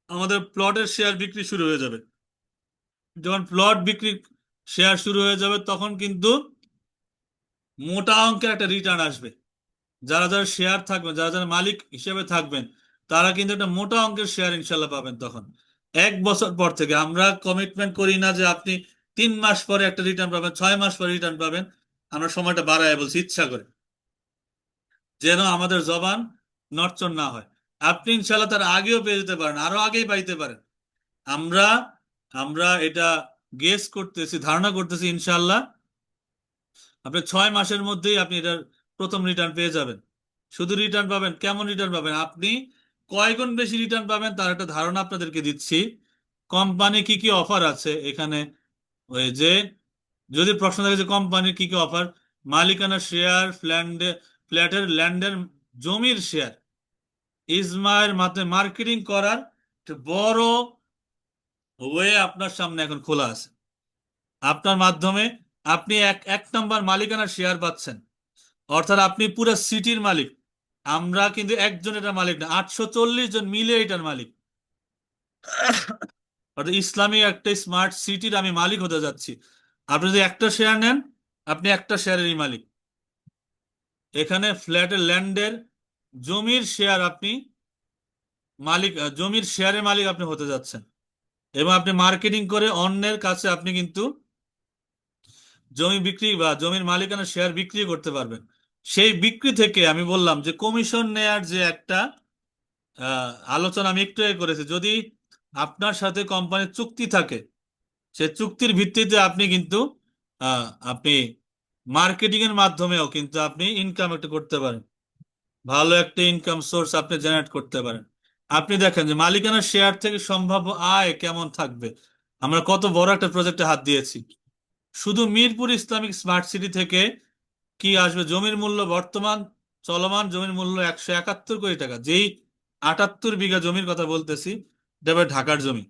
আমাদের প্লটের শেয়ার বিক্রি শুরু হয়ে যাবে। যখন প্লট বিক্রি শেয়ার শুরু হয়ে যাবে তখন কিন্তু মোটা অঙ্কের একটা রিটার্ন আসবে। যারা যারা শেয়ার থাকবেন, যারা যারা মালিক হিসেবে থাকবেন, তারা কিন্তু একটা মোটা অঙ্কের শেয়ার ইনশাল্লাহ পাবেন তখন। 1 বছর পর থেকে আমরা কমিটমেন্ট করি না যে আপনি 3 মাস পরে একটা রিটার্ন পাবেন, 6 মাস পরে রিটার্ন পাবেন। আমরা সময়টা বাড়ায় বলছি ইচ্ছা করে, যেন আমাদের জবান নড়চড় না হয়। আপনি ইনশাল্লাহ তার আগেও পেয়ে যেতে পারেন, আরো আগেই পাইতে পারেন। আমরা আমরা এটা গেস করতেছি, ধারণা করতেছি ইনশাল্লাহ আপনি 6 মাসের মধ্যেই আপনি এটার প্রথম রিটার্ন পেয়ে যাবেন। শুধু রিটার্ন পাবেন, কেমন রিটার্ন পাবেন, আপনি কয় গুণ বেশি রিটার্ন পাবেন তার একটা ধারণা আপনাদেরকে দিচ্ছি। কোম্পানি কি কি অফার আছে এখানে, ওই যে যদি প্রশ্ন থাকে যে কোম্পানির কি কি অফার, মালিকানা শেয়ার, ফ্ল্যাটের ল্যান্ডের, জমির শেয়ার, ইজমায়ের মাধ্যমে মার্কেটিং করার একটা বড় ওয়ে আপনার সামনে এখন খোলা আছে। আপনার মাধ্যমে আপনি এক এক নাম্বার মালিকানার শেয়ার পাচ্ছেন, অর্থাৎ আপনি পুরো সিটির মালিক। আমরা কিন্তু একজন এটার মালিক না, 840 জন মিলে এটার মালিক। অর্থাৎ ইসলামী একটা স্মার্ট সিটির আমি মালিক হতে যাচ্ছি। আপনি যদি একটা শেয়ার নেন, আপনি একটা শেয়ারেরই মালিক। এখানে ফ্ল্যাটের ল্যান্ডের, জমির শেয়ার আপনি মালিক, জমির শেয়ারের মালিক আপনি হতে যাচ্ছেন। এবং আপনি মার্কেটিং করে অন্যের কাছে আপনি কিন্তু জমি বিক্রি বা জমির মালিকানা শেয়ার বিক্রি করতে পারবেন। সেই বিক্রি থেকে আমি বললাম যে কমিশন নেয়ার যে একটা আলোচনা আমি একটু আগে করেছি, যদি আপনার সাথে কোম্পানির চুক্তি থাকে, সে চুক্তির ভিত্তিতে আপনি কিন্তু আপনি মার্কেটিং এর মাধ্যমেও কিন্তু আপনি ইনকাম একটা করতে পারেন, ভালো একটা ইনকাম সোর্স আপনি জেনারেট করতে পারেন। আপনি দেখেন যে মালিকানার শেয়ার থেকে সম্ভাব্য আয় কেমন থাকবে। আমরা কত বড় একটা প্রজেক্টে হাত দিয়েছি। শুধু মিরপুর ইসলামিক স্মার্ট সিটি থেকে কি আসবে, জমির মূল্য বর্তমান চলমান জমির মূল্য 171 কোটি টাকা। যেই 78 বিঘা জমির কথা বলতেছি, এটা আবার ঢাকার জমি,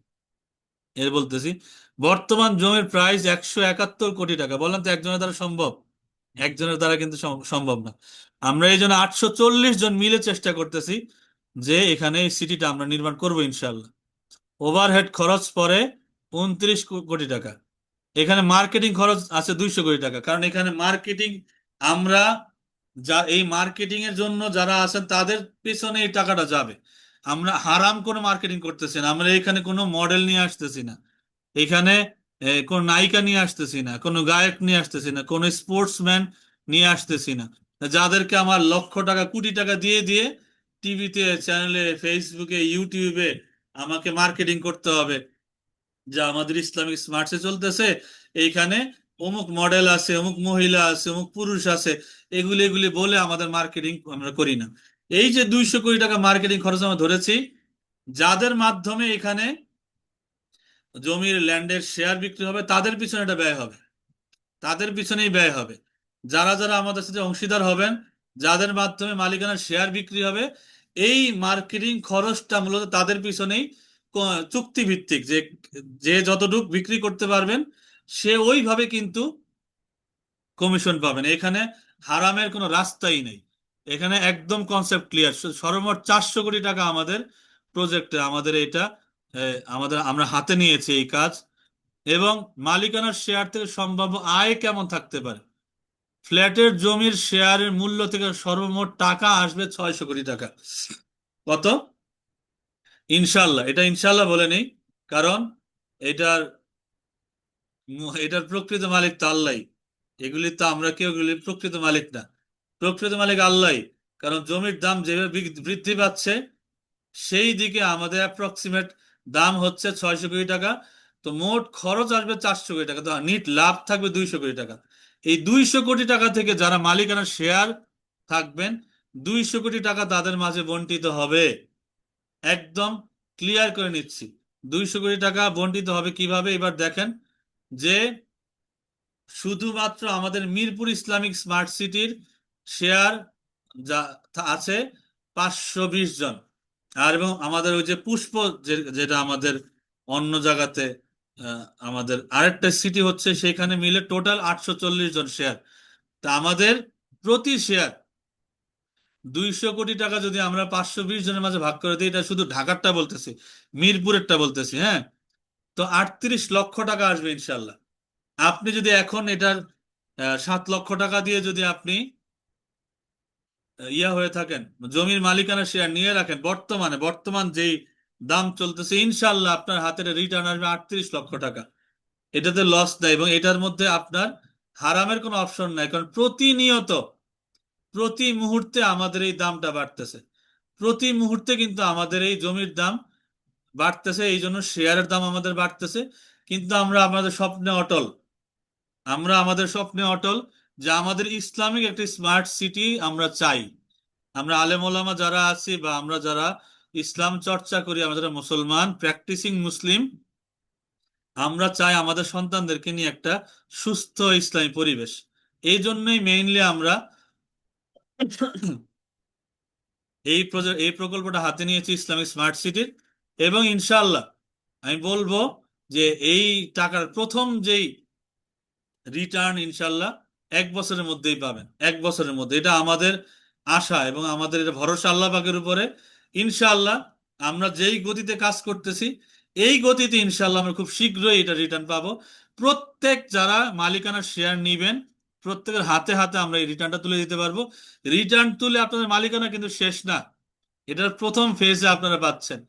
এর বলতেছি বর্তমান জমির প্রাইস 171 কোটি টাকা। বলেন তো একজনের দ্বারা সম্ভব? একজনের দ্বারা কিন্তু সম্ভব না। আমরা এই জন্য 840 জন মিলে চেষ্টা করতেছি যে এখানে এই সিটিটা আমরা নির্মাণ করবো ইনশাল্লাহ। ওভারহেড খরচ পড়ে 29 কোটি টাকা। এখানে মার্কেটিং খরচ আছে 200 কোটি টাকা, কারণ এখানে মার্কেটিং, আমরা যা এই মার্কেটিং এর জন্য যারা আছেন তাদের পিছনে এই টাকাটা যাবে। আমরা হারাম কোনো মার্কেটিং করতেছি না, আমরা এখানে কোনো মডেল নিয়ে আসতেছি না, এখানে কোনো নায়িকা নিয়ে আসতেছি না, কোনো গায়ক নিয়ে আসতেছি না, কোনো স্পোর্টসম্যান নিয়ে আসতেছি না, যাদেরকে আমার লক্ষ টাকা কোটি টাকা দিয়ে দিয়ে টিভিতে, চ্যানেলে, ফেসবুকে, ইউটিউবে আমাকে মার্কেটিং করতে হবে যে আমাদের ইসলামিক স্মার্টসে চলতেছে, এইখানে অমুক মডেল আছে, অমুক মহিলা আছে, অমুক পুরুষ আছে, এগুলি এগুলি বলে আমাদের মার্কেটিং আমরা করি না। এই যে 200 কোটি টাকা মার্কেটিং খরচ আমরা ধরেছি, যাদের মাধ্যমে এখানে জমির ল্যান্ডের শেয়ার বিক্রি হবে, তাদের পিছনে এটা ব্যয় হবে, তাদের পিছনেই ব্যয় হবে। যারা যারা আমাদের সাথে অংশীদার হবেন, যাদের মাধ্যমে মালিকানার শেয়ার বিক্রি হবে, এই মার্কেটিং খরচটা মূলত তাদের পিছনেই চুক্তি ভিত্তিক, যে যে যতটুকু বিক্রি করতে পারবেন সে ওইভাবে কিন্তু কমিশন পাবেন। এখানে হারামের কোনো রাস্তাই নেই। এখানে একদম কনসেপ্ট ক্লিয়ার। সর্বমোট 400 কোটি টাকা আমাদের প্রজেক্টে, আমাদের এটা আমাদের আমরা হাতে নিয়েছি এই কাজ। এবং মালিকানার শেয়ার থেকে সম্ভাব্য আয় কেমন থাকতে পারে, ফ্ল্যাটের জমির শেয়ারের মূল্য থেকে সর্বমোট টাকা আসবে 600 কোটি টাকা। কত? ইনশাল্লাহ, এটা ইনশাল্লাহ বলে নেই, কারণ এটার এটার প্রকৃত মালিক তো আল্লাহ। এগুলি তো আমরা কেউ, এগুলি প্রকৃত মালিক না, প্রকৃত মালিক আল্লাহ। কারণ জমির দাম যেভাবে বৃদ্ধি পাচ্ছে, সেই দিকে আমাদের অ্যাপ্রক্সিমেট দাম হচ্ছে 600 কোটি টাকা। তো মোট খরচ আসবে 400 কোটি টাকা, তো নিট লাভ থাকবে 200 কোটি টাকা। এই 200 কোটি টাকা থেকে যারা মালিকানা শেয়ার থাকবেন, 200 কোটি টাকা তাদের মাঝে বন্টিত হবে। একদম ক্লিয়ার করে নিচ্ছি, 200 কোটি টাকা বন্টিত হবে কিভাবে এবার দেখেন। যে শুধুমাত্র আমাদের মিরপুর ইসলামিক স্মার্ট সিটির শেয়ার যা আছে 520 জন। আর এবং আমাদের ওই যে পুষ্প, যেটা আমাদের অন্য জায়গাতে আমাদের আরেকটা সিটি হচ্ছে, সেখানে মিলে টোটাল 840 জন শেয়ার। তা আমাদের প্রতি শেয়ার 200 কোটি টাকা যদি আমরা 520 জনের মাঝে ভাগ করে দিই, এটা শুধু ঢাকারটা বলতেছি, মিরপুরেরটা বলতেছি, হ্যাঁ, তো 38 লক্ষ টাকা আসবে ইনশাল্লাহ। আপনি যদি এখন এটার 7 লক্ষ টাকা দিয়ে যদি আপনি ইয়া হয়ে থাকেন, জমির মালিকানা শেয়ার নিয়ে রাখেন, বর্তমান যেই দাম চলতেছে, ইনশাল্লাহ আপনার হাতে রিটার্ন আসবে 38 লক্ষ টাকা। এটাতে লস নাই, এবং এটার মধ্যে আপনার হারামের কোনো অপশন নাই, কারণ প্রতিনিয়ত, প্রতি মুহূর্তে আমাদের এই দামটা বাড়তেছে। প্রতি মুহূর্তে কিন্তু আমাদের এই জমির দাম বাড়তেছে, এই জন্য শেয়ারের দাম আমাদের বাড়তেছে। কিন্তু আমরা আমাদের স্বপ্নে অটল, আমরা আমাদের স্বপ্নে অটল, যে আমাদের ইসলামিক একটি স্মার্ট সিটি আমরা চাই। আমরা আলেম ওলামা যারা আছি, বা আমরা যারা ইসলাম চর্চা করি, আমরা যারা মুসলমান প্র্যাকটিসিং মুসলিম, আমরা চাই আমাদের সন্তানদেরকে নিয়ে একটা সুস্থ ইসলামী পরিবেশ। এই জন্যই মেইনলি আমরা এই প্রকল্পটা হাতে নিয়েছি ইসলামিক স্মার্ট সিটির। এবং ইনশাআল্লাহ আমি বলবো যে এই টাকার প্রথম যেই রিটার্ন ইনশাল্লাহ 1 বছরের মধ্যেই পাবেন, 1 বছরের মধ্যে, এটা আমাদের আশা এবং আমাদের এটা ভরসা আল্লাহ পাকের উপরে। ইনশাল্লাহ আমরা যেই গতিতে কাজ করতেছি, এই গতিতে ইনশাল্লাহ আমরা খুব শীঘ্রই এটা রিটার্ন পাবো। প্রত্যেক যারা মালিকানার শেয়ার নিবেন, প্রত্যেকের হাতে হাতে আমরা এই রিটার্নটা তুলে দিতে পারবো। রিটার্ন তুলে আপনাদের মালিকানা কিন্তু শেষ না, এটার প্রথম ফেজে আপনারা পাচ্ছেন।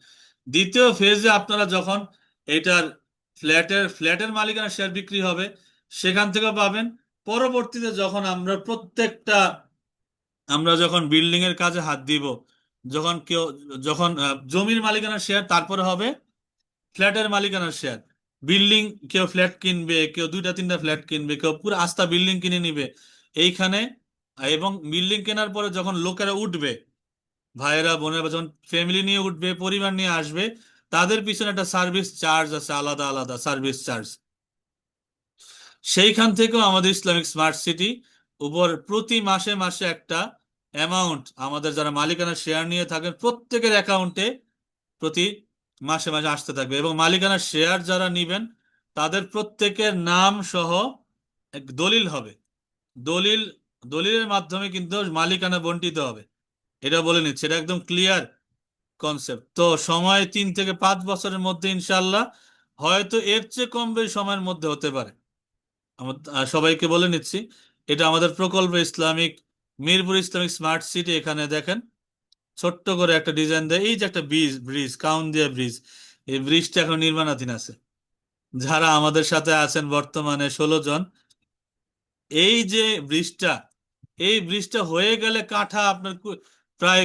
দ্বিতীয় ফেজে আপনারা যখন এটার ফ্ল্যাটের মালিকানা শেয়ার বিক্রি হবে, সেখান থেকে পাবেন। পরবর্তীতে যখন আমরা যখন বিল্ডিং এর কাজে হাত দিব, যখন কেউ, যখন জমির মালিকানা শেয়ার, তারপরে হবে ফ্ল্যাটের মালিকানার শেয়ার। বিল্ডিং, কেউ ফ্ল্যাট কিনবে, কেউ 2টা 3টা ফ্ল্যাট কিনবে, কেউ পুরো আস্তা বিল্ডিং কিনে নিবে এইখানে। এবং বিল্ডিং কেনার পরে যখন লোকেরা উঠবে, ভাইয়েরা বোনেরা যখন ফ্যামিলি নিয়ে উঠবে, পরিবার নিয়ে আসবে, তাদের পিছনে একটা সার্ভিস চার্জ আছে, আলাদা আলাদা সার্ভিস চার্জ। সেইখান থেকেও আমাদের ইসলামিক স্মার্ট সিটি উপর প্রতি মাসে মাসে একটা অ্যামাউন্ট আমাদের যারা মালিকানা শেয়ার নিয়ে থাকেন প্রত্যেকের অ্যাকাউন্টে প্রতি মাসে মাসে আসতে থাকবে। এবং মালিকানা শেয়ার যারা নিবেন, তাদের প্রত্যেকের নাম সহ এক দলিল হবে। দলিল দলিলের মাধ্যমে কিন্তু মালিকানা বন্টিত হবে। এটা বলে নিচ্ছে, এটা একদম ক্লিয়ার কনসেপ্ট। তো সময় 3 থেকে 5 বছরের মধ্যে ইনশাল্লাহ, হয়তো এর চেয়ে কম বেশি সময়ের মধ্যে হতে পারে। সবাইকে বলে নিচ্ছি, এটা আমাদের প্রকল্প Islamic Mirpur Islamic smart city. এখানে দেখেন ছোট্ট করে একটা ডিজাইন দেয়, এই যে একটা ব্রিজ কাউন্দিয়া ব্রিজ, এই ব্রিজটা এখন নির্মাণাধীন আছে। যারা আমাদের সাথে আছেন বর্তমানে 16 জন, এই যে ব্রিজটা, এই ব্রিজটা হয়ে গেলে কাঠা আপনার প্রায়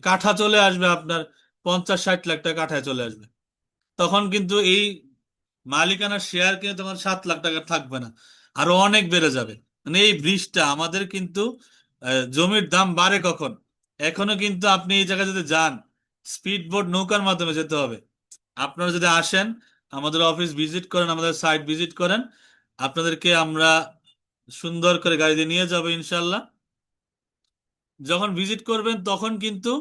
কাঠা চলে আসবে আপনার 50-60 লাখ টাকা কাঠায় চলে আসবে। তখন কিন্তু এই মালিকানার শেয়ার কিনে তখন 7 লাখ টাকা থাকবে না। আরো অনেক বেড়ে যাবে। মানে এই ব্রিজটা আমাদের কিন্তু জমির দাম বাড়ে কখন? এখনো কিন্তু আপনি এই জায়গায় যদি যান, স্পিড বোট নৌকার মাধ্যমে যেতে হবে। আপনারা যদি আসেন, আমাদের অফিস ভিজিট করেন, আমাদের সাইট ভিজিট করেন, আপনাদেরকে আমরা সুন্দর করে গাড়ি দিয়ে নিয়ে যাবো ইনশাল্লাহ। যখন ভিজিট করবেন তখন কিন্তু,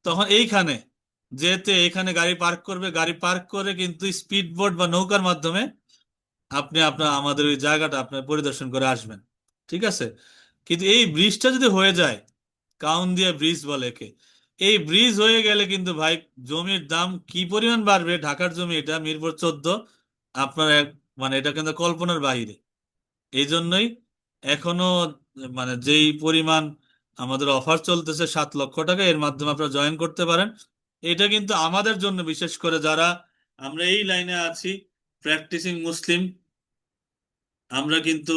তখন এইখানে যেতে এখানে গাড়ি পার্ক করবে, গাড়ি পার্ক করে কিন্তু স্পিড বোট বা নৌকার মাধ্যমে আপনি আপনার আমাদের ওই জায়গাটা আপনার পরিদর্শন করে আসবেন। ঠিক আছে? কিন্তু এই ব্রিজটা যদি হয়ে যায়, কাউন্দিয়া ব্রিজ বলে একে, এই ব্রিজ হয়ে গেলে কিন্তু ভাই জমির দাম কি পরিমাণ বাড়বে! ঢাকার জমি, এটা মিরপুর 14, আপনার মানে এটা কিন্তু কল্পনার বাইরে। এই জন্যই এখনো মানে যেই পরিমাণ আমাদের অফার চলতেছে 7 লক্ষ টাকা, এর মাধ্যমে আপনারা জয়েন করতে পারেন। এটা কিন্তু আমাদের জন্য, বিশেষ করে যারা আমরা এই লাইনে আছি, প্র্যাকটিসিং মুসলিম, আমরা কিন্তু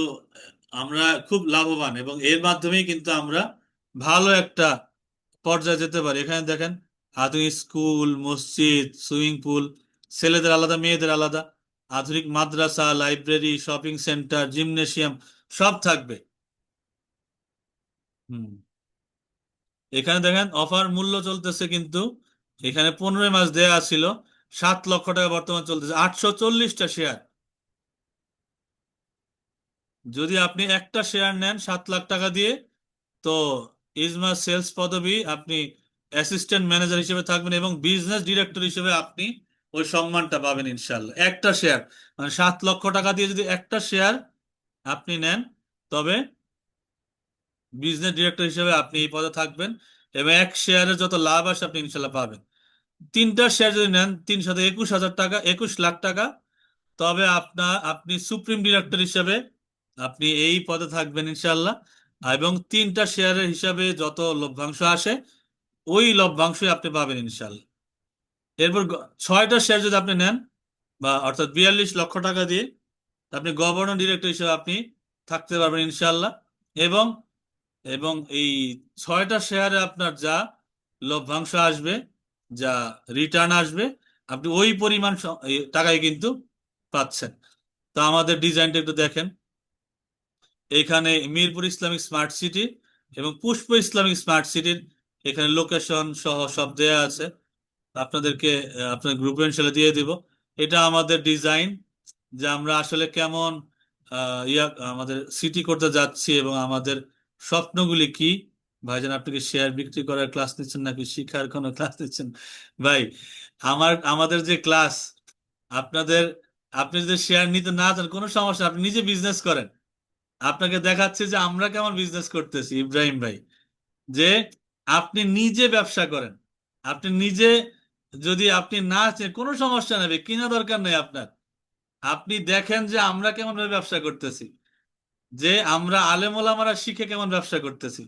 আমরা খুব লাভবান, এবং এর মাধ্যমেই কিন্তু আমরা ভালো একটা পর্যায়ে যেতে পারি। এখানে দেখেন, আধুনিক স্কুল, মসজিদ, সুইমিং পুল, ছেলেদের আলাদা মেয়েদের আলাদা, আধুনিক মাদ্রাসা, লাইব্রেরি, শপিং সেন্টার, জিমনেশিয়াম, সব থাকবে। হুম। এখানে দেখেন অফার মূল্য চলতেছে কিন্তু, এখানে 15 মাস দেয়া ছিল, 7 লক্ষ টাকা বর্তমান চলতেছে, 840টা শেয়ার। যদি আপনি একটা শেয়ার নেন 7 লাখ টাকা দিয়ে, তো ইজমা সেলস পদবি আপনি অ্যাসিস্ট্যান্ট ম্যানেজার হিসেবে থাকবেন, এবং বিজনেস ডিরেক্টর হিসেবে আপনি ওই সম্মানটা পাবেন ইনশাল্লাহ। একটা শেয়ার, মানে 7 লক্ষ টাকা দিয়ে যদি একটা শেয়ার আপনি নেন, তবে বিজনেস ডিরেক্টর হিসেবে আপনি এই পদে থাকবেন, এবং এক শেয়ারের যত লাভ আসে আপনি ইনশাল্লাহ পাবেন। 3টা শেয়ার যদি নেন, 321,000 টাকা, 21 লাখ টাকা, তবে আপনি সুপ্রিম ডিরেক্টর হিসেবে আপনি এই পদে থাকবেন ইনশাল্লাহ। এবং 3টা শেয়ারের হিসাবে যত লভ্যাংশ আসে, ওই লভ্যাংশই আপনি পাবেন ইনশাল্লাহ। এরপর 6টা শেয়ার যদি আপনি নেন, বা অর্থাৎ 42 লক্ষ টাকা দিয়ে, আপনি গভর্নর ডিরেক্টর হিসেবে আপনি থাকতে পারবেন ইনশাল্লাহ। এবং এবং এই 6টা শেয়ারে আপনার যা লভ্যাংশ আসবে, যা রিটার্ন আসবে, আপনি ওই পরিমাণ এই টাকায় কিন্তু পাচ্ছেন। তো আমাদের ডিজাইনটা একটু দেখেন। এখানে মিরপুর ইসলামিক স্মার্ট সিটি এবং পুষ্প ইসলামিক স্মার্ট সিটির এখানে লোকেশন সহ সব দেয়া আছে। আপনাদেরকে আপনার গ্রুপে ইনশাল্লাহ দিয়ে দিব। এটা আমাদের ডিজাইন, যে আমরা আসলে কেমন আমাদের সিটি করতে যাচ্ছি, এবং আমাদের স্বপ্নগুলি কি। ভাইজান, আপনি কি শেয়ার বিক্রি করার ক্লাস নিচ্ছেন নাকি শিখার কোনো ক্লাস নিচ্ছেন? ভাই, আমাদের যে ক্লাস, আপনাদের, আপনি যদি শেয়ার নিতে না চান কোনো সমস্যা, আপনি নিজে বিজনেস করেন। আপনাকে দেখাচ্ছে যে আমরা কেমন বিজনেস করতেছি ইব্রাহিম ভাই, যে আপনি নিজে ব্যবসা করেন। আপনি নিজে, যদি আপনি না চেন কোনো সমস্যা নেই, কিনা দরকার নেই আপনার। আপনি দেখেন যে আমরা কেমন ভাবে ব্যবসা করতেছি, যে আমরা আলেম ওলামারা শিখে কেমন ব্যবসা করতেছি।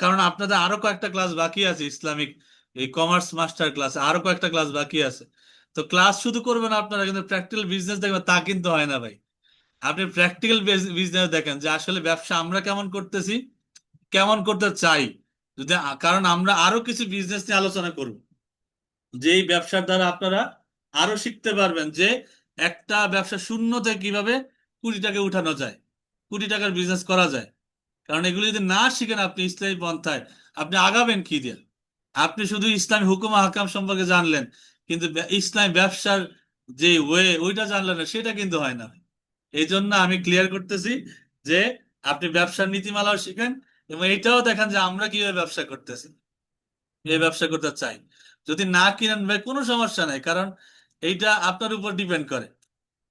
কারণ আপনাদের আরো কয়েকটা ক্লাস বাকি আছে, ইসলামিক এই কমার্স মাস্টার ক্লাস, আরো কয়েকটা ক্লাস বাকি আছে। তো ক্লাস শুধু করবেন আপনারা, কিন্তু প্র্যাকটিক্যাল বিজনেস দেখবেন তা কিন্তু হয় না ভাই। আপনি প্র্যাকটিক্যাল বিজনেস দেখেন যে আসলে ব্যবসা আমরা কেমন করতেছি, কেমন করতে চাই। যদি কারণ আমরা আরো কিছু বিজনেস নিয়ে আলোচনা করব, যেই ব্যবসার দ্বারা আপনারা আরো শিখতে পারবেন যে একটা ব্যবসা শূন্য থেকে কিভাবে কোটি টাকা উঠানো যায়, কোটি টাকার বিজনেস করা যায়। কারণ এগুলো যদি না শিখেন আপনি ইসলামী পন্থায়, আপনি আগাবেন কি দিয়ে? আপনি শুধু ইসলামী হুকুম হাকাম সম্পর্কে জানলেন, কিন্তু ইসলামী ব্যবসার যে ওইটা জানলেন না, সেটা কিন্তু হয় না। এই জন্য আমি ক্লিয়ার করতেছি যে আপনি ব্যবসার নীতিমালাও শিখেন, এবং এটাও দেখেন যে আমরা কিভাবে ব্যবসা করতেছি, এই ব্যবসা করতে চাই। যদি না কিনেন ভাই কোনো সমস্যা নাই, কারণ এইটা আপনার উপর ডিপেন্ড করে।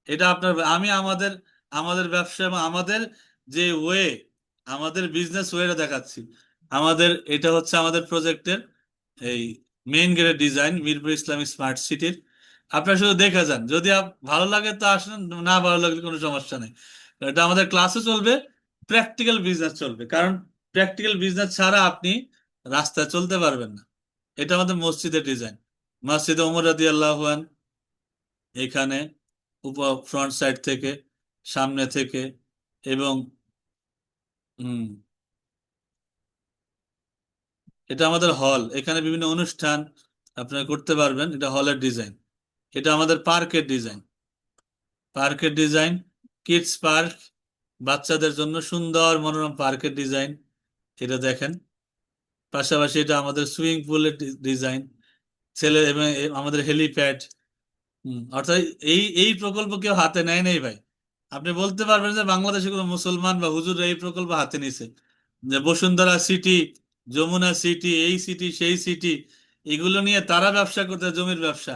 এটা আপনার, আমি আমাদের আমাদের ব্যবসা এবং আমাদের যে ওয়ে, আমাদের বিজনেস ওয়েটা দেখাচ্ছি। এটা হচ্ছে আমাদের প্রজেক্টের এই মেইন গেটের ডিজাইন, মিরপুর ইসলামিক স্মার্ট সিটির। আপনারা শুধু দেখে যান, যদি ভালো লাগে তো আসেন, না ভালো লাগলে কোনো সমস্যা নেই। এটা আমাদের ক্লাসও চলবে, প্র্যাকটিক্যাল বিজনেস চলবে, কারণ প্র্যাকটিক্যাল বিজনেস ছাড়া আপনি রাস্তায় চলতে পারবেন না। এটা আমাদের মসজিদের ডিজাইন, মসজিদে ওমর রাদিয়াল্লাহু আনহু, এখানে ফ্রন্ট সাইড থেকে, সামনে থেকে, এবং হুম, এটা আমাদের হল, এখানে বিভিন্ন অনুষ্ঠান আপনারা করতে পারবেন। এটা হলের ডিজাইন। এটা আমাদের পার্কের ডিজাইন, পার্কের ডিজাইন, কিডস পার্ক, বাচ্চাদের জন্য সুন্দর মনোরম পার্কের ডিজাইন, এটা দেখেন। পাশাপাশি এটা আমাদের সুইমিং পুলের ডিজাইন, ছেলে এবং আমাদের হেলিপ্যাড। অর্থাৎ এই এই প্রকল্প কেউ হাতে নেয় নাই ভাই। আপনি বলতে পারবেন যে বাংলাদেশে কোনো মুসলমান বা হুজুর এই প্রকল্প হাতে নিছে, যে বসুন্ধরা সিটি, যমুনা সিটি, এই সিটি সেই সিটি, এগুলো নিয়ে তারা ব্যবসা করতে, জমির ব্যবসা।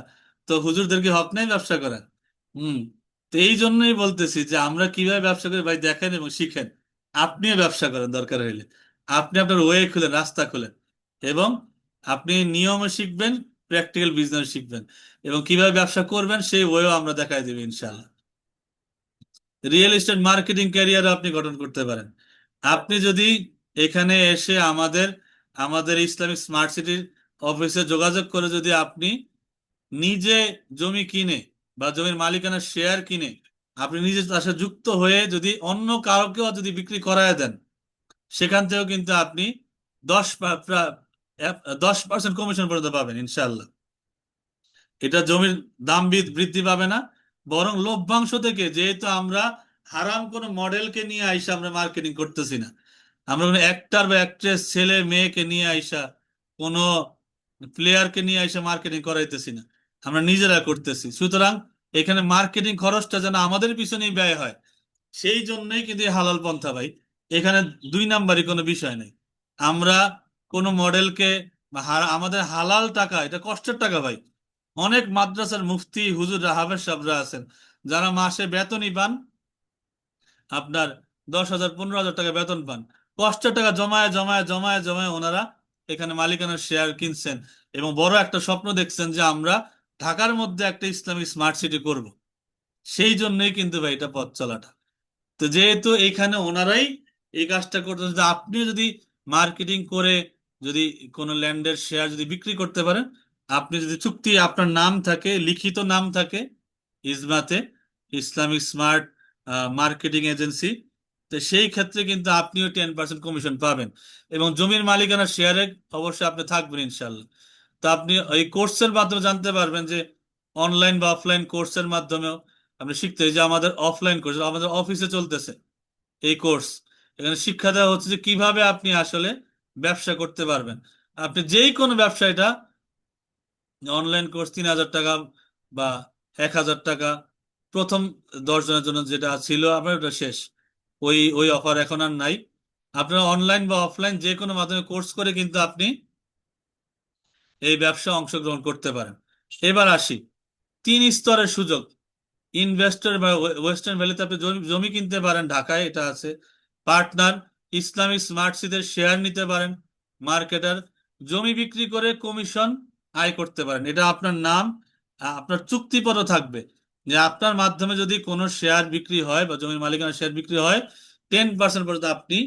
তো হুজুরদের কি হক নাই ব্যবসা করার? হুম। তো এই জন্যই বলতেছি যে আমরা কিভাবে ব্যবসা করি ভাই, দেখেন এবং শিখেন। আপনিও ব্যবসা করেন দরকার হইলে, আপনি আপনার ওয়ে খুলেন, রাস্তা খুলেন, এবং আপনি নিয়মও শিখবেন, প্র্যাকটিক্যাল বিজনেস শিখবেন, এবং কিভাবে ব্যবসা করবেন সেই ওয়েও আমরা দেখাই দেব ইনশাল্লাহ। রিয়েল এস্টেট মার্কেটিং ক্যারিয়ার আপনি গঠন করতে পারেন। আপনি যদি এখানে এসে আমাদের আমাদের ইসলামিক স্মার্ট সিটির অফিসে যোগাযোগ করে যদি আপনি নিজে জমি কিনে বা জমির মালিকানার শেয়ার কিনে আপনি নিজে তার সাথে যুক্ত হয়ে যদি অন্য কাউকেও যদি বিক্রি করায় দেন, সেখান থেকেও কিন্তু আপনি 10% কমিশন পর্যন্ত পাবেন ইনশাল্লাহ। এটা জমির দাম বৃদ্ধি পাবে না, বরং লভ্যাংশ থেকে, যেহেতু আমরা হারাম কোনো মডেলকে নিয়ে আইসা আমরা মার্কেটিং করতেছি না, আমরা কোনো অ্যাক্টর বা অ্যাক্ট্রেস ছেলে মেয়েকে নিয়ে আইসা, কোনো প্লেয়ারকে নিয়ে আইসা মার্কেটিং করাইতেছি না, আমরা নিজেরা করতেছি। সুতরাং এখানে মার্কেটিং খরচটা যেন আমাদের পিছনেই ব্যয় হয়, সেই জন্যই কিন্তু এই হালাল পন্থা ভাই। এখানে দুই নাম্বারই কোনো বিষয় নেই। আমরা কোনো মডেলকে আমাদের হালাল টাকা, এটা কষ্টের টাকা ভাই। অনেক মাদ্রাসার মুফতি হুজুররা, হাফেজ সাহেবরা আছেন, যারা মাসে বেতনই পান আপনার 10,000 15,000 টাকা বেতন পান, কষ্টের টাকা জমায় জমায় জমায় জমায় ওনারা এখানে মালিকানার শেয়ার কিনছেন, এবং বড় একটা স্বপ্ন দেখছেন যে আমরা ঢাকার মধ্যে একটা ইসলামিক স্মার্ট সিটি করব। সেই জন্যই কিন্তু ভাই এটা পথ চলাটা। তো যেহেতু এখানে ওনারাই এই কাজটা করতেন, যে আপনি যদি মার্কেটিং করে যদি কোনো ল্যান্ডের শেয়ার যদি বিক্রি করতে পারেন, আপনি যদি চুক্তি আপনার নাম থাকে, লিখিত নাম থাকে ইসমাতে, ইসলামিক স্মার্ট মার্কেটিং এজেন্সি, তো সেই ক্ষেত্রে কিন্তু আপনিও 10% কমিশন পাবেন, এবং জমির মালিকানার শেয়ারে অবশ্যই আপনি থাকবেন ইনশাল্লাহ। তো আপনি এই কোর্সের মাধ্যমে জানতে পারবেন যে অনলাইন বা অফলাইন কোর্সের মাধ্যমেও আপনি শিখতে, এই যে আমাদের অফলাইন কোর্স আমাদের অফিসে চলতেছে এই কোর্স, এখানে শিক্ষা দেওয়া হচ্ছে যে কিভাবে আপনি আসলে ব্যবসা করতে পারবেন। আপনি যেই কোনো ব্যবসা, এটা অনলাইন কোর্স 3,000 টাকা বা 1,000 টাকা, প্রথম 10 জনের জন্য যেটা ছিল আপনার ওটা শেষ, ওই ওই অফার এখন আর নাই। আপনারা অনলাইন বা অফলাইন যে কোনো মাধ্যমে কোর্স করে কিন্তু আপনি এই ব্যবসা অংশগ্রহণ করতে পারেন। এবার আসি 3 স্তরের সুযোগ। ইনভেস্টর বা ওয়েস্টার্ন ভ্যালিতে আপনি জমি জমি কিনতে পারেন, ঢাকায় এটা আছে। পার্টনার, ইসলামিক স্মার্ট সিটির শেয়ার নিতে পারেন। মার্কেটার, জমি বিক্রি করে কমিশন আয় করতে পারেন, এটা আপনার নাম, আপনার চুক্তিপত্র থাকবে যে আপনার মাধ্যমে যদি কোনো শেয়ার বিক্রি হয় বা জমির মালিকানা শেয়ার বিক্রি হয়, 10% পর্যন্ত আপনি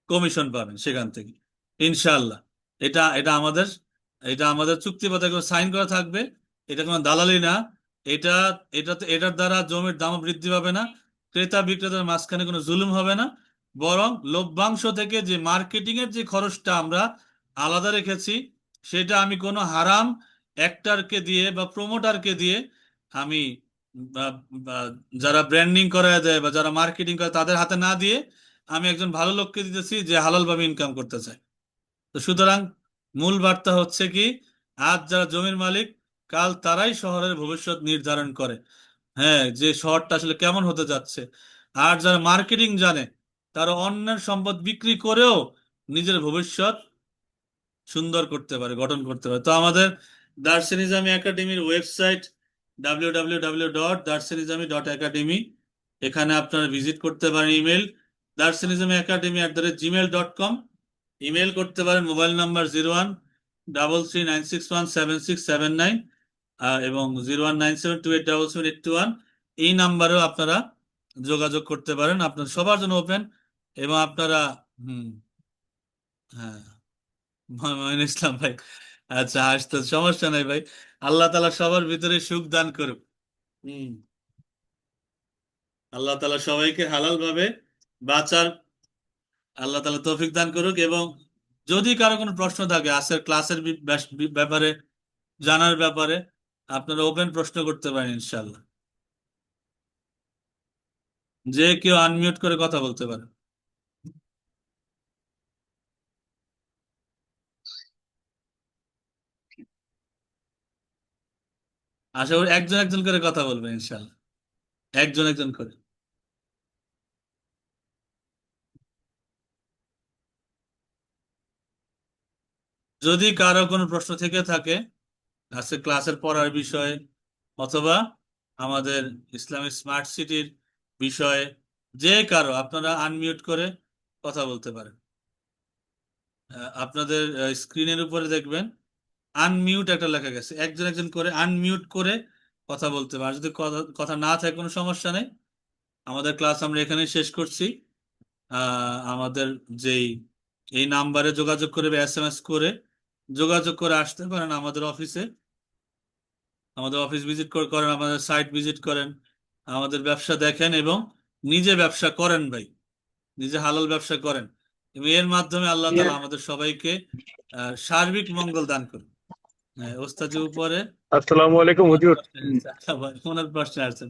কমিশন পাবেন সেখান থেকে ইনশাআল্লাহ। এটা এটা আমাদের এটা আমাদের চুক্তিপত্রে সাইন করা থাকবে। এটা কোনো দালালি না। এটা এটার দ্বারা জমির দাম বৃদ্ধি পাবে না, ক্রেতা বিক্রেতার মাঝখানে কোনো জুলুম হবে না, বরং লভ্যাংশ থেকে যে মার্কেটিং এর যে খরচটা আমরা আলাদা রেখেছি, সেটা আমি কোনো হারাম অ্যাক্টরকে দিয়ে বা প্রমোটারকে দিয়ে আমি বা- বা যারা ব্র্যান্ডিং করায় দেয় বা যারা মার্কেটিং করে তাদের হাতে না দিয়ে আমি একজন ভালো লোককে দিতেছি যে হালালভাবে ইনকাম করতে চায়। তো সুতরাং মূল বার্তা হচ্ছে কি, আজ যারা জমির মালিক, কাল তারাই শহরের ভবিষ্যৎ নির্ধারণ করে। হ্যাঁ, যে শহরটা আসলে কেমন হতে যাচ্ছে। আর যারা মার্কেটিং জানে, তারা অন্যের সম্পদ বিক্রি করেও নিজের ভবিষ্যৎ সুন্দর করতে পারে, গঠন করতে পারে। তো আমাদের দার্সেনিজম একাডেমির ওয়েবসাইট www.darsenizami.academy, এখানে আপনারা ভিজিট করতে পারেন। ইমেল darsenizamacademy@gmail.com, ইমেল করতে পারেন। মোবাইল নাম্বার 0133961767 এবং 0197287781, এই নাম্বারেও আপনারা যোগাযোগ করতে পারেন। আপনার সবার জন্য ওপেন, এবং আপনারা হুম, হ্যাঁ, মমিন ইসলাম ভাই, আচ্ছা আসতে সমস্যা নাই ভাই। আল্লাহ তালা সবার ভিতরে সুখ দান করুক। হম। আল্লাহ তালা সবাইকে হালাল ভাবে বাঁচার আল্লাহ তালা তৌফিক দান করুক। এবং যদি কারো কোনো প্রশ্ন থাকে আজকের ক্লাসের ব্যাপারে, জানার ব্যাপারে, আপনারা ওপেন প্রশ্ন করতে পারেন ইনশাল্লাহ। যে কেউ আনমিউট করে কথা বলতে পারে। আশা করি একজন একজন করে কথা বলবে ইনশাল্লাহ, একজন একজন করে। যদি কারো কোনো প্রশ্ন থেকে থাকে আজকে ক্লাসের পড়ার বিষয়ে অথবা আমাদের ইসলামিক স্মার্ট সিটির বিষয়ে, যে কারো আপনারা আনমিউট করে কথা বলতে পারেন। আপনাদের স্ক্রিনের উপরে দেখবেন আনমিউট একটা লেখা গেছে, একজন একজন করে আনমিউট করে কথা বলতে পারেন। যদি কথা কথা না থাকে কোনো সমস্যা নেই, আমাদের ক্লাস আমরা এখানে শেষ করছি। আমাদের যেই এই নাম্বারে যোগাযোগ করে বা এসএমএস করে যোগাযোগ করে আসতে পারেন আমাদের অফিসে। আমাদের অফিস ভিজিট করেন, আমাদের সাইট ভিজিট করেন, আমাদের ব্যবসা দেখেন এবং নিজে ব্যবসা করেন ভাই, নিজে হালাল ব্যবসা করেন। এবং এর মাধ্যমে আল্লাহ তাআলা আমাদের সবাইকে সার্বিক মঙ্গল দান করুন। হ্যাঁ, ওস্তাদের উপরে আসসালামু আলাইকুম ওনার হুজুর। প্রশ্নে আচ্ছা ভাই, ওনার প্রশ্নে আসছেন।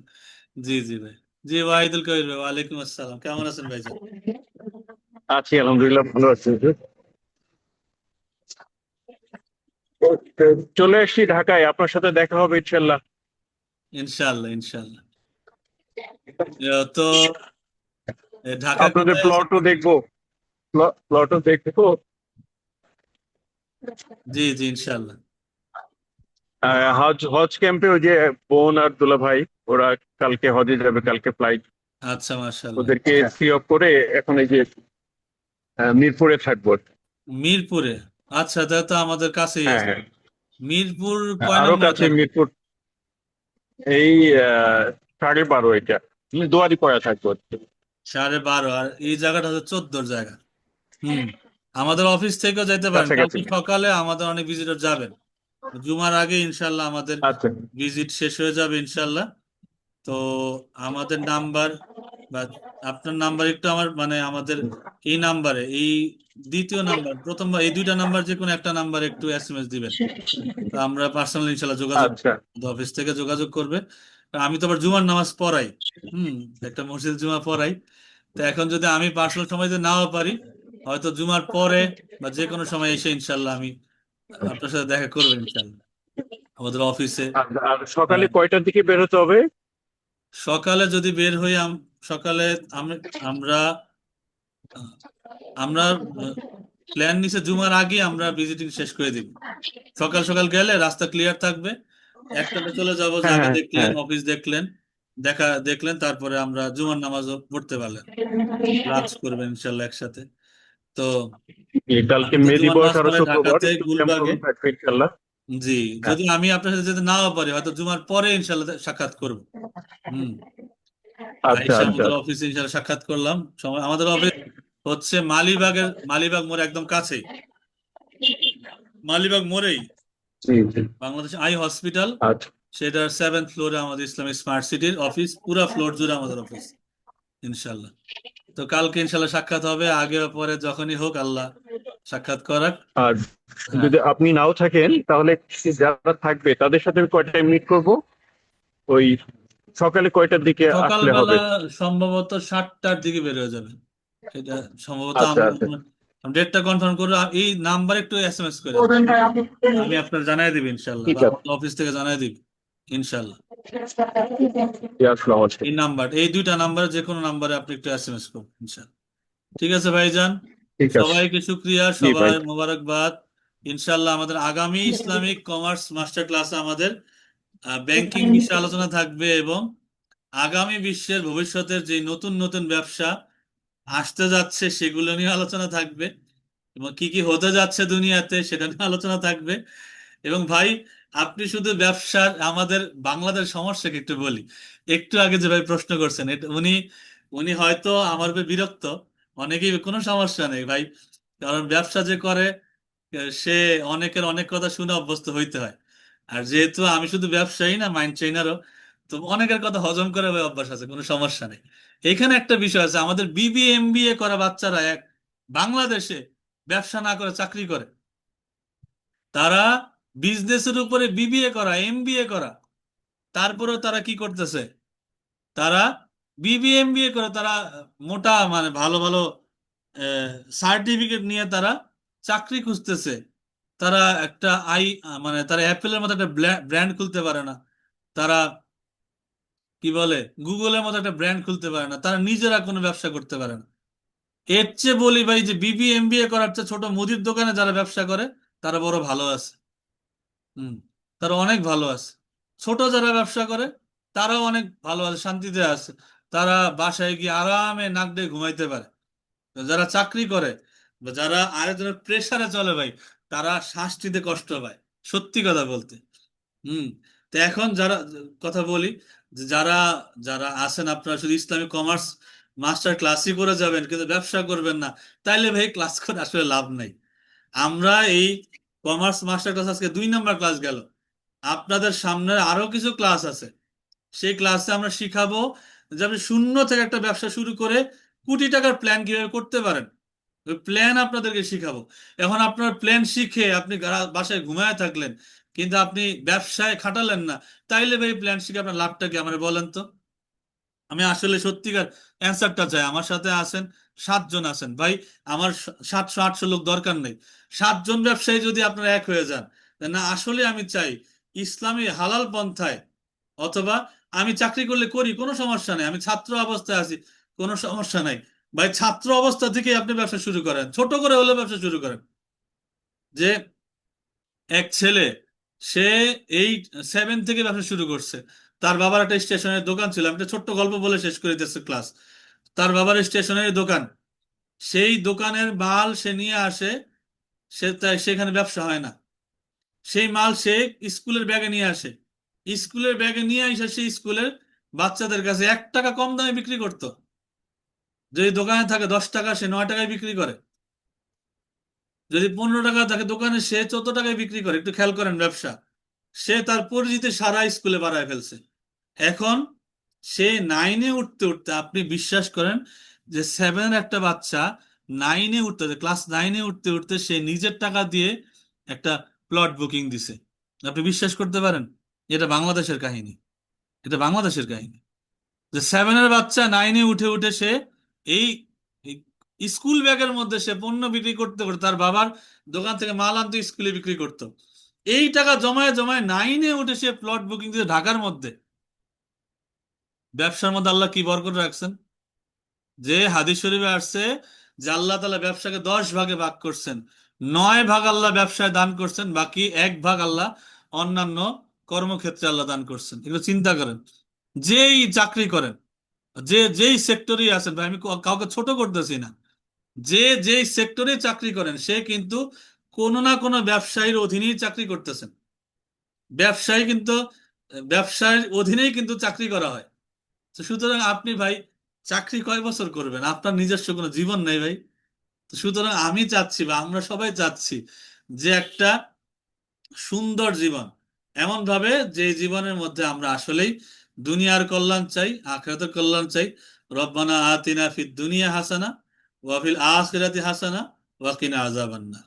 জি জি ভাই। জি ওয়াহিদুল কবির ভাই, ওয়ালাইকুম আসসালাম, কেমন আছেন ভাইজান? আছি আলহামদুলিল্লাহ, ভালো আছি হুজুর। তো চলে এসেছি ঢাকায়, আপনার সাথে দেখা হবে ইনশাল্লাহ। ইনশাআল্লাহ ইনশাআল্লাহ। তো ঢাকায় আপনাদের কোথায় আছেন? প্লটও দেখবো, প্লটও দেখবো। জি জি ইনশাআল্লাহ। হজ হজ ক্যাম্পে ওই যে বোন আর দুলা ভাই, ওরা কালকে হজে যাবে, কালকে ফ্লাইট। আচ্ছা মাশাআল্লাহ। ওদেরকে ফ্রি অফ করে এখন এই যে মিরপুরে থাকবো। মিরপুরে? আচ্ছা, তাহলে তো আমাদের কাছেই হ্যাঁ আছে। হ্যাঁ, মিরপুর কয় আরো নম্বরে কাছে থাকবে? মিরপুর। এই 12:30 এটা, দুয়ারি পড়া থাকবো। 12:30, আর এই জায়গাটা হচ্ছে 14 জায়গা। হুম। আমাদের অফিস থেকেও যেতে পারেন, কাছাকাছি। কালকে সকালে আমাদের অনেক ভিজিটর যাবেন। জুমার আগে ইনশাল্লাহ আমাদের আচ্ছা, ভিজিট শেষ হয়ে যাবে ইনশাল্লাহ। তো আমাদের নাম্বার বা আপনার নাম্বার একটু আমার মানে আমাদের এই নাম্বারে, এই দ্বিতীয় নাম্বার, প্রথমবার এই দুইটা নাম্বার যে কোনো একটা নাম্বার একটু এসএমএস দিবেন। তো আমরা পার্সোনালি ইনশাল্লাহ যোগাযোগ, আচ্ছা। অফিস থেকে যোগাযোগ করবে। আমি তো আবার জুমার নামাজ পড়াই। হুম। একটা মসজিদ জুমা পড়াই। তো এখন যদি আমি পার্সোনাল সময় দিতে নাও পারি, হয়তো জুমার পরে বা যে কোনো সময় এসে ইনশাল্লাহ আমি আপনার সাথে দেখা করবো ইনশাল্লাহ আমাদের অফিসে। আর আর সকালে হ্যাঁ, কয়টার দিকে বের হতে হবে? সকালে যদি বের হই সকালে আমরা আমরা আমরা প্ল্যান নিচে জুমার আগে আমরা ভিজিটিং শেষ করে দিব। সকাল সকাল গেলে রাস্তা ক্লিয়ার থাকবে, একটাতে চলে যাব, হ্যাঁ জায়গা হ্যাঁ দেখলেন, হ্যাঁ। অফিস দেখলেন, দেখলেন, তারপরে আমরা জুমার নামাজও পড়তে পারলেন, লাঞ্চ করবেন ইনশাল্লাহ একসাথে। তো কালকে আমি তো মে জুমার দিবস নামাজ আরো পড়াই শুক্রবার, ঢাকাতে একটু জ্যাম গুলবাগে। কম থাকবে ইনশাল্লাহ। জি, হ্যাঁ। যদি আমি আপনার সাথে যেতে নাও পারি হয়তো জুমার পরে ইনশাল্লাহ সাক্ষাৎ করব। হুম। আচ্ছা আইসা আচ্ছা। আমাদের অফিসে ইনশাল্লাহ সাক্ষাৎ করলাম। সময় আমাদের অফিস হচ্ছে মালিবাগ মোড় একদম কাছেই, মালিবাগ মোড়েই জি জি। বাংলাদেশ আই হসপিটাল, আচ্ছা, সেটার 7th ফ্লোরে আমাদের ইসলামিক স্মার্ট সিটির অফিস, পুরা ফ্লোর জুড়ে আমাদের অফিস ইনশাল্লাহ। তো কালকে ইনশাল্লাহ সাক্ষাৎ হবে, আগে বা পরে যখনই হোক আল্লাহ সাক্ষাৎ করাক। আর হ্যাঁ, যদি আপনি নাও থাকেন তাহলে যারা থাকবে তাদের সাথে কয়টায় মিট করব? ওই সকালে কয়টার দিকে আসলে সকালবেলা হবে? সম্ভবত 7টার দিকে বের হয়ে যাবে। এটা সম্ভবত আচ্ছা আচ্ছা। ডেটটা কনফার্ম করে এই নাম্বার একটু এসএমএস করেন, আমি আপনার জানাই দিব ইনশাল্লাহ, ঠিক বা আছে। আমাদের অফিস থেকে জানাই দিব ইনশাল্লাহ। জি, আসসালামু আলাইকুম। এই নাম্বার, এই দুইটা নাম্বারে যে কোনো নাম্বারে আপনি একটু এসএমএস করুন ইনশাল্লাহ। ঠিক আছে ভাইজান, ঠিক আছে। সবাইকে শুক্রিয়া, জি ভাই। সবাই মোবারকবাদ। ইনশাল্লাহ আমাদের আগামী ইসলামিক কমার্স মাস্টার ক্লাসে আমাদের ব্যাংকিং বিষয়ে আলোচনা থাকবে এবং আগামী বিশ্বের ভবিষ্যতের যে নতুন নতুন ব্যবসা আসতে যাচ্ছে সেগুলো নিয়ে আলোচনা থাকবে এবং কি কি হতে যাচ্ছে দুনিয়াতে সেটা নিয়ে আলোচনা থাকবে। এবং ভাই, আপনি শুধু ব্যবসার আমাদের বাংলাদেশ সমস্যাকে একটু বলি। একটু আগে যে ভাই প্রশ্ন করছেন, এটা উনি উনি হয়তো আমার উপর বিরক্ত, অনেকেই কোনো সমস্যা নেই ভাই, কারণ ব্যবসা যে করে সে অনেকের অনেক কথা শুনে অভ্যস্ত হইতে হয়। আর যেহেতু আমি শুধু ব্যবসায়ী না, মাইন্ড ট্রেনারও, তো অনেকের কথা হজম করে ভাই অভ্যাস আছে, কোনো সমস্যা নেই। এখানে একটা বিষয় আছে, আমাদের বিবিএ এমবিএ করা বাচ্চারা বাংলাদেশে ব্যবসা না করে চাকরি করে। তারা বিজনেসের উপরে বিবিএ করা, এমবিএ করা, তারপরেও তারা কি করতেছে? তারা বিবিএমবিএ করে তারা মোটা মানে ভালো ভালো সার্টিফিকেট নিয়ে তারা চাকরি খুঁজতেছে। তারা একটা মানে তারা অ্যাপেলের মতো একটা ব্র্যান্ড খুলতে পারে না, তারা কি বলে গুগলের মতো একটা ব্র্যান্ড খুলতে পারে না, তারা নিজেরা কোনো ব্যবসা করতে পারে না। এর চেয়ে বলি ভাই যে বিবিএমবিএ করার চেয়ে ছোট মুদির দোকানে যারা ব্যবসা করে তারা বড় ভালো আছে। হুম, তারা অনেক ভালো আছে। ছোট যারা ব্যবসা করে তারাও অনেক ভালো আছে, শান্তিতে আছে। তারা বাসায় গিয়ে আরামে নাক দিয়ে ঘুমাইতে পারে। যারা চাকরি করে বা যারা আরেকজনের প্রেসারে চলে ভাই, তারা শ্বাস নিতে কষ্ট পায়, সত্যি কথা বলতে। হুম। তো এখন যারা কথা বলি, যে যারা যারা আছেন আপনারা শুধু ইসলামিক কমার্স মাস্টার ক্লাসই করে যাবেন কিন্তু ব্যবসা করবেন না, তাইলে ভাই ক্লাস করে আসলে লাভ নাই। আমরা এই কমার্স মাস্টার ক্লাস আজকে 2 নাম্বার ক্লাস গেল, আপনাদের সামনে আরো কিছু ক্লাস আছে। সেই ক্লাসে আমরা শিখাবো যে আপনি শূন্য থেকে একটা ব্যবসা শুরু করে কোটি টাকার প্ল্যান কিভাবে করতে পারেন। ওই প্ল্যান আপনাদেরকে শিখাবো। এখন আপনার প্ল্যান শিখে আপনি বাসায় ঘুমায় থাকলেন কিন্তু আপনি ব্যবসায় খাটালেন না, তাইলে ভাই প্ল্যান শিখে আপনার লাভটা কি আমার বলেন তো। আমি আসলে সত্যিকার অ্যান্সারটা চাই। আমার সাথে আছেন 7 জন আছেন ভাই, আমার 700 800 লোক দরকার নেই। 7 জন ব্যবসায়ী যদি আপনারা এক হয়ে যান, তা না আসলে আমি চাই ইসলামী হালাল পন্থায়, অথবা আমি চাকরি করলে করি কোনো সমস্যা নেই, আমি ছাত্র অবস্থায় আছি কোনো সমস্যা নাই। ভাই ছাত্র অবস্থা থেকে আপনি ব্যবসা শুরু করেন, ছোট করে হলে ব্যবসা শুরু করেন। যে এক ছেলে, সে এই 7 থেকে ব্যবসা শুরু করছে। তার বাবার একটা স্টেশনের দোকান ছিল, আমি একটা ছোট্ট গল্প বলে শেষ করে দিতেছি ক্লাস। তার বাবার স্টেশনের দোকান, সেই দোকানের মাল সে নিয়ে আসে, সেখানে ব্যবসা হয় না। সেই মাল সে স্কুলের ব্যাগে নিয়ে আসে, স্কুলের ব্যাগে নিয়ে এসে সেই স্কুলের বাচ্চাদের কাছে 1 টাকা কম দামে বিক্রি করতো। যদি দোকানে থাকে 10 টাকা, সে 9 টাকায় বিক্রি করে। যদি 15 টাকা থাকে দোকানে, সে 14 টাকায় বিক্রি করে। একটু খেয়াল করেন ব্যবসা। সে তার পরিচিতি সারা স্কুলে বাড়ায় ফেলছে। এখন সে 9-এ উঠতে উঠতে, আপনি বিশ্বাস করেন যে 7-এর একটা বাচ্চা 9-এ উঠতে, ক্লাস 9-এ উঠতে উঠতে সে নিজের টাকা দিয়ে একটা প্লট বুকিং দিছে। আপনি বিশ্বাস করতে পারেন? এটা বাংলাদেশের কাহিনী, এটা বাংলাদেশের কাহিনী। যে 7-এর বাচ্চা 9-এ উঠে উঠে সে এই স্কুল ব্যাগের মধ্যে সে পণ্য বিক্রি করতে করতে, তার বাবার দোকান থেকে মাল আনতো, স্কুলে বিক্রি করতো। এই টাকা জমায় জমায় 9-এ উঠে সে প্লট বুকিং দিতে ঢাকার মধ্যে। ব্যবসার মধ্যে আল্লাহ কি বরকত রাখছেন, যে হাদিস শরীফে আসছে যে আল্লাহ তাআলা ব্যবসাকে 10 ভাগে ভাগ করছেন। 9 ভাগ আল্লাহ ব্যবসায় দান করছেন, বাকি 1 ভাগ আল্লাহ অন্যান্য কর্মক্ষেত্রে আল্লাহ দান করছেন। এগুলো চিন্তা করেন। যেই চাকরি করেন, যেই সেক্টরেই আছেন ভাই, আমি কাউকে ছোট করতেছি না, যেই সেক্টরে চাকরি করেন সে কিন্তু কোনো না কোনো ব্যবসায়ীর অধীনেই চাকরি করতেছেন। ব্যবসায়ী কিন্তু ব্যবসার অধীনেই কিন্তু চাকরি করা হয়। তো সুতরাং আপনি ভাই চাকরি কয় বছর করবেন, আপনার নিজস্ব কোনো জীবন নেই ভাই। তো সুতরাং আমি চাচ্ছি বা আমরা সবাই চাচ্ছি যে একটা সুন্দর জীবন, এমন ভাবে যে জীবনের মধ্যে আমরা আসলেই দুনিয়ার কল্যাণ চাই, আখিরাতের কল্যাণ চাই। রব্বানা আতিনা ফিদ দুনিয়া হাসানা ওয়া ফিল আখিরাতি হাসানা ওয়া কিনা আযাবান্নার।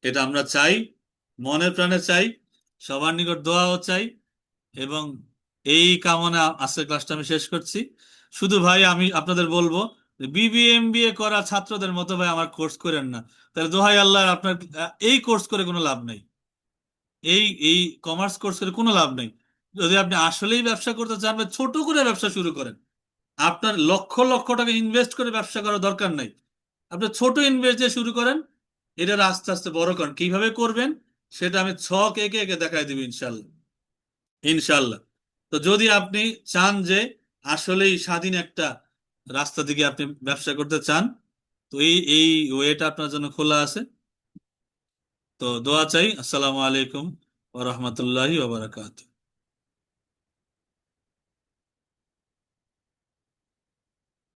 এটা আমরা চাই, মনে প্রাণে চাই, সবার নিকট দোয়াও চাই। এবং এই কামনা আজকের ক্লাসটা আমি শেষ করছি। শুধু ভাই আমি আপনাদের বলবো, বিবিএমবিএ করা ছাত্রদের মতো ভাই আমার কোর্স করেন না। তাহলে দোহাই আল্লাহ, আপনার এই কোর্স করে কোনো লাভ নেই, এই এই কমার্স কোর্স করে কোনো লাভ নেই। যদি আপনি আসলেই ব্যবসা করতে চান, ভাই ছোট করে ব্যবসা শুরু করেন। আপনার লক্ষ লক্ষ টাকা ইনভেস্ট করে ব্যবসা করার দরকার নাই। আপনি ছোট ইনভেস্ট দিয়ে শুরু করেন, এটার আস্তে আস্তে বড় করেন। কিভাবে করবেন সেটা আমি ছক এঁকে এঁকে দেখাই দিব ইনশাল্লাহ, ইনশাল্লাহ। তো যদি আপনি চান যে আসলেই স্বাধীন একটা রাস্তা থেকে আপনি ব্যবসা করতে চান, তো এই ওয়েটা আপনার জন্য খোলা আছে। তো দোয়া চাই। আসসালামু আলাইকুম ওয়া রাহমাতুল্লাহি ওয়া বারাকাতুহু।